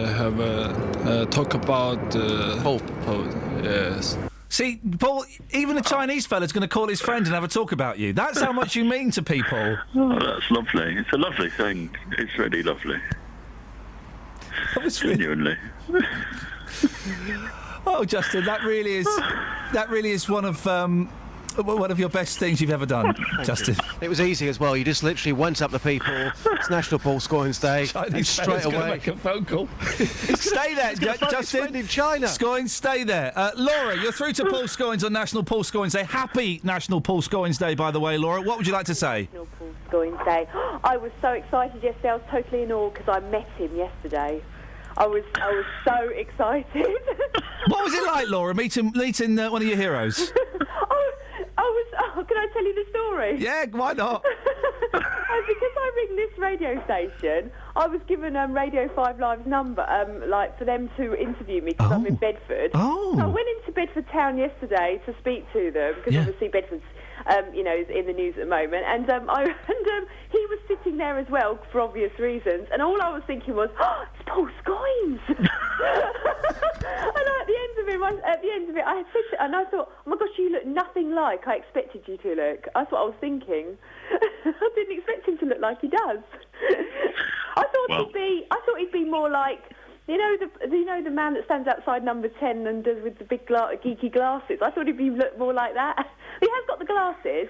have a talk about Paul. Yes. See, Paul, even a Chinese fella's going to call his friend and have a talk about you. That's how much you mean to people. Oh, that's lovely. It's a lovely thing. It's really lovely. Genuinely. Oh, Justin, that really is one of your best things you've ever done, Justin. It was easy as well. You just literally went up to people. It's National Paul Scoins Day, and straight away make a phone call. Stay there, Justin. In China. Scoins, stay there. Laura, you're through to Paul Scoins on National Paul Scoins Day. Happy National Paul Scoins Day, by the way, Laura. What would you like to say? National Paul Scoins Day. I was so excited yesterday. I was totally in awe because I met him yesterday. I was so excited. What was it like, Laura, meeting one of your heroes? Can I tell you the story? Yeah, why not? Because I ring this radio station, I was given Radio 5 Live's number, for them to interview me because I'm in Bedford. Oh. So I went into Bedford town yesterday to speak to them because obviously Bedford's, is in the news at the moment, and he was sitting there as well for obvious reasons, and all I was thinking was, it's Paul Scoins. And at the end of it, I said to, and I thought, oh my gosh, you look nothing like I expected you to look. That's what I was thinking. I didn't expect him to look like he does. I thought he'd be more like, the man that stands outside number 10 and does with the big geeky glasses. I thought he'd look more like that. He has got the glasses,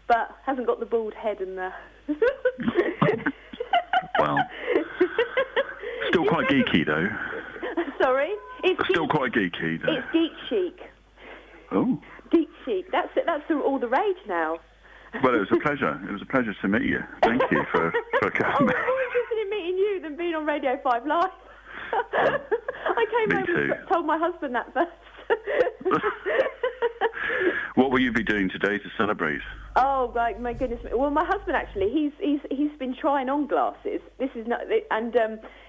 but hasn't got the bald head and the. Well, still quite geeky though. Sorry, it's still quite geeky though. It's geek chic. Oh. Geek chic. That's all the rage now. Well, it was a pleasure. It was a pleasure to meet you. Thank you for coming. I'm more interested in meeting you than being on Radio 5 Live. I came home and told my husband that first. What will you be doing today to celebrate? Oh, like, my goodness. Well, my husband, actually, he's been trying on glasses. This is not... And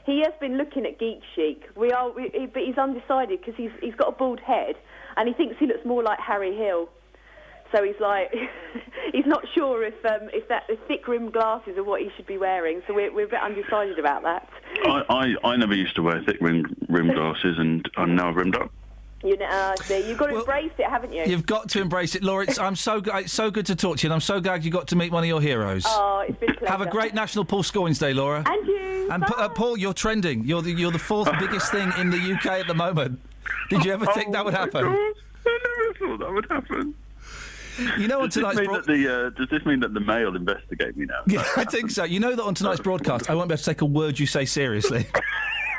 he has been looking at Geek Chic. But he's undecided because he's got a bald head and he thinks he looks more like Harry Hill. So he's like... he's not sure if thick-rimmed glasses are what he should be wearing. So we're a bit undecided about that. I never used to wear thick rimmed glasses, and I'm now rimmed up. You've got to embrace it, haven't you? You've got to embrace it, Laura. It's so good to talk to you, and I'm so glad you got to meet one of your heroes. Oh, it's been a pleasure. Have a great National Paul Scoins Day, Laura. And you. And Paul, you're trending. You're the fourth biggest thing in the UK at the moment. Did you ever think that would happen? God. I never thought that would happen. You know, on tonight's does this mean that the Mail will investigate me now? Yeah, I think so. You know that on tonight's broadcast, I won't be able to take a word you say seriously.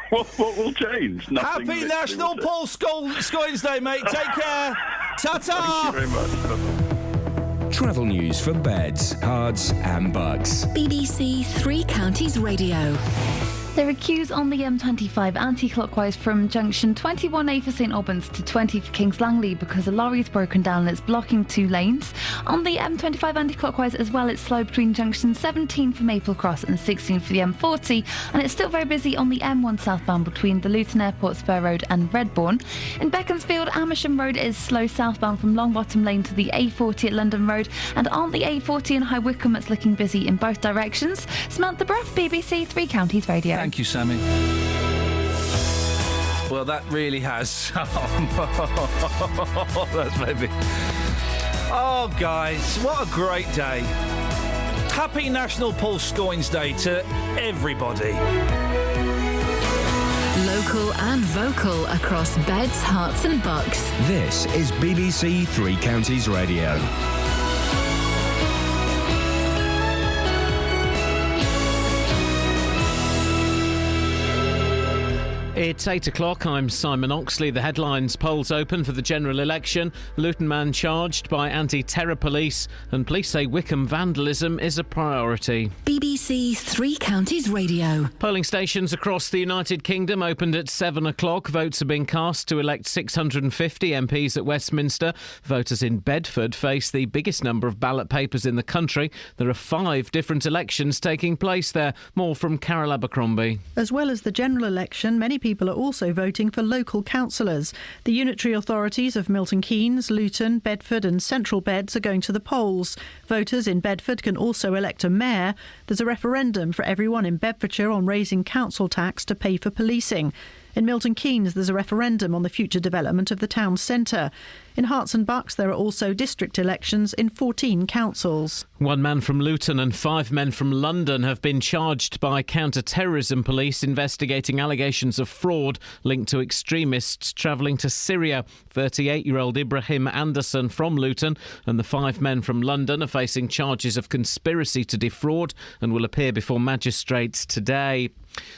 What will change? Nothing. Happy National Paul Scoins Day, mate. Take care. Ta-ta. Thank you very much. Travel news for beds, cards and bugs. BBC Three Counties Radio. There are queues on the M25 anti-clockwise from junction 21A for St Albans to 20 for Kings Langley because a lorry is broken down and it's blocking 2 lanes. On the M25 anti-clockwise as well, it's slow between junction 17 for Maple Cross and 16 for the M40, and it's still very busy on the M1 southbound between the Luton Airport Spur Road and Redbourne. In Beaconsfield, Amersham Road is slow southbound from Longbottom Lane to the A40 at London Road, and on the A40 in High Wycombe, it's looking busy in both directions. Samantha Bruff, BBC Three Counties Radio. Thank you, Sammy. Well, that really has. That's maybe. Oh, guys, what a great day. Happy National Paul Scoins Day to everybody. Local and vocal across beds, hearts and bucks. This is BBC Three Counties Radio. It's 8 o'clock. I'm Simon Oxley. The headlines: polls open for the general election. Luton man charged by anti-terror police, and police say Wycombe vandalism is a priority. BBC Three Counties Radio. Polling stations across the United Kingdom opened at 7 o'clock. Votes are being cast to elect 650 MPs at Westminster. Voters in Bedford face the biggest number of ballot papers in the country. There are 5 different elections taking place there. More from Carol Abercrombie. As well as the general election, many people are also voting for local councillors. The unitary authorities of Milton Keynes, Luton, Bedford and Central Beds are going to the polls. Voters in Bedford can also elect a mayor. There's a referendum for everyone in Bedfordshire on raising council tax to pay for policing. In Milton Keynes, there's a referendum on the future development of the town centre. In Herts and Bucks, there are also district elections in 14 councils. 1 man from Luton and 5 men from London have been charged by counter-terrorism police investigating allegations of fraud linked to extremists travelling to Syria. 38-year-old Ibrahim Anderson from Luton and the 5 men from London are facing charges of conspiracy to defraud and will appear before magistrates today.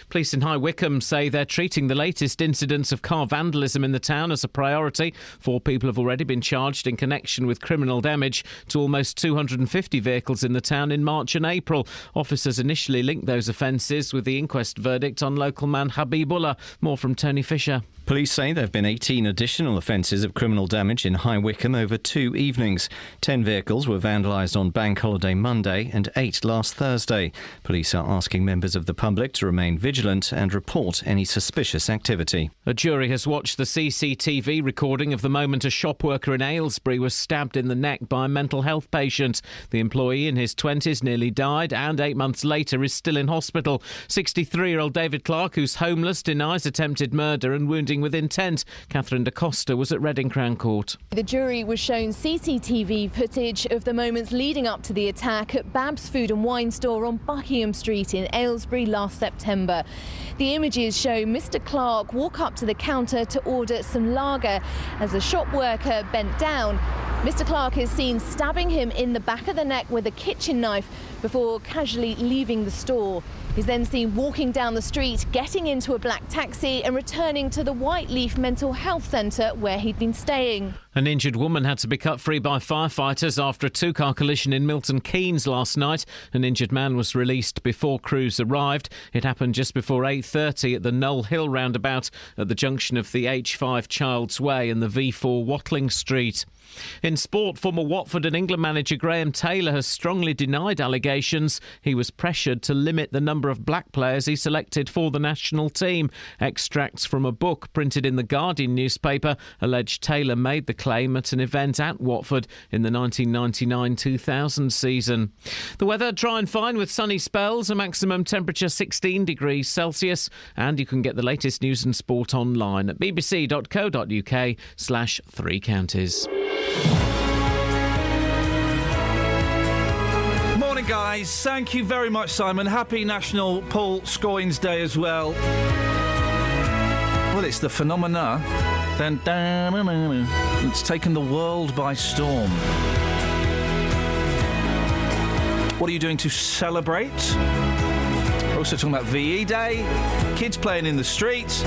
Police in High Wycombe say they're treating the latest incidents of car vandalism in the town as a priority. 4 people have already been charged in connection with criminal damage to almost 250 vehicles in the town in March and April. Officers initially linked those offences with the inquest verdict on local man Habibullah. More from Tony Fisher. Police say there have been 18 additional offences of criminal damage in High Wycombe over 2 evenings. 10 vehicles were vandalised on Bank Holiday Monday and 8 last Thursday. Police are asking members of the public to remain vigilant and report any suspicious activity. A jury has watched the CCTV recording of the moment a shop worker in Aylesbury was stabbed in the neck by a mental health patient. The employee in his 20s nearly died and 8 months later is still in hospital. 63-year-old David Clark, who's homeless, denies attempted murder and wounding with intent. Catherine da Costa was at Reading Crown Court. The jury was shown CCTV footage of the moments leading up to the attack at Babs Food and Wine Store on Buckingham Street in Aylesbury last September. The images show Mr. Clark walk up to the counter to order some lager. As the shop worker bent down, Mr. Clark is seen stabbing him in the back of the neck with a kitchen knife before casually leaving the store. He's then seen walking down the street, getting into a black taxi and returning to the Whiteleaf Mental Health Centre where he'd been staying. An injured woman had to be cut free by firefighters after a two-car collision in Milton Keynes last night. An injured man was released before crews arrived. It happened just before 8:30 at the Knoll Hill roundabout at the junction of the H5 Childs Way and the V4 Watling Street. In sport, former Watford and England manager Graham Taylor has strongly denied allegations he was pressured to limit the number of black players he selected for the national team. Extracts from a book printed in the Guardian newspaper allege Taylor made the claim at an event at Watford in the 1999-2000 season. The weather dry and fine with sunny spells, a maximum temperature 16 degrees Celsius, and you can get the latest news and sport online at bbc.co.uk/3 counties. Morning, guys. Thank you very much, Simon. Happy National Paul Scoins Day as well. Well, it's the phenomena. It's taken the world by storm. What are you doing to celebrate? We're also talking about VE Day, kids playing in the streets.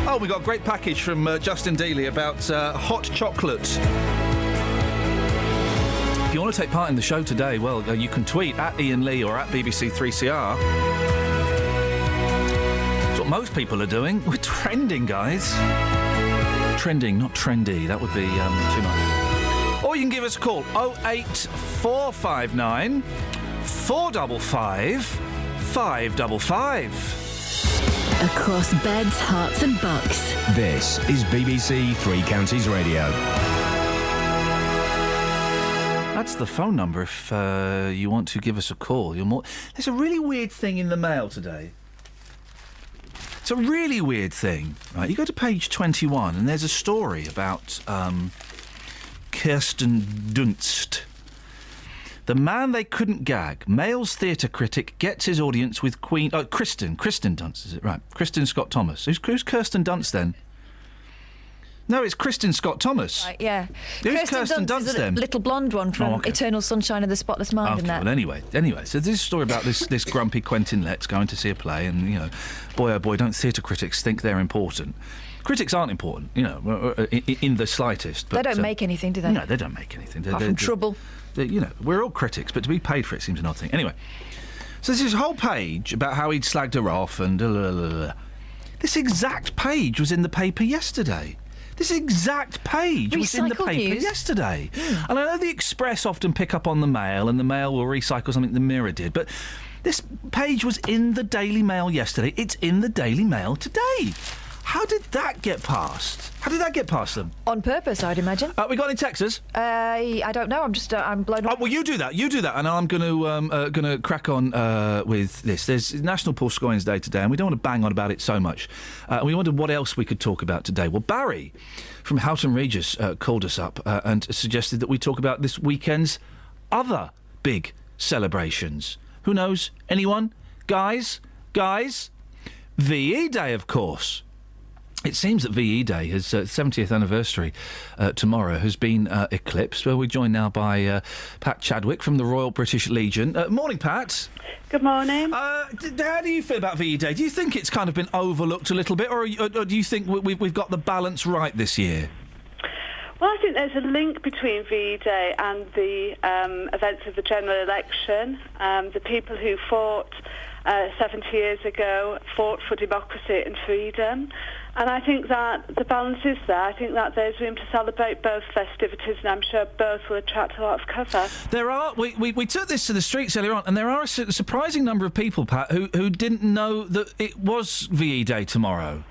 Oh, we got a great package from Justin Dealey about hot chocolate. If you want to take part in the show today, well, you can tweet at Iain Lee or at BBC3CR. That's what most people are doing. We're trending, guys. Trending, not trendy. That would be too much. Or you can give us a call, 08459 455 555. Across beds, hearts and bucks. This is BBC Three Counties Radio. That's the phone number if you want to give us a call. There's a really weird thing in the mail today. It's a really weird thing. Right, you go to page 21 and there's a story about Kirsten Dunst. The man they couldn't gag. Male's theatre critic gets his audience with Queen... Oh, Kristen Dunst, is it? Right. Kristen Scott Thomas. Who's Kirsten Dunst, then? No, it's Kristen Scott Thomas. Right, yeah. Who's Kirsten Dunst, then? Little blonde one from Eternal Sunshine of the Spotless Mind. Okay, and that. Well, anyway, so this is a story about this grumpy Quentin Letts going to see a play, and, you know, boy, oh boy, don't theatre critics think they're important. Critics aren't important, you know, in the slightest. But, they don't make anything, do they? No, they don't make anything. Apart from trouble. You know, we're all critics, but to be paid for it seems an odd thing. Anyway, so there's this whole page about how he'd slagged her off and... This exact page was in the paper yesterday. This exact page was in the paper yesterday. And I know the Express often pick up on the Mail, and the Mail will recycle something the Mirror did, but this page was in the Daily Mail yesterday. It's in the Daily Mail today. How did that get past? How did that get past them? On purpose, I'd imagine. We got any texters? I don't know. I'm just I'm blown up. Well, you do that, and I'm going to crack on with this. There's National Paul Scoins Day today, and we don't want to bang on about it so much. We wondered what else we could talk about today. Well, Barry from Houghton Regis called us up and suggested that we talk about this weekend's other big celebrations. Who knows? Anyone? Guys? VE Day, of course. It seems that VE Day, his 70th anniversary tomorrow, has been eclipsed. Well, we're joined now by Pat Chadwick from the Royal British Legion. Morning, Pat. Good morning. How do you feel about VE Day? Do you think it's kind of been overlooked a little bit, or do you think we've got the balance right this year? Well, I think there's a link between VE Day and the events of the general election. The people who fought 70 years ago fought for democracy and freedom. And I think that the balance is there. I think that there's room to celebrate both festivities, and I'm sure both will attract a lot of cover. There are. We took this to the streets earlier on, and there are a surprising number of people, Pat, who didn't know that it was VE Day tomorrow.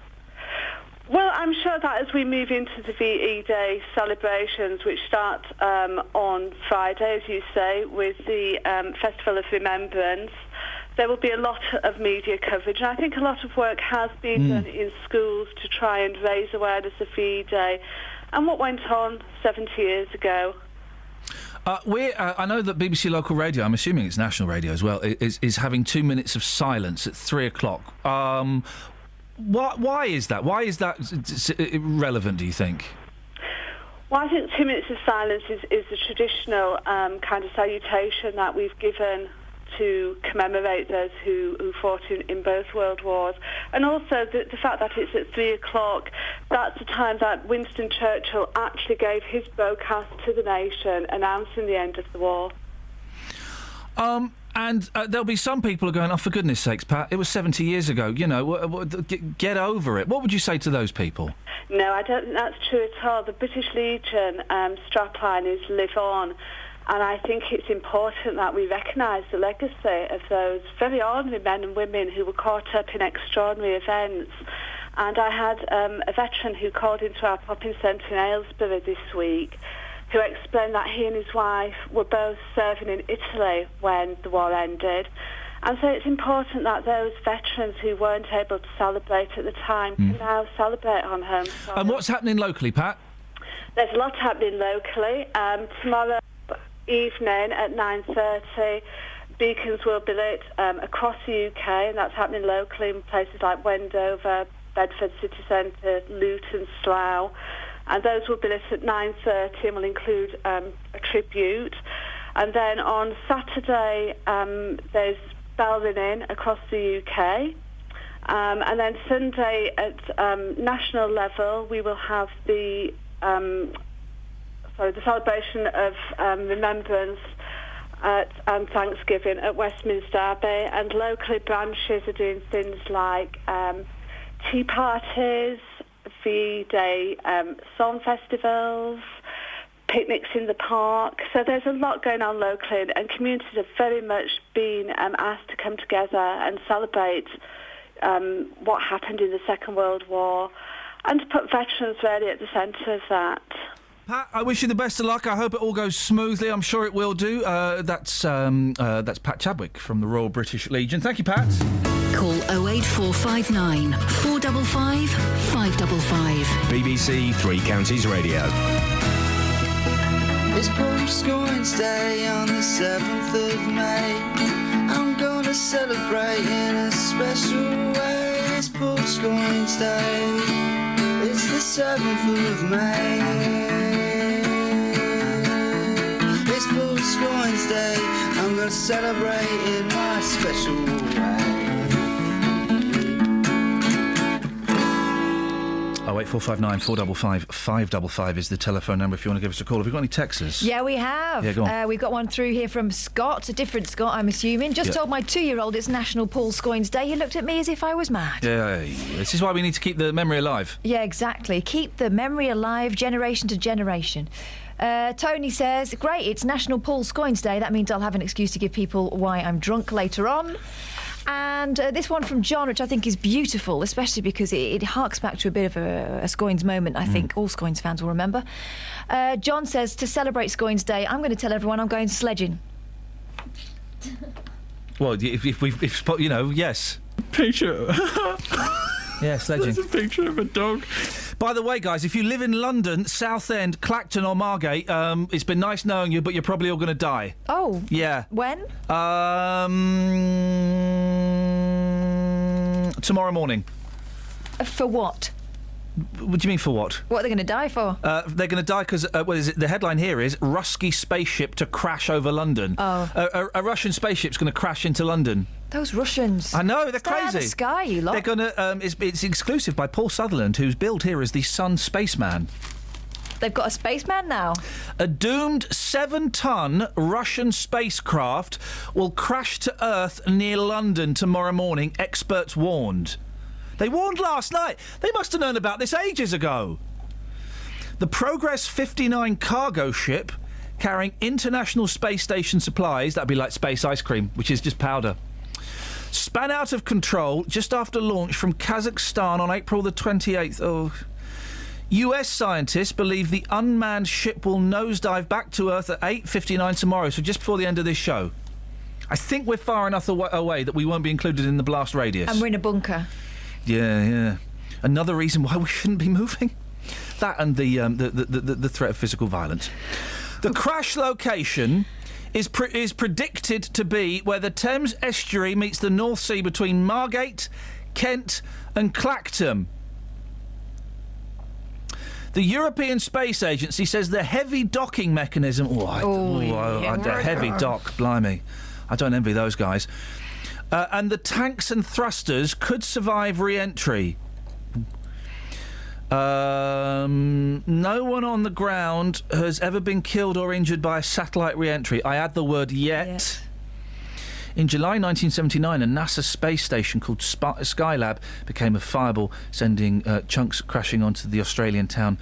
Well, I'm sure that as we move into the VE Day celebrations, which start on Friday, as you say, with the Festival of Remembrance, there will be a lot of media coverage, and I think a lot of work has been done in schools to try and raise awareness of VE Day and what went on 70 years ago. I know that BBC Local Radio, I'm assuming it's national radio as well, is having 2 minutes of silence at 3 o'clock. Why is that? Why is that relevant, do you think? Well, I think 2 minutes of silence is the traditional kind of salutation that we've given to commemorate those who fought in both World Wars. And also the fact that it's at 3 o'clock, that's the time that Winston Churchill actually gave his broadcast to the nation announcing the end of the war. And there'll be some people who are going, oh, for goodness sakes, Pat, it was 70 years ago, get over it. What would you say to those people? No, I don't think that's true at all. The British Legion strapline is live on, and I think it's important that we recognise the legacy of those very ordinary men and women who were caught up in extraordinary events. And I had a veteran who called into our popping centre in Aylesbury this week, who explained that he and his wife were both serving in Italy when the war ended. And so it's important that those veterans who weren't able to celebrate at the time can now celebrate on home soil. And what's happening locally, Pat? There's a lot happening locally. Tomorrow evening at 9:30, beacons will be lit across the UK, and that's happening locally in places like Wendover, Bedford City Centre, Luton, Slough. And those will be lit at 9:30 and will include a tribute. And then on Saturday, there's bell ringing across the UK. And then Sunday at national level, we will have the celebration of remembrance and Thanksgiving at Westminster Abbey. And locally, branches are doing things like tea parties, V-Day song festivals, picnics in the park. So there's a lot going on locally, and communities have very much been asked to come together and celebrate what happened in the Second World War and to put veterans really at the centre of that. Pat, I wish you the best of luck. I hope it all goes smoothly. I'm sure it will do. That's Pat Chadwick from the Royal British Legion. Thank you, Pat. Call 08459 455 555. BBC Three Counties Radio. It's Paul Scoins Day on the 7th of May. I'm gonna celebrate in a special way. It's Paul Scoins Day. It's the 7th of May. It's Paul Scoins Day. I'm gonna celebrate in my special way. 08459 455 555 is the telephone number if you want to give us a call. Have you got any texts? Yeah, we have. Yeah, go on. We've got one through here from Scott, a different Scott, I'm assuming. Just told my 2-year-old it's National Paul Scoins Day. He looked at me as if I was mad. Yeah, this is why we need to keep the memory alive. Yeah, exactly. Keep the memory alive, generation to generation. Tony says, great, it's National Paul Scoins Day. That means I'll have an excuse to give people why I'm drunk later on. And this one from John, which I think is beautiful, especially because it harks back to a bit of a Scoins moment, I think all Scoins fans will remember. John says, to celebrate Scoins Day, I'm going to tell everyone I'm going sledging. Well, if you know, yes. Picture. Yeah, sledging. There's a picture of a dog. By the way, guys, if you live in London, Southend, Clacton or Margate, it's been nice knowing you, but you're probably all going to die. Oh. Yeah. When? Tomorrow morning. For what? What do you mean for what? What are they going to die for? They're going to die because, the headline here is, Ruski spaceship to crash over London. Oh. A Russian spaceship's going to crash into London. Those Russians. I know, they're crazy. Out of the sky, you lot. They're going to... it's exclusive by Paul Sutherland, who's billed here as the Sun Spaceman. They've got a spaceman now. A doomed 7-ton Russian spacecraft will crash to Earth near London tomorrow morning, experts warned. They warned last night. They must have known about this ages ago. The Progress 59 cargo ship carrying International Space Station supplies, that'd be like space ice cream, which is just powder, span out of control just after launch from Kazakhstan on April the 28th. Oh. US scientists believe the unmanned ship will nosedive back to Earth at 8:59 tomorrow, so just before the end of this show. I think we're far enough away that we won't be included in the blast radius. And we're in a bunker. Yeah. Another reason why we shouldn't be moving. That and the threat of physical violence. The crash location is predicted to be where the Thames estuary meets the North Sea between Margate, Kent and Clacton. The European Space Agency says the heavy docking mechanism... the heavy dock, blimey. I don't envy those guys. And the tanks and thrusters could survive re-entry. No one on the ground has ever been killed or injured by a satellite re-entry. I add the word yet. In July 1979, a NASA space station called Skylab became a fireball, sending chunks crashing onto the Australian town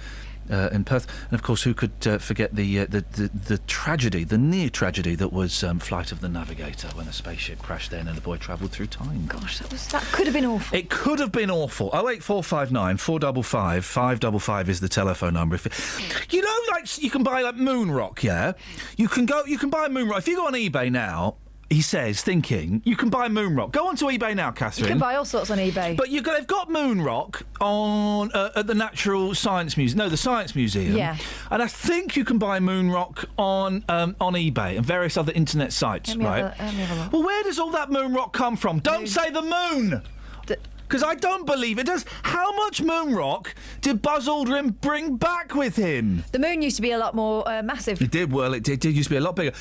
in Perth. And of course, who could forget the tragedy, the near tragedy that was Flight of the Navigator, when a spaceship crashed there and the boy travelled through time. Gosh, that could have been awful. It could have been awful. 08459 455 555 is the telephone number. If you know, like, you can buy like moon rock, yeah? You can buy moon rock. If you go on eBay now, he says, thinking, you can buy moon rock. Go onto eBay now, Catherine. You can buy all sorts on eBay. But they've got moon rock on at the Natural Science Museum. No, the Science Museum. Yeah. And I think you can buy moon rock on eBay and various other internet sites, right? Let me have a look. Well, where does all that moon rock come from? Don't say the moon! Because I don't believe it does. How much moon rock did Buzz Aldrin bring back with him? The moon used to be a lot more massive. It did, well, it did used to be a lot bigger.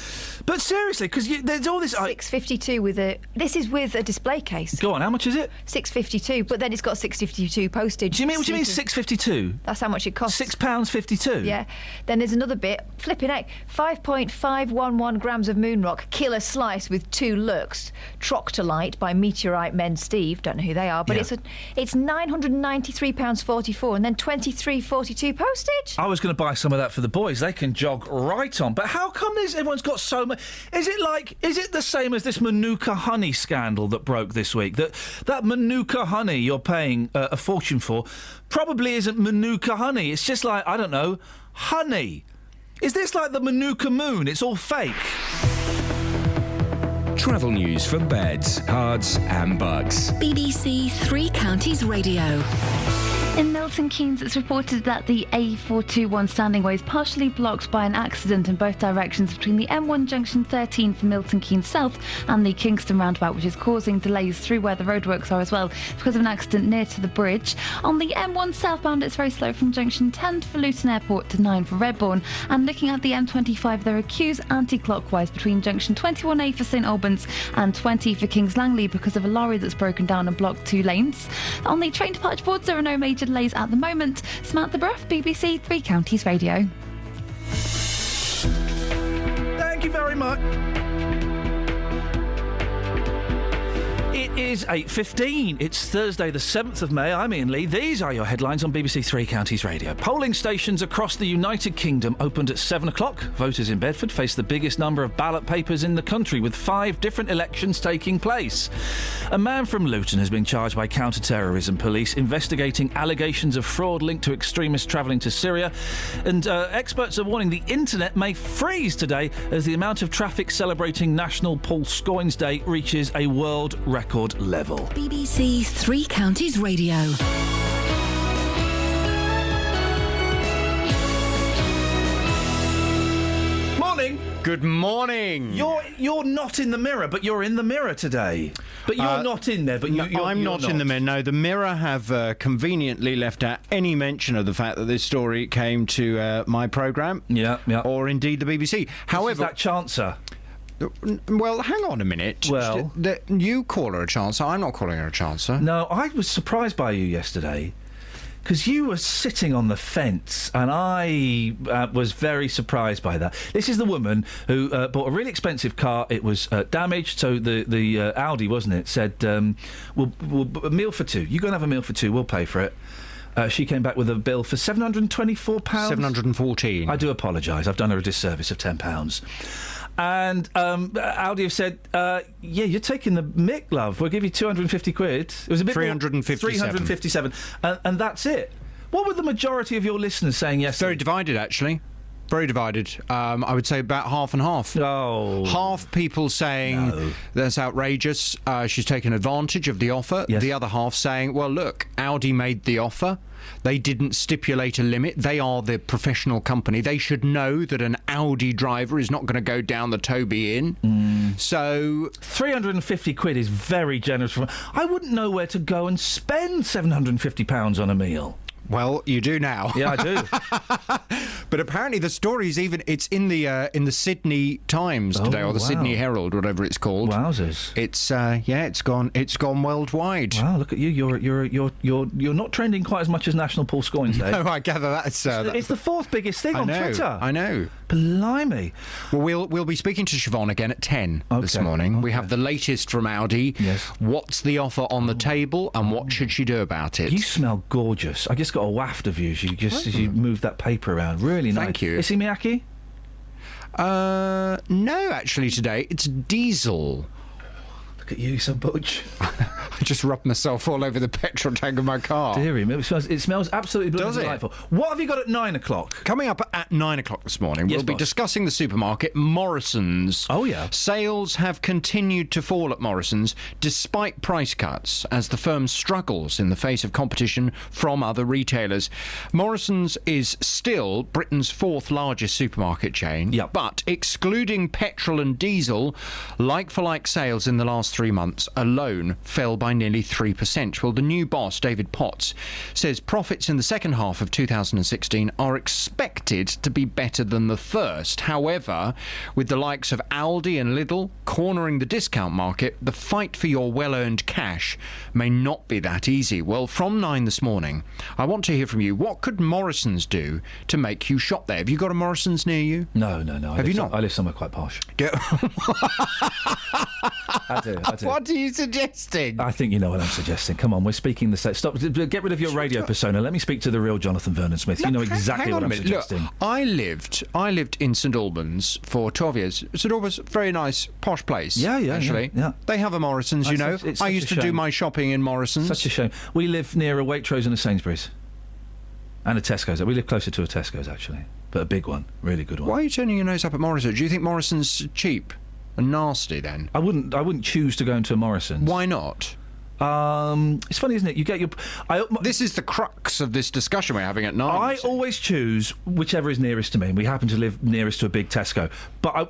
But seriously, because there's all this... 652 with a... This is with a display case. Go on, how much is it? 652, but then it's got 652 postage. What do you mean 652? That's how much it costs. £6.52? Yeah. Then there's another bit. Flipping heck. 5.511 grams of moon rock. Killer slice with 2 looks. Troctolite by Meteorite Men Steve. Don't know who they are, but it's £993.44 and then £23.42 postage. I was going to buy some of that for the boys. They can jog right on. But how come everyone's got so much? Is it the same as this Manuka honey scandal that broke this week? That Manuka honey you're paying a fortune for probably isn't Manuka honey. It's just like, I don't know, honey. Is this like the Manuka moon? It's all fake. Travel news for beds, cards and bugs. BBC Three Counties Radio. In Milton Keynes, it's reported that the A421 standing way is partially blocked by an accident in both directions between the M1 junction 13 for Milton Keynes South and the Kingston roundabout, which is causing delays through where the roadworks are as well because of an accident near to the bridge. On the M1 southbound, it's very slow from junction 10 for Luton Airport to 9 for Redbourne. And looking at the M25, there are queues anti-clockwise between junction 21A for St Albans and 20 for Kings Langley because of a lorry that's broken down and blocked 2 lanes. On the train departure boards, there are no major delays at the moment. Samantha Bruff, BBC Three Counties Radio. Thank you very much. It is 8:15. It's Thursday, the 7th of May. I'm Iain Lee. These are your headlines on BBC Three Counties Radio. Polling stations across the United Kingdom opened at 7 o'clock. Voters in Bedford face the biggest number of ballot papers in the country, with 5 different elections taking place. A man from Luton has been charged by counter-terrorism police investigating allegations of fraud linked to extremists travelling to Syria. And experts are warning the internet may freeze today as the amount of traffic celebrating National Paul Scoins Day reaches a world record level. BBC Three Counties Radio. Morning. Good morning. You're not in the mirror, but you're in the mirror today. But you're not in there. But I'm not in the mirror. No, the Mirror have conveniently left out any mention of the fact that this story came to my programme. Yeah. Or indeed the BBC. However, is that Chancer? Well, hang on a minute. Well, you call her a chancer. I'm not calling her a chancer. No, I was surprised by you yesterday because you were sitting on the fence, and I was very surprised by that. This is the woman who bought a really expensive car. It was damaged, so the Audi, wasn't it, said, we'll a meal for 2. You go and have a meal for 2. We'll pay for it. She came back with a bill for £724. £714. I do apologise. I've done her a disservice of £10. And Audi have said, yeah, you're taking the mick, love. We'll give you 250 quid. It was a bit 357. And that's it. What were the majority of your listeners saying yesterday? Very divided, actually. Very divided. I would say about half and half. Oh. Half people saying that's outrageous. She's taken advantage of the offer. Yes. The other half saying, well, look, Audi made the offer. They didn't stipulate a limit. They are the professional company. They should know that an Audi driver is not going to go down the Toby Inn. So 350 quid is very generous. I wouldn't know where to go and spend £750 on a meal. Well, you do now. Yeah, I do. But apparently the story's it's in the Sydney Times today, or the Sydney Herald, whatever it's called. Wowzers! It's gone worldwide. Wow, look at you! You're not trending quite as much as National Paul Scoins Day. No, I gather that's it's the fourth biggest thing on Twitter. I know. Blimey! Well, we'll be speaking to Siobhan again at 10 this morning. We have the latest from Audi. Yes. What's the offer on the table, and what should she do about it? You smell gorgeous. I just got a waft of you as you move that paper around. Really nice. Thank you. Is he Miyake? No, actually today it's diesel. Look at you, some butch. I just rubbed myself all over the petrol tank of my car. Dear me, it smells absolutely delightful. What have you got at 9 o'clock? Coming up at 9 o'clock this morning, we'll be discussing the supermarket, Morrison's. Oh, yeah. Sales have continued to fall at Morrison's despite price cuts as the firm struggles in the face of competition from other retailers. Morrison's is still Britain's fourth largest supermarket chain, but excluding petrol and diesel, like-for-like sales in the last 3 months alone fell by nearly 3%. Well, the new boss, David Potts, says profits in the second half of 2016 are expected to be better than the first. However, with the likes of Aldi and Lidl cornering the discount market, the fight for your well-earned cash may not be that easy. Well, from 9 this morning, I want to hear from you. What could Morrison's do to make you shop there? Have you got a Morrison's near you? No. Have you not? I live somewhere quite posh. I do. What are you suggesting? I think you know what I'm suggesting. Come on, we're speaking the same. Stop. Get rid of your radio persona. Let me speak to the real Jonathan Vernon Smith. You know exactly what I'm suggesting. Look, I lived in St Albans for 12 years. St Albans, very nice, posh place. Yeah, actually. Yeah. They have a Morrison's, you know. I used to do my shopping in Morrison's. Such a shame. We live near a Waitrose and a Sainsbury's. And a Tesco's. We live closer to a Tesco's, actually. But a big one. Really good one. Why are you turning your nose up at Morrison's? Do you think Morrison's cheap and nasty, then? I wouldn't choose to go into a Morrison's. Why not? It's funny, isn't it? You get your... this is the crux of this discussion we're having at 9. I always choose whichever is nearest to me. We happen to live nearest to a big Tesco. But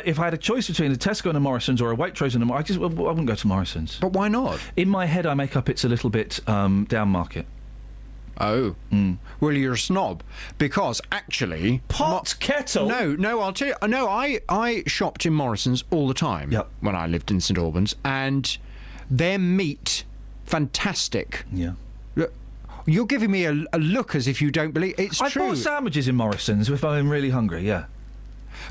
if I had a choice between a Tesco and a Morrison's or a Waitrose and a Morrison's, I wouldn't go to Morrison's. But why not? In my head, I make up it's a little bit down market. Oh. Well, you're a snob. Because, actually... kettle? No, I'll tell you... No, I shopped in Morrison's all the time when I lived in St Albans, and their meat, fantastic. Yeah. You're giving me a look as if you don't believe... It's true. I bought sandwiches in Morrison's if I'm really hungry, yeah.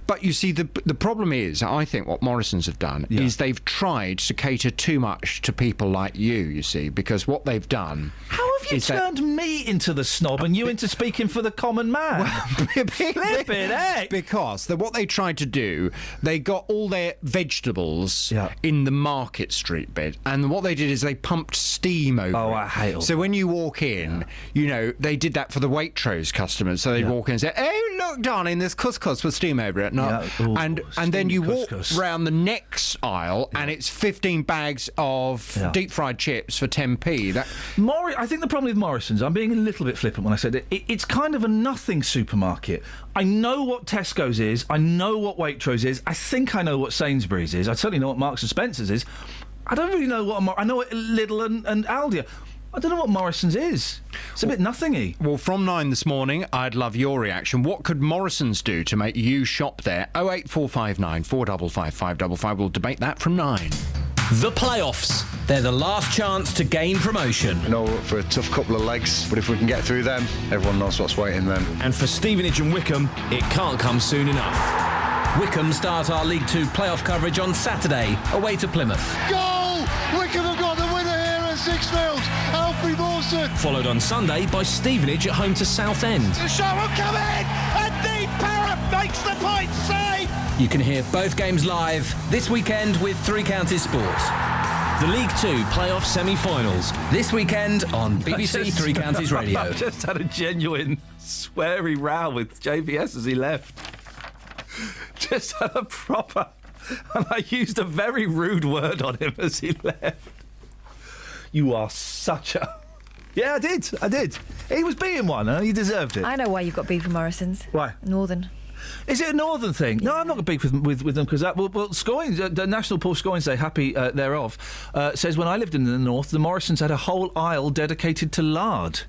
But you see, the problem is, I think what Morrison's have done is they've tried to cater too much to people like you see, because what they've done... How have you turned me into the snob and you into speaking for the common man? Flippin' heck! Because what they tried to do, they got all their vegetables in the Market Street bit, and what they did is they pumped steam over it. I hate all So when you walk in, you know, they did that for the Waitrose customers, so they'd walk in and say, "Oh, look, darling, there's couscous with steam over it." No. And then you walk round the next aisle and it's 15 bags of deep fried chips for 10p. I think the problem with Morrison's, I'm being a little bit flippant when I said it's kind of a nothing supermarket. I know what Tesco's is, I know what Waitrose is, I think I know what Sainsbury's is, I certainly know what Marks and Spencer's is. I don't really know what I know what Lidl and Aldi are. I don't know what Morrison's is. It's a bit nothingy. Well, from 9 this morning, I'd love your reaction. What could Morrison's do to make you shop there? 08459 455 555. We'll debate that from 9. The playoffs. They're the last chance to gain promotion. You know, for a tough couple of legs, but if we can get through them, everyone knows what's waiting then. And for Stevenage and Wickham, it can't come soon enough. Wickham start our League 2 playoff coverage on Saturday, away to Plymouth. Goal! Wickham have got the winner here at Sixfield. Alfie Mawson. Followed on Sunday by Stevenage at home to Southend. The shot will come in, and Dean Parrott makes the point save. You can hear both games live this weekend with Three Counties Sports. The League 2 playoff semi-finals this weekend on BBC Three Counties Radio. I just had a genuine sweary row with JVS as he left. Just had a proper... And I used a very rude word on him as he left. You are such a... Yeah, I did. He was being one, huh? He deserved it. I know why you've got beef with Morrison's. Why? Northern. Is it a northern thing? Yeah. No, I'm not going to beef with them because that. Well, Scoins, the National Paul Scoins Day, happy thereof, says when I lived in the north, the Morrisons had a whole aisle dedicated to lard.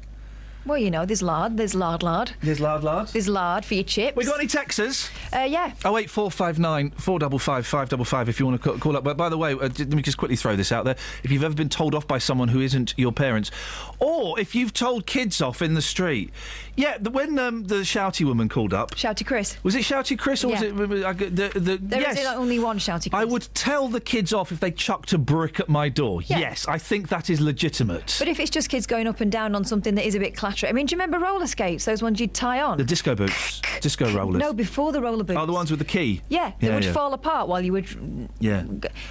Well, you know, there's lard. There's lard. There's lard. There's lard for your chips. We got any texters? Yeah. 08459 455 555 if you want to call up. But by the way, let me just quickly throw this out there. If you've ever been told off by someone who isn't your parents, or if you've told kids off in the street. Yeah, when the shouty woman called up. Shouty Chris. Was it Shouty Chris or was it... There yes. is only one Shouty Chris. I would tell the kids off if they chucked a brick at my door. Yeah. Yes, I think that is legitimate. But if it's just kids going up and down on something that is a bit clattery. I mean, do you remember roller skates? Those ones you'd tie on? The disco boots. Disco rollers. No, before the roller boots. Oh, the ones with the key? Yeah, they would fall apart while you would... Yeah.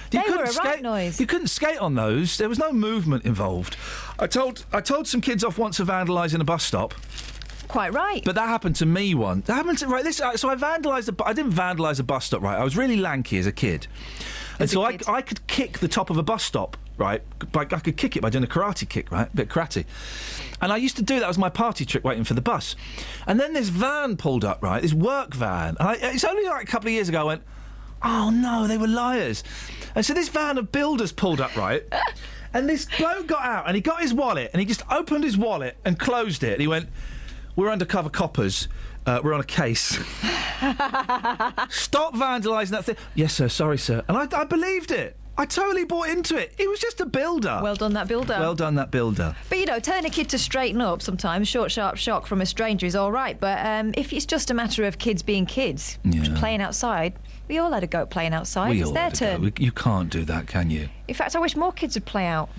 They were a right noise. You couldn't skate on those. There was no movement involved. I told some kids off once for vandalising a bus stop. Quite right. But that happened to me once. So I vandalised I didn't vandalise a bus stop, right? I was really lanky as a kid. And so I could kick the top of a bus stop, right? I could kick it by doing a karate kick, right? A bit karate. And I used to do that as my party trick waiting for the bus. And then this van pulled up, right? This work van. And it's only like a couple of years ago I went, oh no, they were liars. And so this van of builders pulled up, right? And this bloke got out and he got his wallet and he just opened his wallet and closed it. And he went, we're undercover coppers. We're on a case. Stop vandalising that thing. Yes, sir. Sorry, sir. And I believed it. I totally bought into it. He was just a builder. Well done, that builder. Well done, that builder. But, you know, telling a kid to straighten up sometimes, short, sharp shock from a stranger is all right. But if it's just a matter of kids being kids, playing outside, we all had a go at playing outside. It's their turn. You can't do that, can you? In fact, I wish more kids would play out.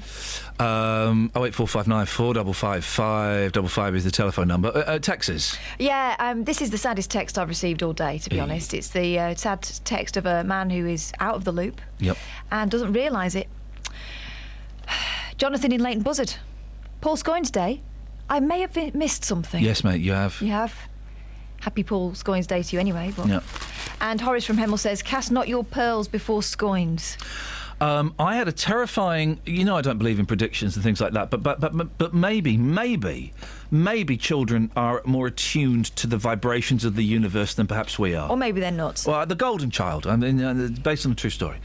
08459 455 555 is the telephone number. Texas. Yeah, this is the saddest text I've received all day, to be honest. It's the sad text of a man who is out of the loop and doesn't realise it. Jonathan in Leighton Buzzard. Paul Scoins Day. I may have missed something. Yes, mate, you have. You have? Happy Paul Scoins Day to you anyway. But... Yeah. And Horace from Hemel says, cast not your pearls before scoins. I had a terrifying... You know I don't believe in predictions and things like that, but maybe children are more attuned to the vibrations of the universe than perhaps we are. Or maybe they're nuts. Well, the Golden Child, I mean, based on a true story.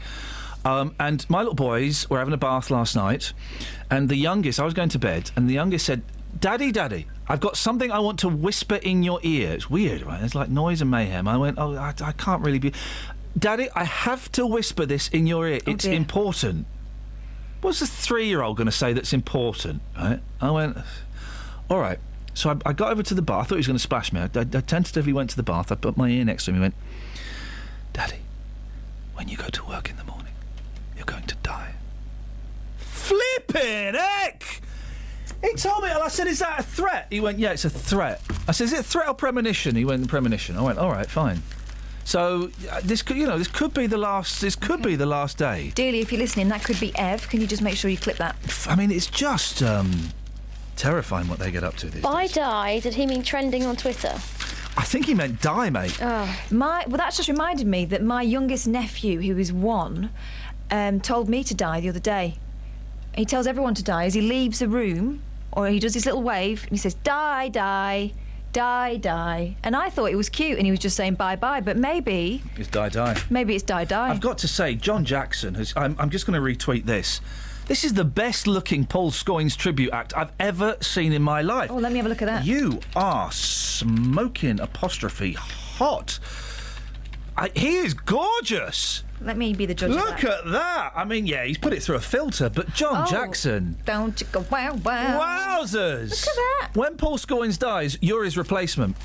And my little boys were having a bath last night, and the youngest... I was going to bed, and the youngest said, Daddy, I've got something I want to whisper in your ear. It's weird, right? It's like noise and mayhem. I went, I can't really be... Daddy, I have to whisper this in your ear. It's important. What's a 3-year-old going to say that's important, right? I went, all right. So I got over to the bath. I thought he was going to splash me. I tentatively went to the bath. I put my ear next to him. He went, Daddy, when you go to work in the morning, you're going to die. Flippin' heck! He told me, and I said, is that a threat? He went, yeah, it's a threat. I said, is it a threat or premonition? He went, premonition. I went, all right, fine. So this could be the last day. Dearly, if you're listening, that could be Ev. Can you just make sure you clip that? I mean, it's just terrifying what they get up to these By days. die, did he mean trending on Twitter? I think he meant die, mate. Oh. Well, that's just reminded me that my youngest nephew, who is 1, told me to die the other day. He tells everyone to die as he leaves a room, or he does his little wave, and he says, die, die, die, die. And I thought it was cute, and he was just saying bye-bye, but maybe... It's die. Maybe it's die. I've got to say, John Jackson has... I'm just going to retweet this. This is the best-looking Paul Scoins tribute act I've ever seen in my life. Oh, let me have a look at that. You are smoking apostrophe hot. He is gorgeous. Let me be the judge of that. Look at that. I mean, yeah, he's put it through a filter, but John Jackson... Don't you go wow. Wowzers. Look at that. When Paul Scoins dies, you're his replacement.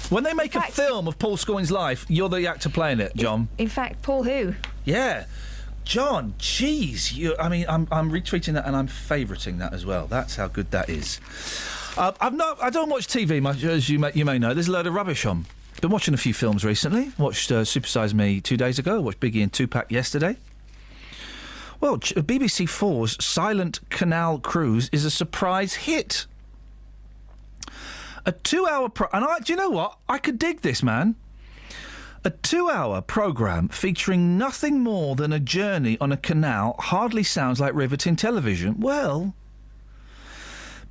When they make a film of Paul Scoins' life, you're the actor playing it, John. In fact, Paul who? Yeah. John, jeez. I'm retweeting that and I'm favouriting that as well. That's how good that is. I don't watch TV much, as you may know. There's a load of rubbish on. Been watching a few films recently. Watched Super Size Me 2 days ago. Watched Biggie and Tupac yesterday. Well, BBC 4's Silent Canal Cruise is a surprise hit. A 2-hour... do you know what? I could dig this, man. A 2-hour programme featuring nothing more than a journey on a canal hardly sounds like riveting television. Well...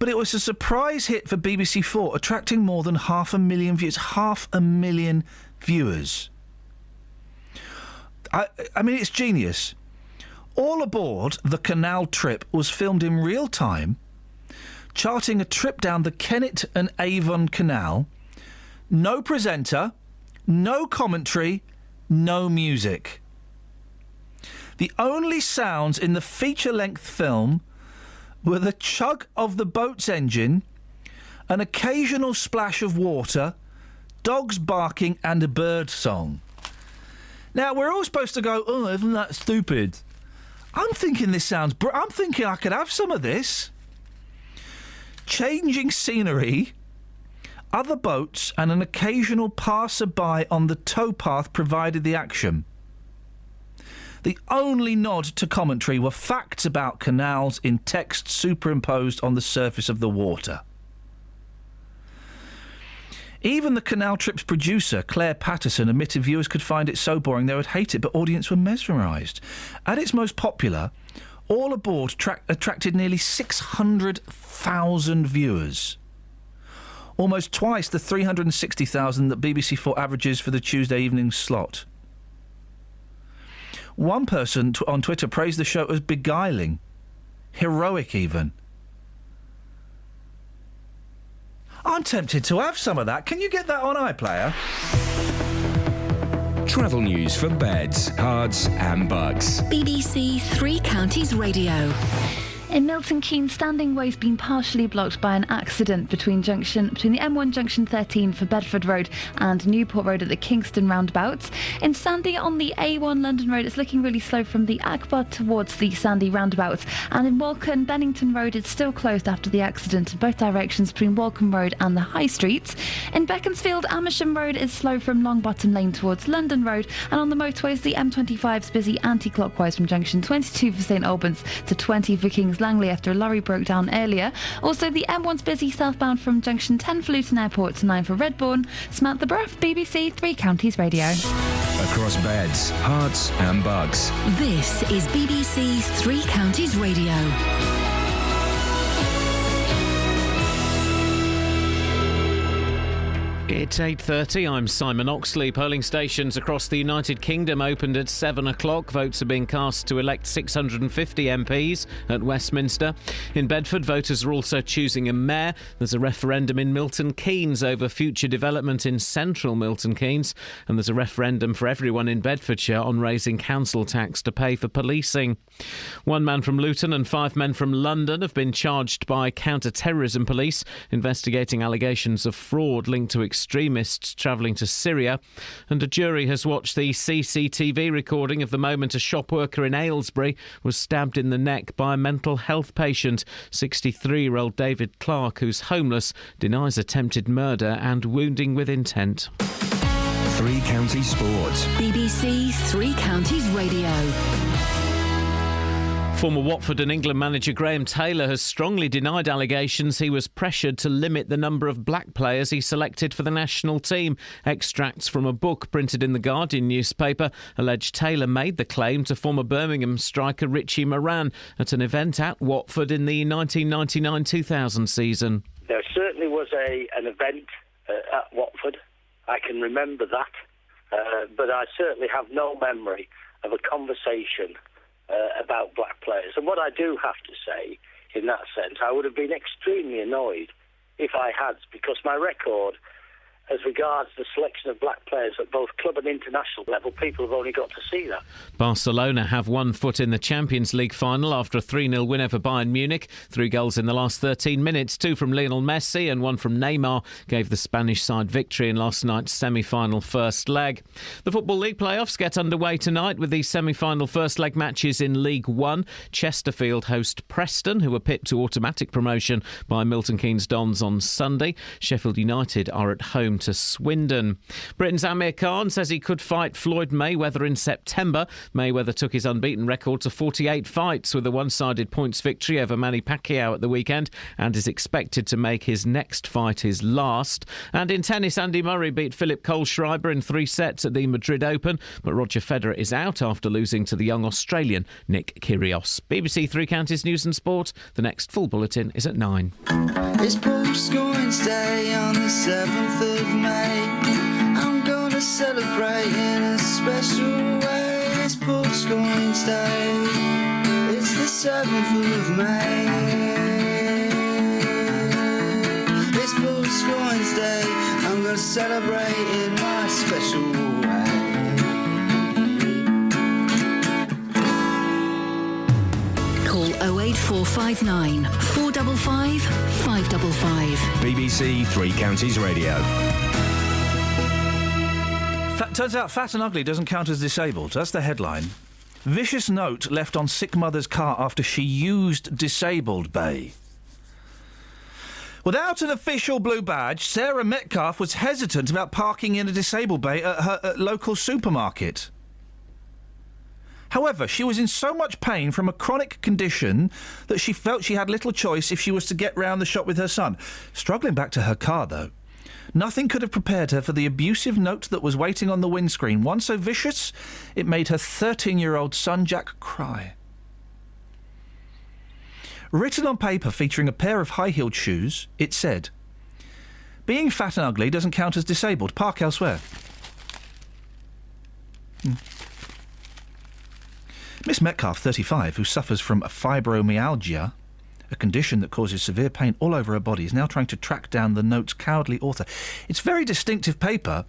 But it was a surprise hit for BBC 4, attracting more than 500,000 views. 500,000 viewers. I mean, it's genius. All aboard the canal trip was filmed in real time charting a trip down the Kennet and Avon Canal. No presenter, no commentary, no music. The only sounds in the feature-length film were the chug of the boat's engine, an occasional splash of water, dogs barking and a bird song. Now, we're all supposed to go, oh, isn't that stupid? I'm thinking this sounds... I'm thinking I could have some of this. Changing scenery, other boats and an occasional passer-by on the towpath provided the action. The only nod to commentary were facts about canals in text superimposed on the surface of the water. Even the Canal Trip's producer, Claire Patterson, admitted viewers could find it so boring they would hate it, but audience were mesmerised. At its most popular, All Aboard attracted nearly 600,000 viewers. Almost twice the 360,000 that BBC4 averages for the Tuesday evening slot. One person on Twitter praised the show as beguiling. Heroic, even. I'm tempted to have some of that. Can you get that on iPlayer? Travel news for beds, cards and bugs. BBC Three Counties Radio. In Milton Keynes, Standing Way's been partially blocked by an accident between the M1 Junction 13 for Bedford Road and Newport Road at the Kingston roundabouts. In Sandy on the A1 London Road, it's looking really slow from the Akbar towards the Sandy roundabouts. And in Walcombe, Bennington Road is still closed after the accident in both directions between Walcombe Road and the High Street. In Beaconsfield, Amersham Road is slow from Longbottom Lane towards London Road. And on the motorways, the M25's busy anti-clockwise from Junction 22 for St Albans to 20 for Kings Langley after a lorry broke down earlier. Also, the M1's busy southbound from Junction 10 for Luton Airport to 9 for Redbourne. Samantha Brough, BBC Three Counties Radio. Across beds, hearts and bugs. This is BBC Three Counties Radio. It's 8:30. I'm Simon Oxley. Polling stations across the United Kingdom opened at 7 o'clock. Votes are being cast to elect 650 MPs at Westminster. In Bedford, voters are also choosing a mayor. There's a referendum in Milton Keynes over future development in central Milton Keynes. And there's a referendum for everyone in Bedfordshire on raising council tax to pay for policing. One man from Luton and 5 men from London have been charged by counter-terrorism police investigating allegations of fraud linked to extremists travelling to Syria. And a jury has watched the CCTV recording of the moment a shop worker in Aylesbury was stabbed in the neck by a mental health patient. 63-year-old David Clark, who's homeless, denies attempted murder and wounding with intent. Three Counties Sports. BBC Three Counties Radio. Former Watford and England manager Graham Taylor has strongly denied allegations he was pressured to limit the number of black players he selected for the national team. Extracts from a book printed in the Guardian newspaper allege Taylor made the claim to former Birmingham striker Richie Moran at an event at Watford in the 1999-2000 season. There certainly was an event at Watford. I can remember that, but I certainly have no memory of a conversation about black players. And what I do have to say, in that sense, I would have been extremely annoyed if I had, because my record as regards the selection of black players at both club and international level, people have only got to see that. Barcelona have one foot in the Champions League final after a 3-0 win over Bayern Munich. 3 goals in the last 13 minutes, 2 from Lionel Messi and 1 from Neymar, gave the Spanish side victory in last night's semi-final first leg. The Football League playoffs get underway tonight with the semi-final first leg matches in League One. Chesterfield host Preston, who were pipped to automatic promotion by Milton Keynes Dons on Sunday. Sheffield United are at home to Swindon. Britain's Amir Khan says he could fight Floyd Mayweather in September. Mayweather took his unbeaten record to 48 fights with a one-sided points victory over Manny Pacquiao at the weekend and is expected to make his next fight his last. And in tennis, Andy Murray beat Philip Kohlschreiber in 3 sets at the Madrid Open, but Roger Federer is out after losing to the young Australian Nick Kyrgios. BBC Three Counties News and Sport. The next full bulletin is at 9. It's post-scoring day on the 7th of May. I'm gonna celebrate in a special way. It's post-scoring day. It's the 7th of May. celebrate in my special way. Call 08459 455 555. BBC Three Counties Radio. Turns out fat and ugly doesn't count as disabled. That's the headline. Vicious note left on sick mother's car after she used disabled bay. Without an official blue badge, Sarah Metcalfe was hesitant about parking in a disabled bay at her local supermarket. However, she was in so much pain from a chronic condition that she felt she had little choice if she was to get round the shop with her son. Struggling back to her car, though. Nothing could have prepared her for the abusive note that was waiting on the windscreen. One so vicious, it made her 13-year-old son Jack cry. Written on paper featuring a pair of high-heeled shoes, it said, "Being fat and ugly doesn't count as disabled. Park elsewhere." Miss Metcalfe, 35, who suffers from fibromyalgia, a condition that causes severe pain all over her body, is now trying to track down the note's cowardly author. It's very distinctive paper.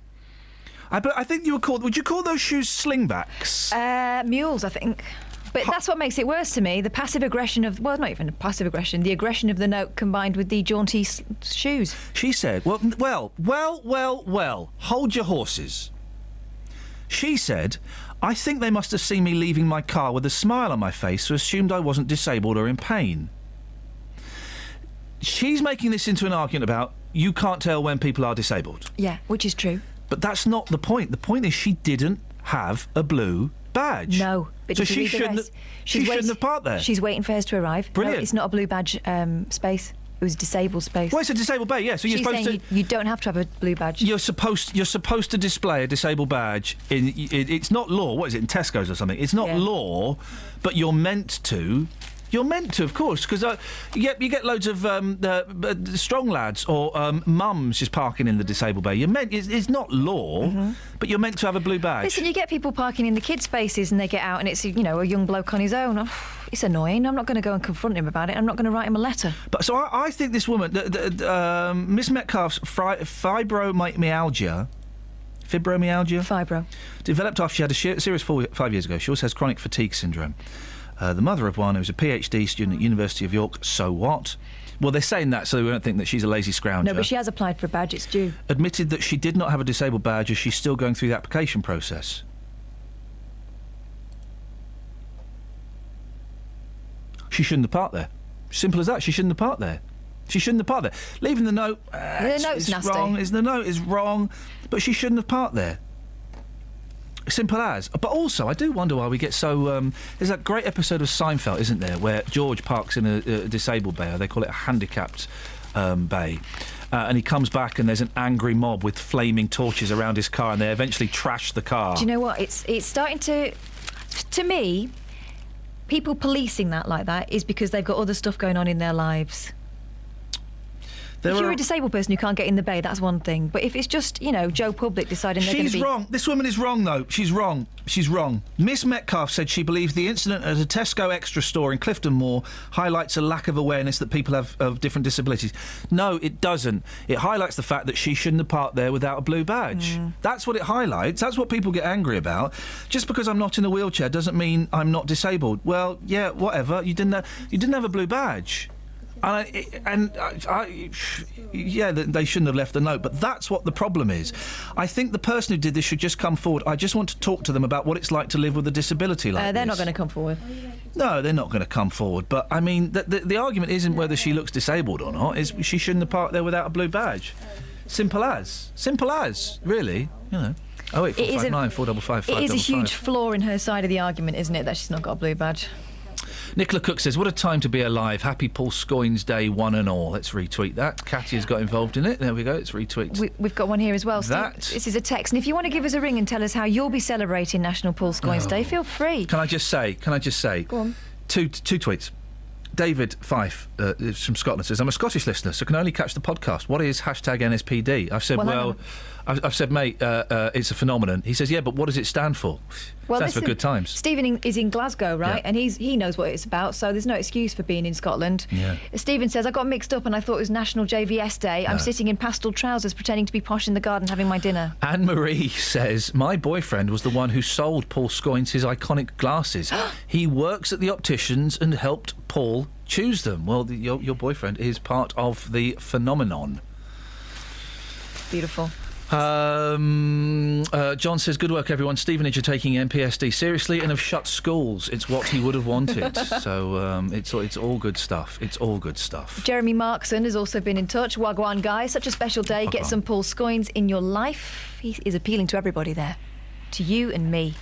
I think you would call... Would you call those shoes slingbacks? Mules, I think. But that's what makes it worse to me. The passive aggression of... Well, not even passive aggression. The aggression of the note combined with the jaunty shoes. She said... Well. Hold your horses. She said... I think they must have seen me leaving my car with a smile on my face, so assumed I wasn't disabled or in pain. She's making this into an argument about you can't tell when people are disabled. Yeah, which is true. But that's not the point. The point is she didn't have a blue badge. No. But so she shouldn't have parked there. She's waiting for hers to arrive. Brilliant. No, it's not a blue badge space. It was a disabled space. Well, it's a disabled bay, yeah. So you're supposed to. You don't have to have a blue badge. You're supposed to display a disabled badge. It's not law. What is it, in Tesco's or something? It's not law, but you're meant to. You're meant to, of course, because you get loads of strong lads or mums just parking in the disabled bay. It's not law, but you're meant to have a blue badge. Listen, you get people parking in the kids' spaces and they get out and it's a young bloke on his own. Oh, it's annoying. I'm not going to go and confront him about it. I'm not going to write him a letter. But so I think this woman, Miss Metcalfe's fibromyalgia. Fibro. Developed after she had a serious fall 5 years ago. She also has chronic fatigue syndrome. The mother of one who's a PhD student at University of York. So what? Well, they're saying that so we don't think that she's a lazy scrounger. No, but she has applied for a badge. It's due. Admitted that she did not have a disabled badge as she's still going through the application process. She shouldn't have parked there. Simple as that. She shouldn't have parked there. She shouldn't have parked there. Leaving the note... the note's nasty. Wrong. The note is wrong, but she shouldn't have parked there. Simple as. But also, I do wonder why we get so... there's that great episode of Seinfeld, isn't there, where George parks in a disabled bay, or they call it a handicapped bay, and he comes back and there's an angry mob with flaming torches around his car and they eventually trash the car. Do you know what? It's starting to... To me, people policing that like that is because they've got other stuff going on in their lives. If you're a disabled person who can't get in the bay, that's one thing. But if it's just, Joe Public deciding they're going to be... She's wrong. This woman is wrong, though. She's wrong. She's wrong. Miss Metcalfe said she believes the incident at a Tesco Extra store in Clifton Moor highlights a lack of awareness that people have of different disabilities. No, it doesn't. It highlights the fact that she shouldn't have parked there without a blue badge. That's what it highlights. That's what people get angry about. Just because I'm not in a wheelchair doesn't mean I'm not disabled. Well, yeah, whatever. You didn't have a blue badge. They shouldn't have left the note, but that's what the problem is. I think the person who did this should just come forward. I just want to talk to them about what it's like to live with a disability like this. They're not going to come forward. No, they're not going to come forward. But, I mean, the argument isn't whether she looks disabled or not. Is she shouldn't have parked there without a blue badge. Simple as. Simple as, really, 08459 455 It is a huge flaw in her side of the argument, isn't it, that she's not got a blue badge? Nicola Cook says, what a time to be alive. Happy Paul Scoins Day, one and all. Let's retweet that. Cathy has got involved in it. There we go. It's retweet. We've got one here as well. This is a text. And if you want to give us a ring and tell us how you'll be celebrating National Paul Scoins Day, feel free. Can I just say? Go on. Two tweets. David Fife from Scotland says, I'm a Scottish listener, so can only catch the podcast. What is #NSPD? I've said, I've said, mate, it's a phenomenon. He says, yeah, but what does it stand for? Well, Stands for good times. Stephen is in Glasgow, right? Yeah. And he knows what it's about, so there's no excuse for being in Scotland. Yeah. Stephen says, I got mixed up and I thought it was National JVS Day. I'm sitting in pastel trousers pretending to be posh in the garden having my dinner. Anne-Marie says, my boyfriend was the one who sold Paul Scoins his iconic glasses. He works at the opticians and helped Paul choose them. Well, your boyfriend is part of the phenomenon. Beautiful. John says, good work, everyone. Stevenage are taking NPSD seriously and have shut schools. It's what he would have wanted. So it's all good stuff. It's all good stuff. Jeremy Markson has also been in touch. Wagwan guy, such a special day. Get some Paul Scoins in your life. He is appealing to everybody there. To you and me.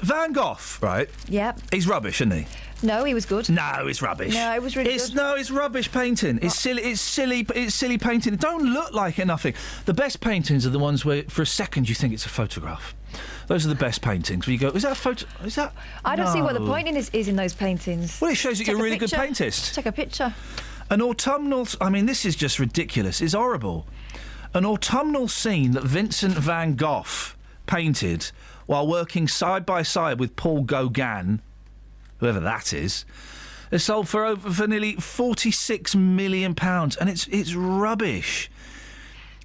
Van Gogh, right? Yep. He's rubbish, isn't he? No, he was good. No, it's rubbish. No, it was really good. No, it's rubbish painting. It's silly. It's silly painting. It don't look like it, nothing. The best paintings are the ones where, for a second, you think it's a photograph. Those are the best paintings. Where you go, is that a photo? Is that? I don't see what the No. point is in those paintings. Well, it shows that you're a really good paintist. Take a picture. An autumnal. I mean, this is just ridiculous. It's horrible. An autumnal scene that Vincent van Gogh painted while working side by side with Paul Gauguin, whoever that is, has sold for nearly £46 million, and it's rubbish.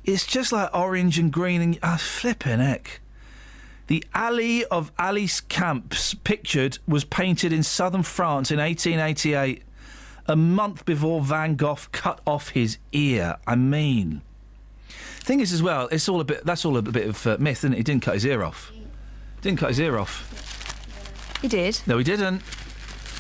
It's just like orange and green and flipping heck. The alley of Alice Camps pictured was painted in southern France in 1888, a month before Van Gogh cut off his ear. I mean, thing is as well, that's all a bit of myth, isn't it? He didn't cut his ear off. Didn't cut his ear off. He did. No, he didn't.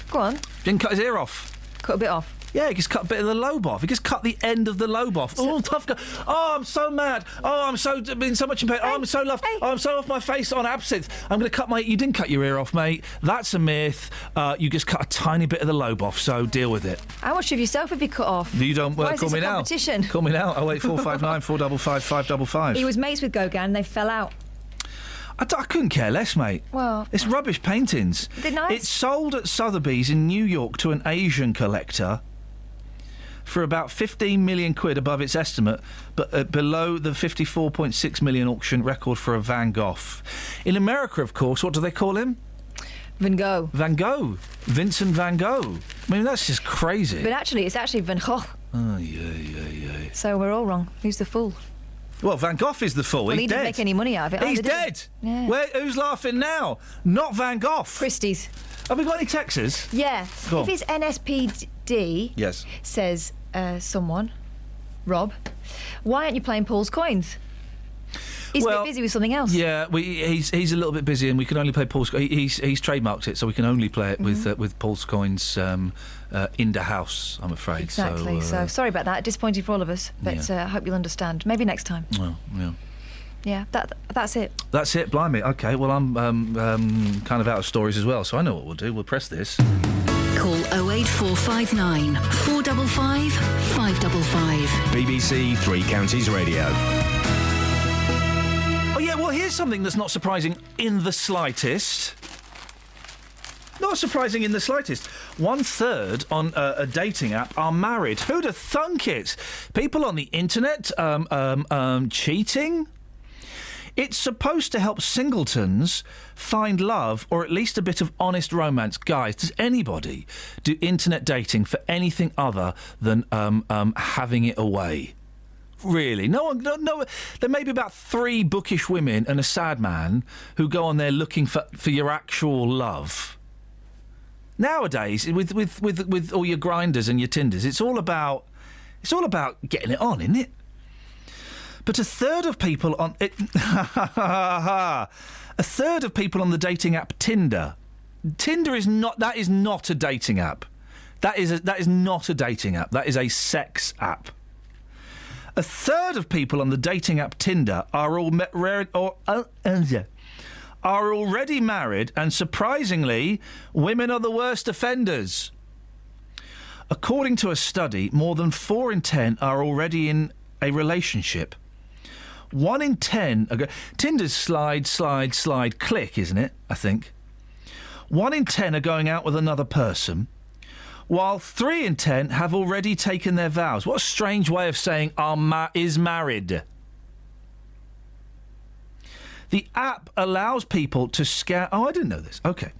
Go on. Didn't cut his ear off. Cut a bit off. Yeah, he just cut a bit of the lobe off. He just cut the end of the lobe off. Oh, tough guy. Oh, I'm so mad. Oh, I'm so in so much in pain. Oh, I'm so loved. Oh, I'm so off my face on absinthe. I'm going to cut my... You didn't cut your ear off, mate. That's a myth. You just cut a tiny bit of the lobe off, so deal with it. How much of yourself have you cut off? You don't... Why is call this me a now. competition? Call me now. 08459 455 555. He was mates with Gauguin. They fell out. I couldn't care less, mate. Well... It's rubbish paintings. They're nice. It's sold at Sotheby's in New York to an Asian collector for about 15 million quid above its estimate, but below the 54.6 million auction record for a Van Gogh. In America, of course, what do they call him? Van Gogh. Van Gogh. Vincent Van Gogh. I mean, that's just crazy. But actually, it's actually Van Gogh. Oh, yeah. So we're all wrong. Who's the fool? Well, Van Gogh is the fool. Well, He's he dead. didn't make any money out of it. He's either, did dead. he? Yeah. Who's laughing now? Not Van Gogh. Christie's. Have we got any texts? Yeah. Go If on. it's NSPD, Yes. says someone, Rob, why aren't you playing Paul's Coins? He's a bit busy with something else. Yeah, he's a little bit busy, and we can only play Paul's. He's trademarked it, so we can only play it with Paul's Coins in the house. I'm afraid. Exactly. So sorry about that. Disappointing for all of us, but I hope you'll understand. Maybe next time. Well, yeah. Yeah, that's it. That's it. Blimey. Okay. Well, I'm kind of out of stories as well, so I know what we'll do. We'll press this. Call 08459 455 555. BBC Three Counties Radio. Oh yeah. Well, here's something that's not surprising in the slightest. Not surprising in the slightest. 1/3 on a dating app are married. Who'd have thunk it? People on the internet cheating. It's supposed to help singletons find love, or at least a bit of honest romance. Guys, does anybody do internet dating for anything other than having it away? Really? No one. No. There may be about 3 bookish women and a sad man who go on there looking for your actual love. Nowadays, with all your grinders and your Tinders, it's all about getting it on, isn't it? But 1/3 of people on it, 1/3 of people on the dating app Tinder. Tinder is not a dating app. That is not a dating app. That is a sex app. 1/3 of people on the dating app Tinder are already married, and surprisingly, women are the worst offenders. According to a study, more than 4 in 10 are already in a relationship. 1 in 10 are Tinder's slide, click, isn't it? I think. 1 in 10 are going out with another person, while 3 in 10 have already taken their vows. What a strange way of saying is married. The app allows people to scan... Oh, I didn't know this. OK.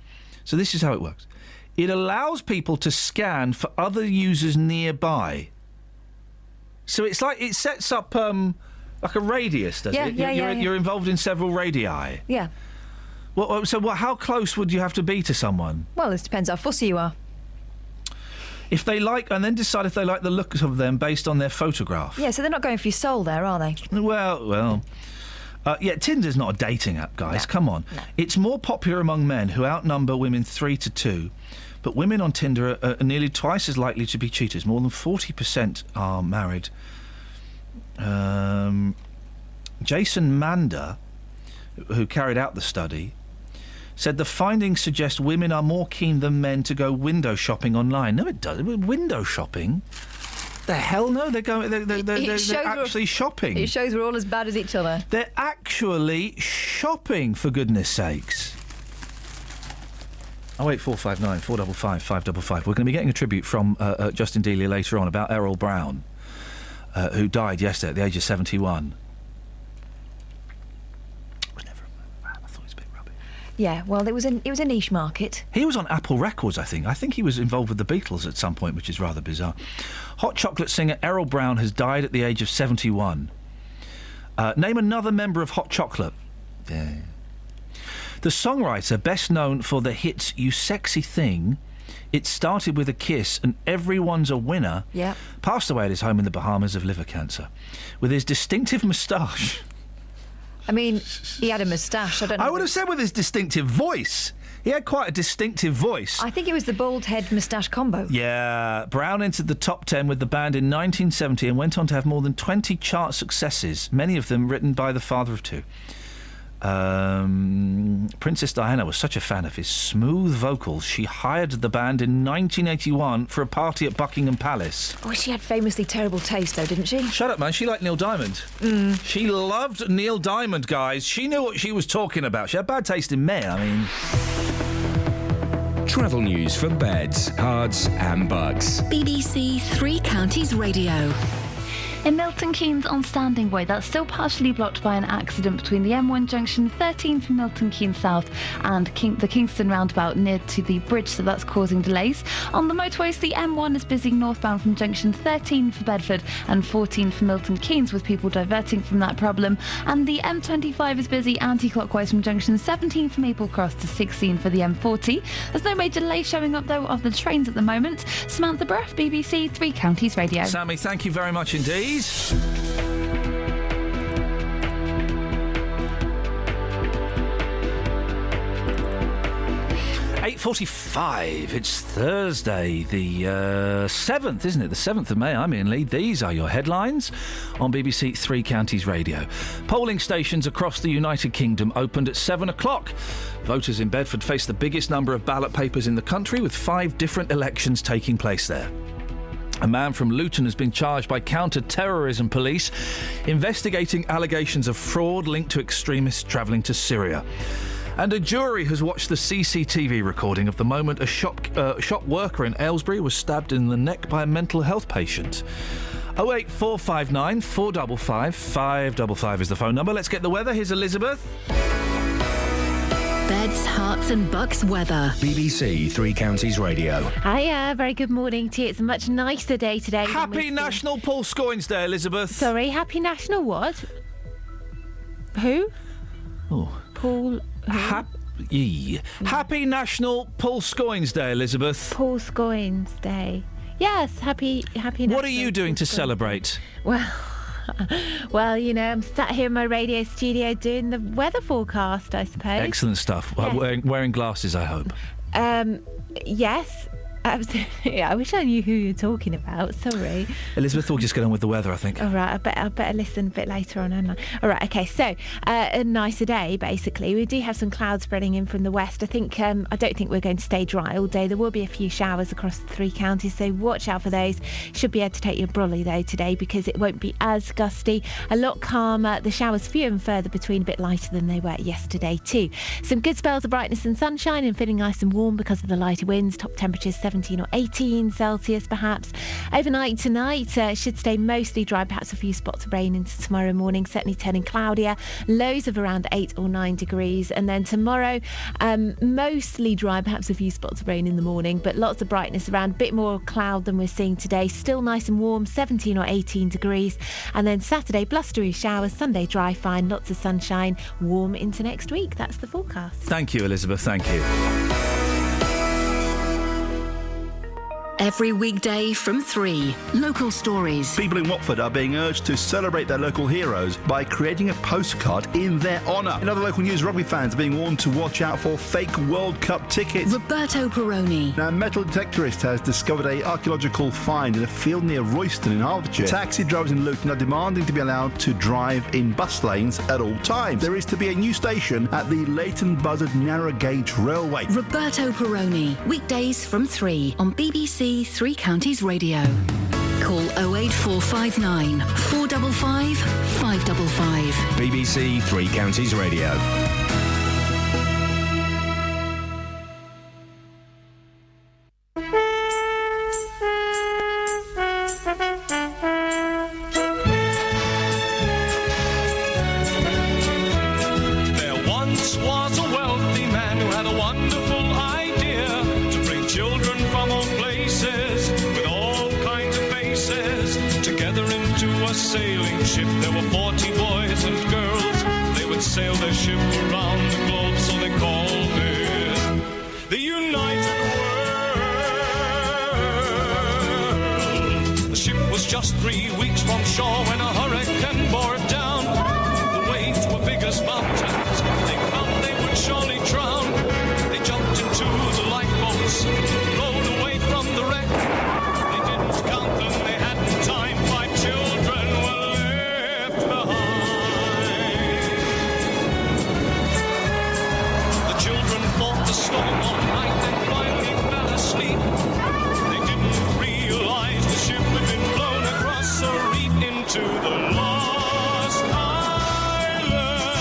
So this is how it works. It allows people to scan for other users nearby. So it's like it sets up like a radius, does it? You're involved in several radii. Yeah. Well, so how close would you have to be to someone? Well, it depends how fussy you are. If they like, and then decide if they like the look of them based on their photograph. Yeah, so they're not going for your soul there, are they? Well. Tinder's not a dating app, guys. Come on. No. It's more popular among men who outnumber women 3-2, but women on Tinder are nearly twice as likely to be cheaters. More than 40% are married. Jason Mander, who carried out the study, said the findings suggest women are more keen than men to go window shopping online. No, it doesn't. Window shopping? The hell no, they're going. They're actually shopping. It shows we're all as bad as each other. They're actually shopping, for goodness sakes. 08459 455 555. We're going to be getting a tribute from Justin Dealey later on about Errol Brown, who died yesterday at the age of 71. Yeah, well, it was a niche market. He was on Apple Records, I think. I think he was involved with the Beatles at some point, which is rather bizarre. Hot chocolate singer Errol Brown has died at the age of 71. Name another member of Hot Chocolate. Yeah. The songwriter, best known for the hits You Sexy Thing, It Started With a Kiss, and Everyone's a Winner, passed away at his home in the Bahamas of liver cancer. With his distinctive moustache... I mean, he had a moustache. I don't know. I would have said with his distinctive voice. He had quite a distinctive voice. I think it was the bald head moustache combo. Yeah. Brown entered the top 10 with the band in 1970 and went on to have more than 20 chart successes, many of them written by the father of two. Princess Diana was such a fan of his smooth vocals, she hired the band in 1981 for a party at Buckingham Palace. Oh, she had famously terrible taste, though, didn't she? Shut up, man. She liked Neil Diamond. She loved Neil Diamond, guys. She knew what she was talking about. She had bad taste in men, I mean... Travel news for beds, cards and bugs. BBC Three Counties Radio. In Milton Keynes on Standing Way, that's still partially blocked by an accident between the M1 junction 13 from Milton Keynes South and the Kingston roundabout near to the bridge, so that's causing delays. On the motorways, the M1 is busy northbound from junction 13 for Bedford and 14 for Milton Keynes, with people diverting from that problem. And the M25 is busy anti-clockwise from junction 17 for Maple Cross to 16 for the M40. There's no major delay showing up, though, of the trains at the moment. Samantha Bruff, BBC Three Counties Radio. Sammy, thank you very much indeed. 8:45. It's Thursday, the 7th, isn't it? The 7th of May. I'm Iain Lee. These are your headlines on BBC Three Counties Radio. Polling stations across the United Kingdom opened at 7 o'clock. Voters in Bedford face the biggest number of ballot papers in the country, with 5 different elections taking place there. A man from Luton has been charged by counter-terrorism police investigating allegations of fraud linked to extremists travelling to Syria. And a jury has watched the CCTV recording of the moment a shop worker in Aylesbury was stabbed in the neck by a mental health patient. 08459 455 555 is the phone number. Let's get the weather. Here's Elizabeth. Beds, Herts and Bucks weather. BBC Three Counties Radio. Hiya, very good morning to you. It's a much nicer day today. Happy National Paul Scoins Day, Elizabeth. Sorry, happy National what? Who? Oh. Paul... Happy National Paul Scoins Day, Elizabeth. Paul Scoins Day. Yes, happy National. What are you doing to celebrate? Well, you know, I'm sat here in my radio studio doing the weather forecast, I suppose. Excellent stuff. Yeah. Wearing glasses, I hope. Yes. Absolutely. I wish I knew who you're talking about. Sorry. Elizabeth will just get on with the weather, I think. All right. I better listen a bit later on. All right. Okay. So a nicer day, basically. We do have some clouds spreading in from the west. I don't think we're going to stay dry all day. There will be a few showers across the 3 counties, so watch out for those. Should be able to take your brolly though today, because it won't be as gusty. A lot calmer. The showers few and further between, a bit lighter than they were yesterday too. Some good spells of brightness and sunshine, and feeling nice and warm because of the lighter winds. Top temperatures 17 or 18 Celsius perhaps. Overnight tonight should stay mostly dry, perhaps a few spots of rain into tomorrow morning, certainly turning cloudier, lows of around 8 or 9 degrees. And then tomorrow, mostly dry, perhaps a few spots of rain in the morning, but lots of brightness around, a bit more cloud than we're seeing today. Still nice and warm, 17 or 18 degrees. And then Saturday, blustery showers, Sunday dry, fine, lots of sunshine, warm into next week. That's the forecast. Thank you, Elizabeth. Thank you. Every weekday from 3, local stories. People in Watford are being urged to celebrate their local heroes by creating a postcard in their honour. In other local news, rugby fans are being warned to watch out for fake World Cup tickets. Roberto Peroni. Now, a metal detectorist has discovered an archaeological find in a field near Royston in Hertfordshire. Taxi drivers in Luton are demanding to be allowed to drive in bus lanes at all times. There is to be a new station at the Leighton Buzzard Narrow Gauge Railway. Roberto Peroni. Weekdays from 3 on BBC Three Counties Radio. Call 08459 455 555. BBC Three Counties Radio. There once was a wealthy man who had a wonderful idea to bring children from all places with all kinds of faces together into a sailing ship. There were 40 boys and girls. They would sail their ship around the globe, so they called it the United World. The ship was just 3 weeks from shore when a hurricane bore it down. The waves were big as mountains. They found they would surely drown. They jumped into the lifeboats, rowed away from the wreck. They didn't count them, they hadn't time. 5 children were left behind. The children fought the storm all night, then finally fell asleep. They didn't realize the ship had been blown across a reef into the Lost Islands.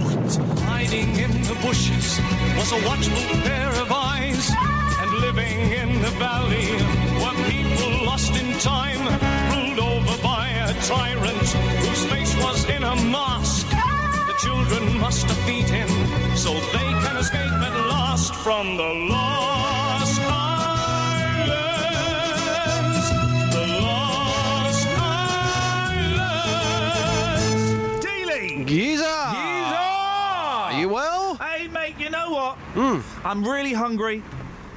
What? Hiding in the bushes was a watchful pair of eyes, and living in the valley were people lost in time, ruled over by a tyrant whose face was in a mask. The children must defeat him so they can escape at last from the Lost Islands. The Lost Islands. Dealing! Geezer! You well? Hey, mate, you know what? I'm really hungry.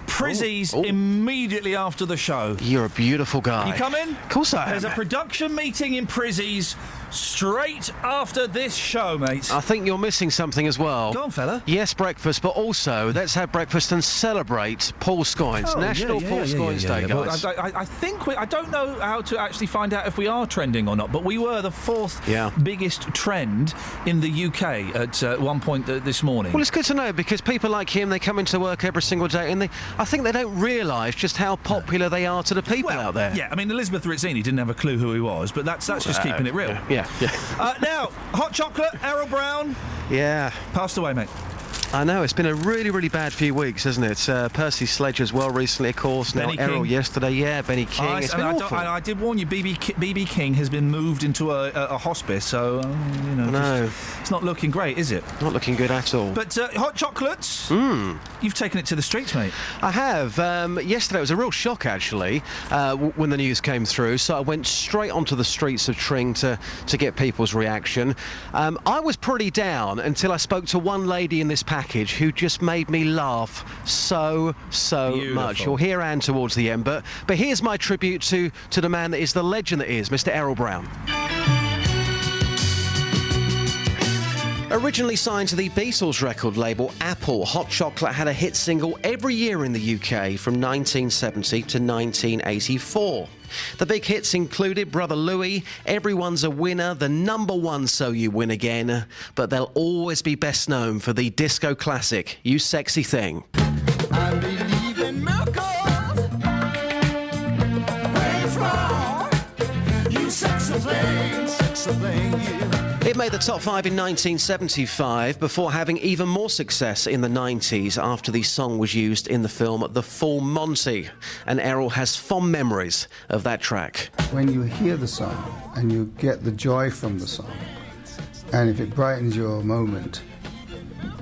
Prizzies immediately after the show. You're a beautiful guy. You come in? Of course I am. There's a production meeting in Prizzies straight after this show, mate. I think you're missing something as well. Go on, fella. Yes, breakfast, but also let's have breakfast and celebrate Paul Scoins. National Paul Scoins Day, guys. I think I don't know how to actually find out if we are trending or not, but we were the 4th biggest trend in the UK at one point this morning. Well, it's good to know because people like him, they come into work every single day and I think they don't realise just how popular they are to the people out there. Yeah, I mean, Elizabeth Rizzini didn't have a clue who he was, but that's just keeping it real. Yeah. Now, hot chocolate, Errol Brown. Yeah. Passed away, mate. I know, it's been a really, really bad few weeks, hasn't it? Percy Sledge as well recently, of course. Now Errol yesterday, Benny King. It's been awful. I did warn you, BB King has been moved into a hospice, so, it's not looking great, is it? Not looking good at all. But hot chocolates, you've taken it to the streets, mate. I have. Yesterday was a real shock, actually, when the news came through, so I went straight onto the streets of Tring to get people's reaction. I was pretty down until I spoke to one lady in this package who just made me laugh so much. You'll hear Anne towards the end, but here's my tribute to the man that is the legend that is Mr. Errol Brown. Originally signed to the Beatles record label Apple, Hot Chocolate had a hit single every year in the UK from 1970 to 1984. The big hits included Brother Louie, Everyone's a Winner, the #1 So You Win Again, but they'll always be best known for the disco classic, You Sexy Thing. I believe in miracles. Where it's wrong. You sexy thing, yeah. It made made the top 5 in 1975 before having even more success in the 90s after the song was used in the film The Full Monty. And Errol has fond memories of that track. When you hear the song and you get the joy from the song, and if it brightens your moment,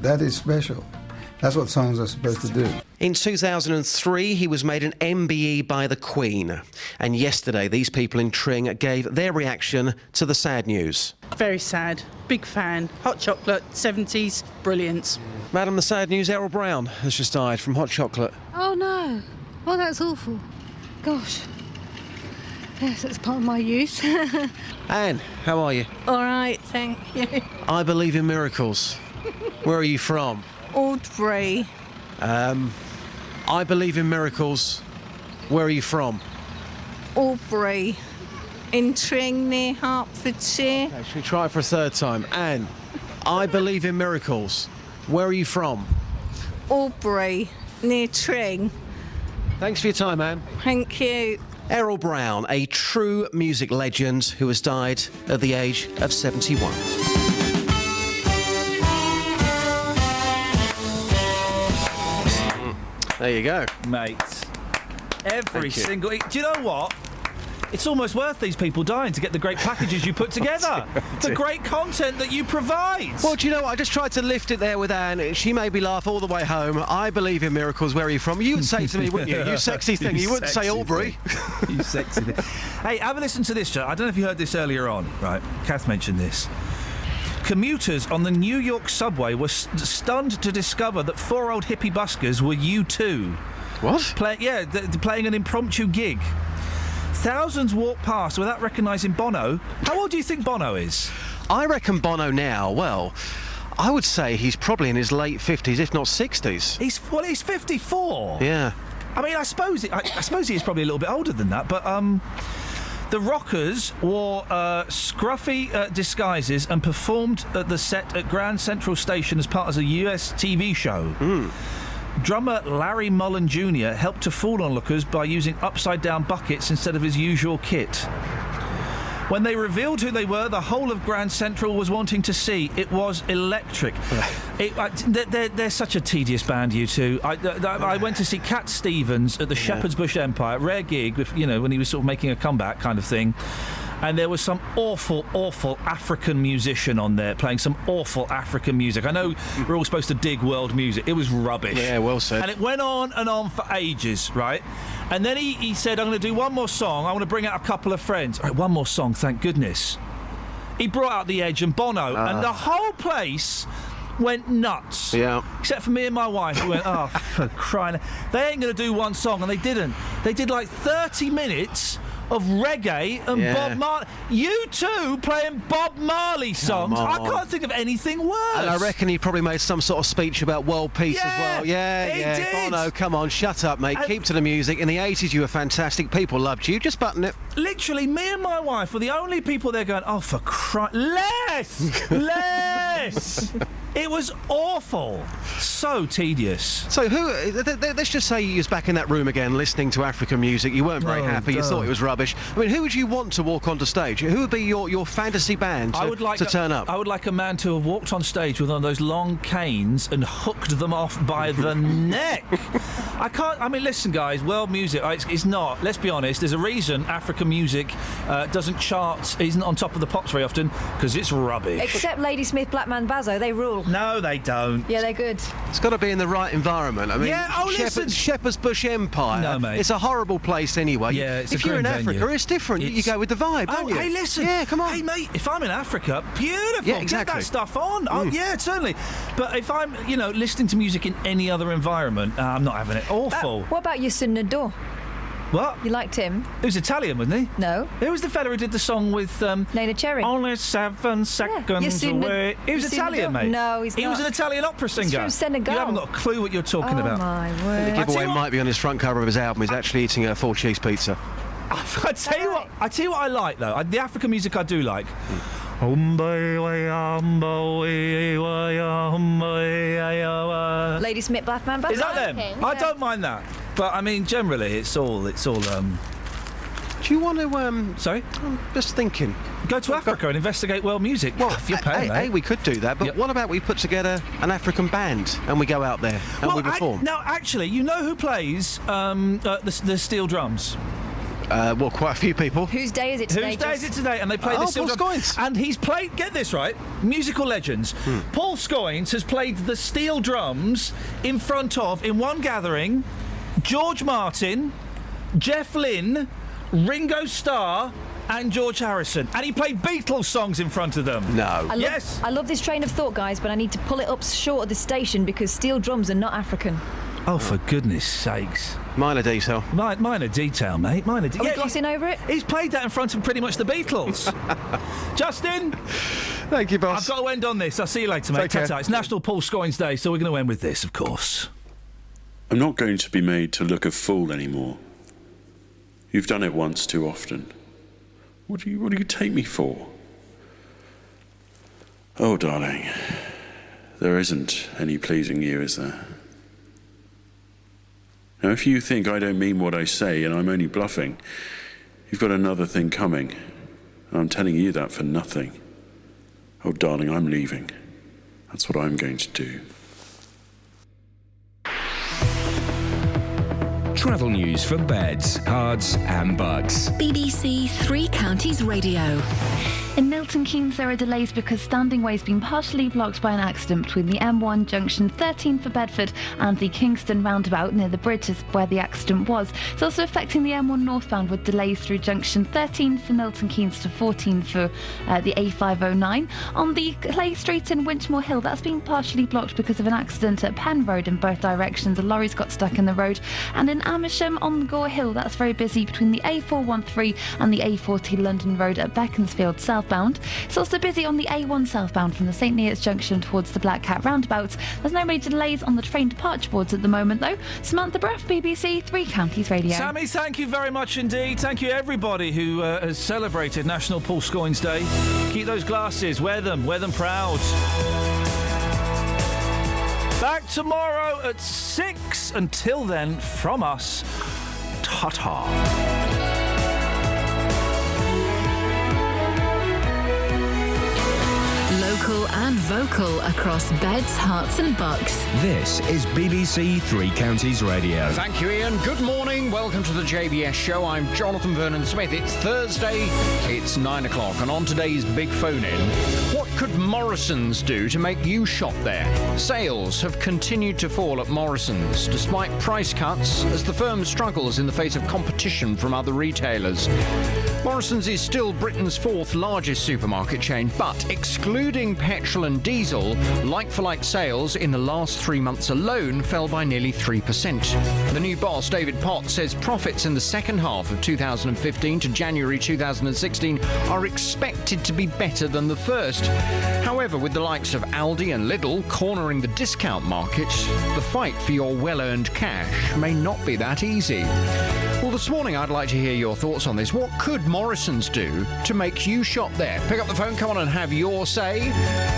that is special. That's what songs are supposed to do. In 2003, he was made an MBE by the Queen. And yesterday, these people in Tring gave their reaction to the sad news. Very sad. Big fan. Hot chocolate, 70s, brilliant. Madam, the sad news, Errol Brown has just died from hot chocolate. Oh, no. Oh, that's awful. Gosh. Yes, it's part of my youth. Anne, how are you? All right, thank you. I believe in miracles. Where are you from? Aldbury. I believe in miracles. Where are you from? Aldbury. In Tring, near Hertfordshire. Okay, should we try it for a third time? Anne, I believe in miracles. Where are you from? Aldbury, near Tring. Thanks for your time, Anne. Thank you. Errol Brown, a true music legend who has died at the age of 71. There you go. Mate. Every single... Do you know what? It's almost worth these people dying to get the great packages you put together. The great content that you provide. Well, do you know what? I just tried to lift it there with Anne. She made me laugh all the way home. I believe in miracles. Where are you from? You would say to me, wouldn't you? You sexy thing. You wouldn't say Albury. You sexy thing. Hey, have a listen to this, Joe. I don't know if you heard this earlier on. Right. Kath mentioned this. Commuters on the New York subway were stunned to discover that 4 old hippie buskers were U2. What? Playing an impromptu gig. Thousands walked past without recognising Bono. How old do you think Bono is? I reckon Bono now, well, I would say he's probably in his late 50s, if not 60s. He's 54. Yeah. I mean, I suppose he is probably a little bit older than that, but the rockers wore scruffy disguises and performed at the set at Grand Central Station as part of a US TV show. Drummer Larry Mullen Jr. helped to fool onlookers by using upside-down buckets instead of his usual kit. When they revealed who they were, the whole of Grand Central was wanting to see. It was electric. They're such a tedious band, U2. I went to see Cat Stevens at the Shepherd's Bush Empire, rare gig, with, when he was sort of making a comeback kind of thing. And there was some awful, awful African musician on there playing some awful African music. I know we're all supposed to dig world music. It was rubbish. Yeah, well said. And it went on and on for ages, right? And then he said, I'm going to do one more song. I want to bring out a couple of friends. All right, one more song, thank goodness. He brought out The Edge and Bono, and the whole place went nuts. Yeah. Except for me and my wife, who went, oh, for crying... They ain't going to do one song, and they didn't. They did like 30 minutes... of reggae and Bob Marley. U2 playing Bob Marley songs. I can't think of anything worse. And I reckon he probably made some sort of speech about world peace as well. Yeah, he did. Bono, come on, shut up, mate. Keep to the music. In the 80s, you were fantastic. People loved you. Just button it. Literally, me and my wife were the only people there going, oh, for Christ, less! It was awful. So tedious. So let's just say you was back in that room again listening to African music. You weren't very happy. You thought it was rubbish. I mean, who would you want to walk onto stage? Who would be your fantasy band to turn up? I would like a man to have walked on stage with one of those long canes and hooked them off by the neck. I mean, listen, guys, world music, it's not. Let's be honest, there's a reason African music doesn't chart, isn't on top of the pops very often, because it's rubbish. Except Ladysmith, Black Man Bazzo, they rule. No, they don't. Yeah, they're good. It's got to be in the right environment. I mean, listen. Shepherd's Bush Empire. No, mate. It's a horrible place anyway. Yeah, it's if you're in Africa, venue. It's different. You go with the vibe, don't you? Hey, listen. Yeah, come on. Hey, mate, if I'm in Africa, beautiful. Yeah, exactly. Get that stuff on. Oh, yeah, certainly. But if I'm, listening to music in any other environment, I'm not having it. Awful. What about Youssou N'Dour? What? You liked him? He was Italian, wasn't he? No. Who was the fella who did the song with... Nena Cherry. Only 7 seconds away. He was Italian, mate. No, he's not. He was an Italian opera singer. He's from Senegal. You haven't got a clue what you're talking about. Oh, my word. The giveaway might be on his front cover of his album. He's actually eating a 4-cheese pizza. I tell you what I like, though. The African music I do like. Ladysmith, Black Man Bazzo. Is that them? Okay, I don't mind that. But, I mean, generally, it's all Do Do you want to? Sorry, I'm just thinking. Go to Africa and investigate world music. Well, if you're paying, mate. We could do that. But what about we put together an African band and we go out there and we perform? No, actually, you know who plays the steel drums? Well, quite a few people. Whose day is it today? Whose day is it today? And they play the steel Paul drums. Scoins. And he's played, get this right, musical legends. Paul Scoins has played the steel drums in front of, in one gathering, George Martin, Jeff Lynne, Ringo Starr and George Harrison. And he played Beatles songs in front of them. No. Yes. I love this train of thought, guys, but I need to pull it up short of the station because steel drums are not African. Oh, for goodness sakes. Minor detail. Minor detail, mate. Minor detail. Are we glossing over it? He's played that in front of pretty much the Beatles. Justin. Thank you, boss. I've got to end on this. I'll see you later, mate. Take care. Ta-ta. It's National Paul Scoins Day, so we're going to end with this, of course. I'm not going to be made to look a fool anymore. You've done it once too often. What do you take me for? Oh, darling, there isn't any pleasing you, is there? Now, if you think I don't mean what I say and I'm only bluffing, you've got another thing coming. I'm telling you that for nothing. Oh, darling, I'm leaving. That's what I'm going to do. Travel news for beds, cards and bugs. BBC Three Counties Radio. In Milton Keynes, there are delays because standing way's been partially blocked by an accident between the M1 junction 13 for Bedford and the Kingston roundabout near the bridge is where the accident was. It's also affecting the M1 northbound with delays through junction 13 for Milton Keynes to 14 for the A509. On the Clay Street in Winchmore Hill, that's been partially blocked because of an accident at Penn Road in both directions. A lorry's got stuck in the road. And in Amersham on Gore Hill, that's very busy between the A413 and the A40 London Road at Beaconsfield southbound. It's also busy on the A1 southbound from the St Neots junction towards the Black Cat roundabout. There's no major delays on the train departure boards at the moment though. Samantha Bruff, BBC Three Counties Radio. Sammy, thank you very much indeed. Thank you everybody who has celebrated National Paul Scoins Day. Keep those glasses, wear them proud. Back tomorrow at 6. Until then, from us, ta-ta. Local and vocal across beds, hearts and bucks. This is BBC Three Counties Radio. Thank you, Iain. Good morning. Welcome to the JBS show. I'm Jonathan Vernon Smith. It's Thursday. It's 9 o'clock. And on today's Big Phone In, what could Morrison's do to make you shop there? Sales have continued to fall at Morrison's despite price cuts as the firm struggles in the face of competition from other retailers. Morrison's is still Britain's fourth largest supermarket chain, but excluding petrol and diesel, like-for-like sales in the last 3 months alone fell by nearly 3%. The new boss, David Pott, says profits in the second half of 2015 to January 2016 are expected to be better than the first. However, with the likes of Aldi and Lidl cornering the discount market, the fight for your well-earned cash may not be that easy. Well, this morning I'd like to hear your thoughts on this. What could Morrison's do to make you shop there? Pick up the phone, come on and have your say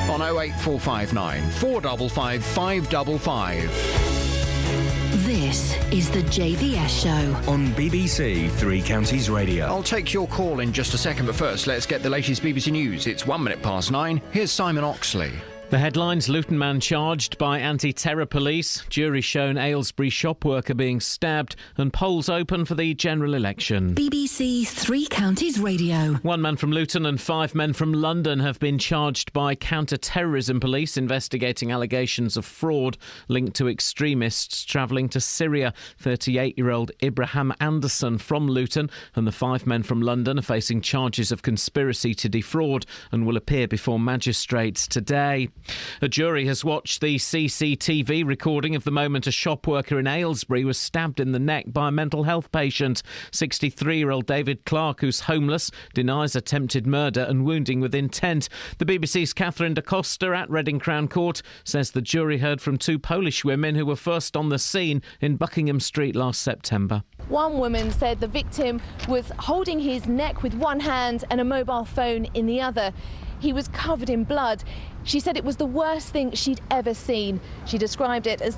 on 08459 455 555. This is the JVS show on BBC Three Counties Radio. I'll take your call in just a second, but first let's get the latest BBC News. It's 1 minute past 9. Here's Simon Oxley. The headlines: Luton man charged by anti-terror police, jury shown Aylesbury shop worker being stabbed, and polls open for the general election. BBC Three Counties Radio. 1 man from Luton and 5 men from London have been charged by counter-terrorism police investigating allegations of fraud linked to extremists travelling to Syria. 38-year-old Ibrahim Anderson from Luton and the 5 men from London are facing charges of conspiracy to defraud and will appear before magistrates today. A jury has watched the CCTV recording of the moment a shop worker in Aylesbury was stabbed in the neck by a mental health patient. 63-year-old David Clark, who's homeless, denies attempted murder and wounding with intent. The BBC's Catherine da Costa at Reading Crown Court says the jury heard from 2 Polish women who were first on the scene in Buckingham Street last September. One woman said the victim was holding his neck with one hand and a mobile phone in the other. He was covered in blood. She said it was the worst thing she'd ever seen. She described it as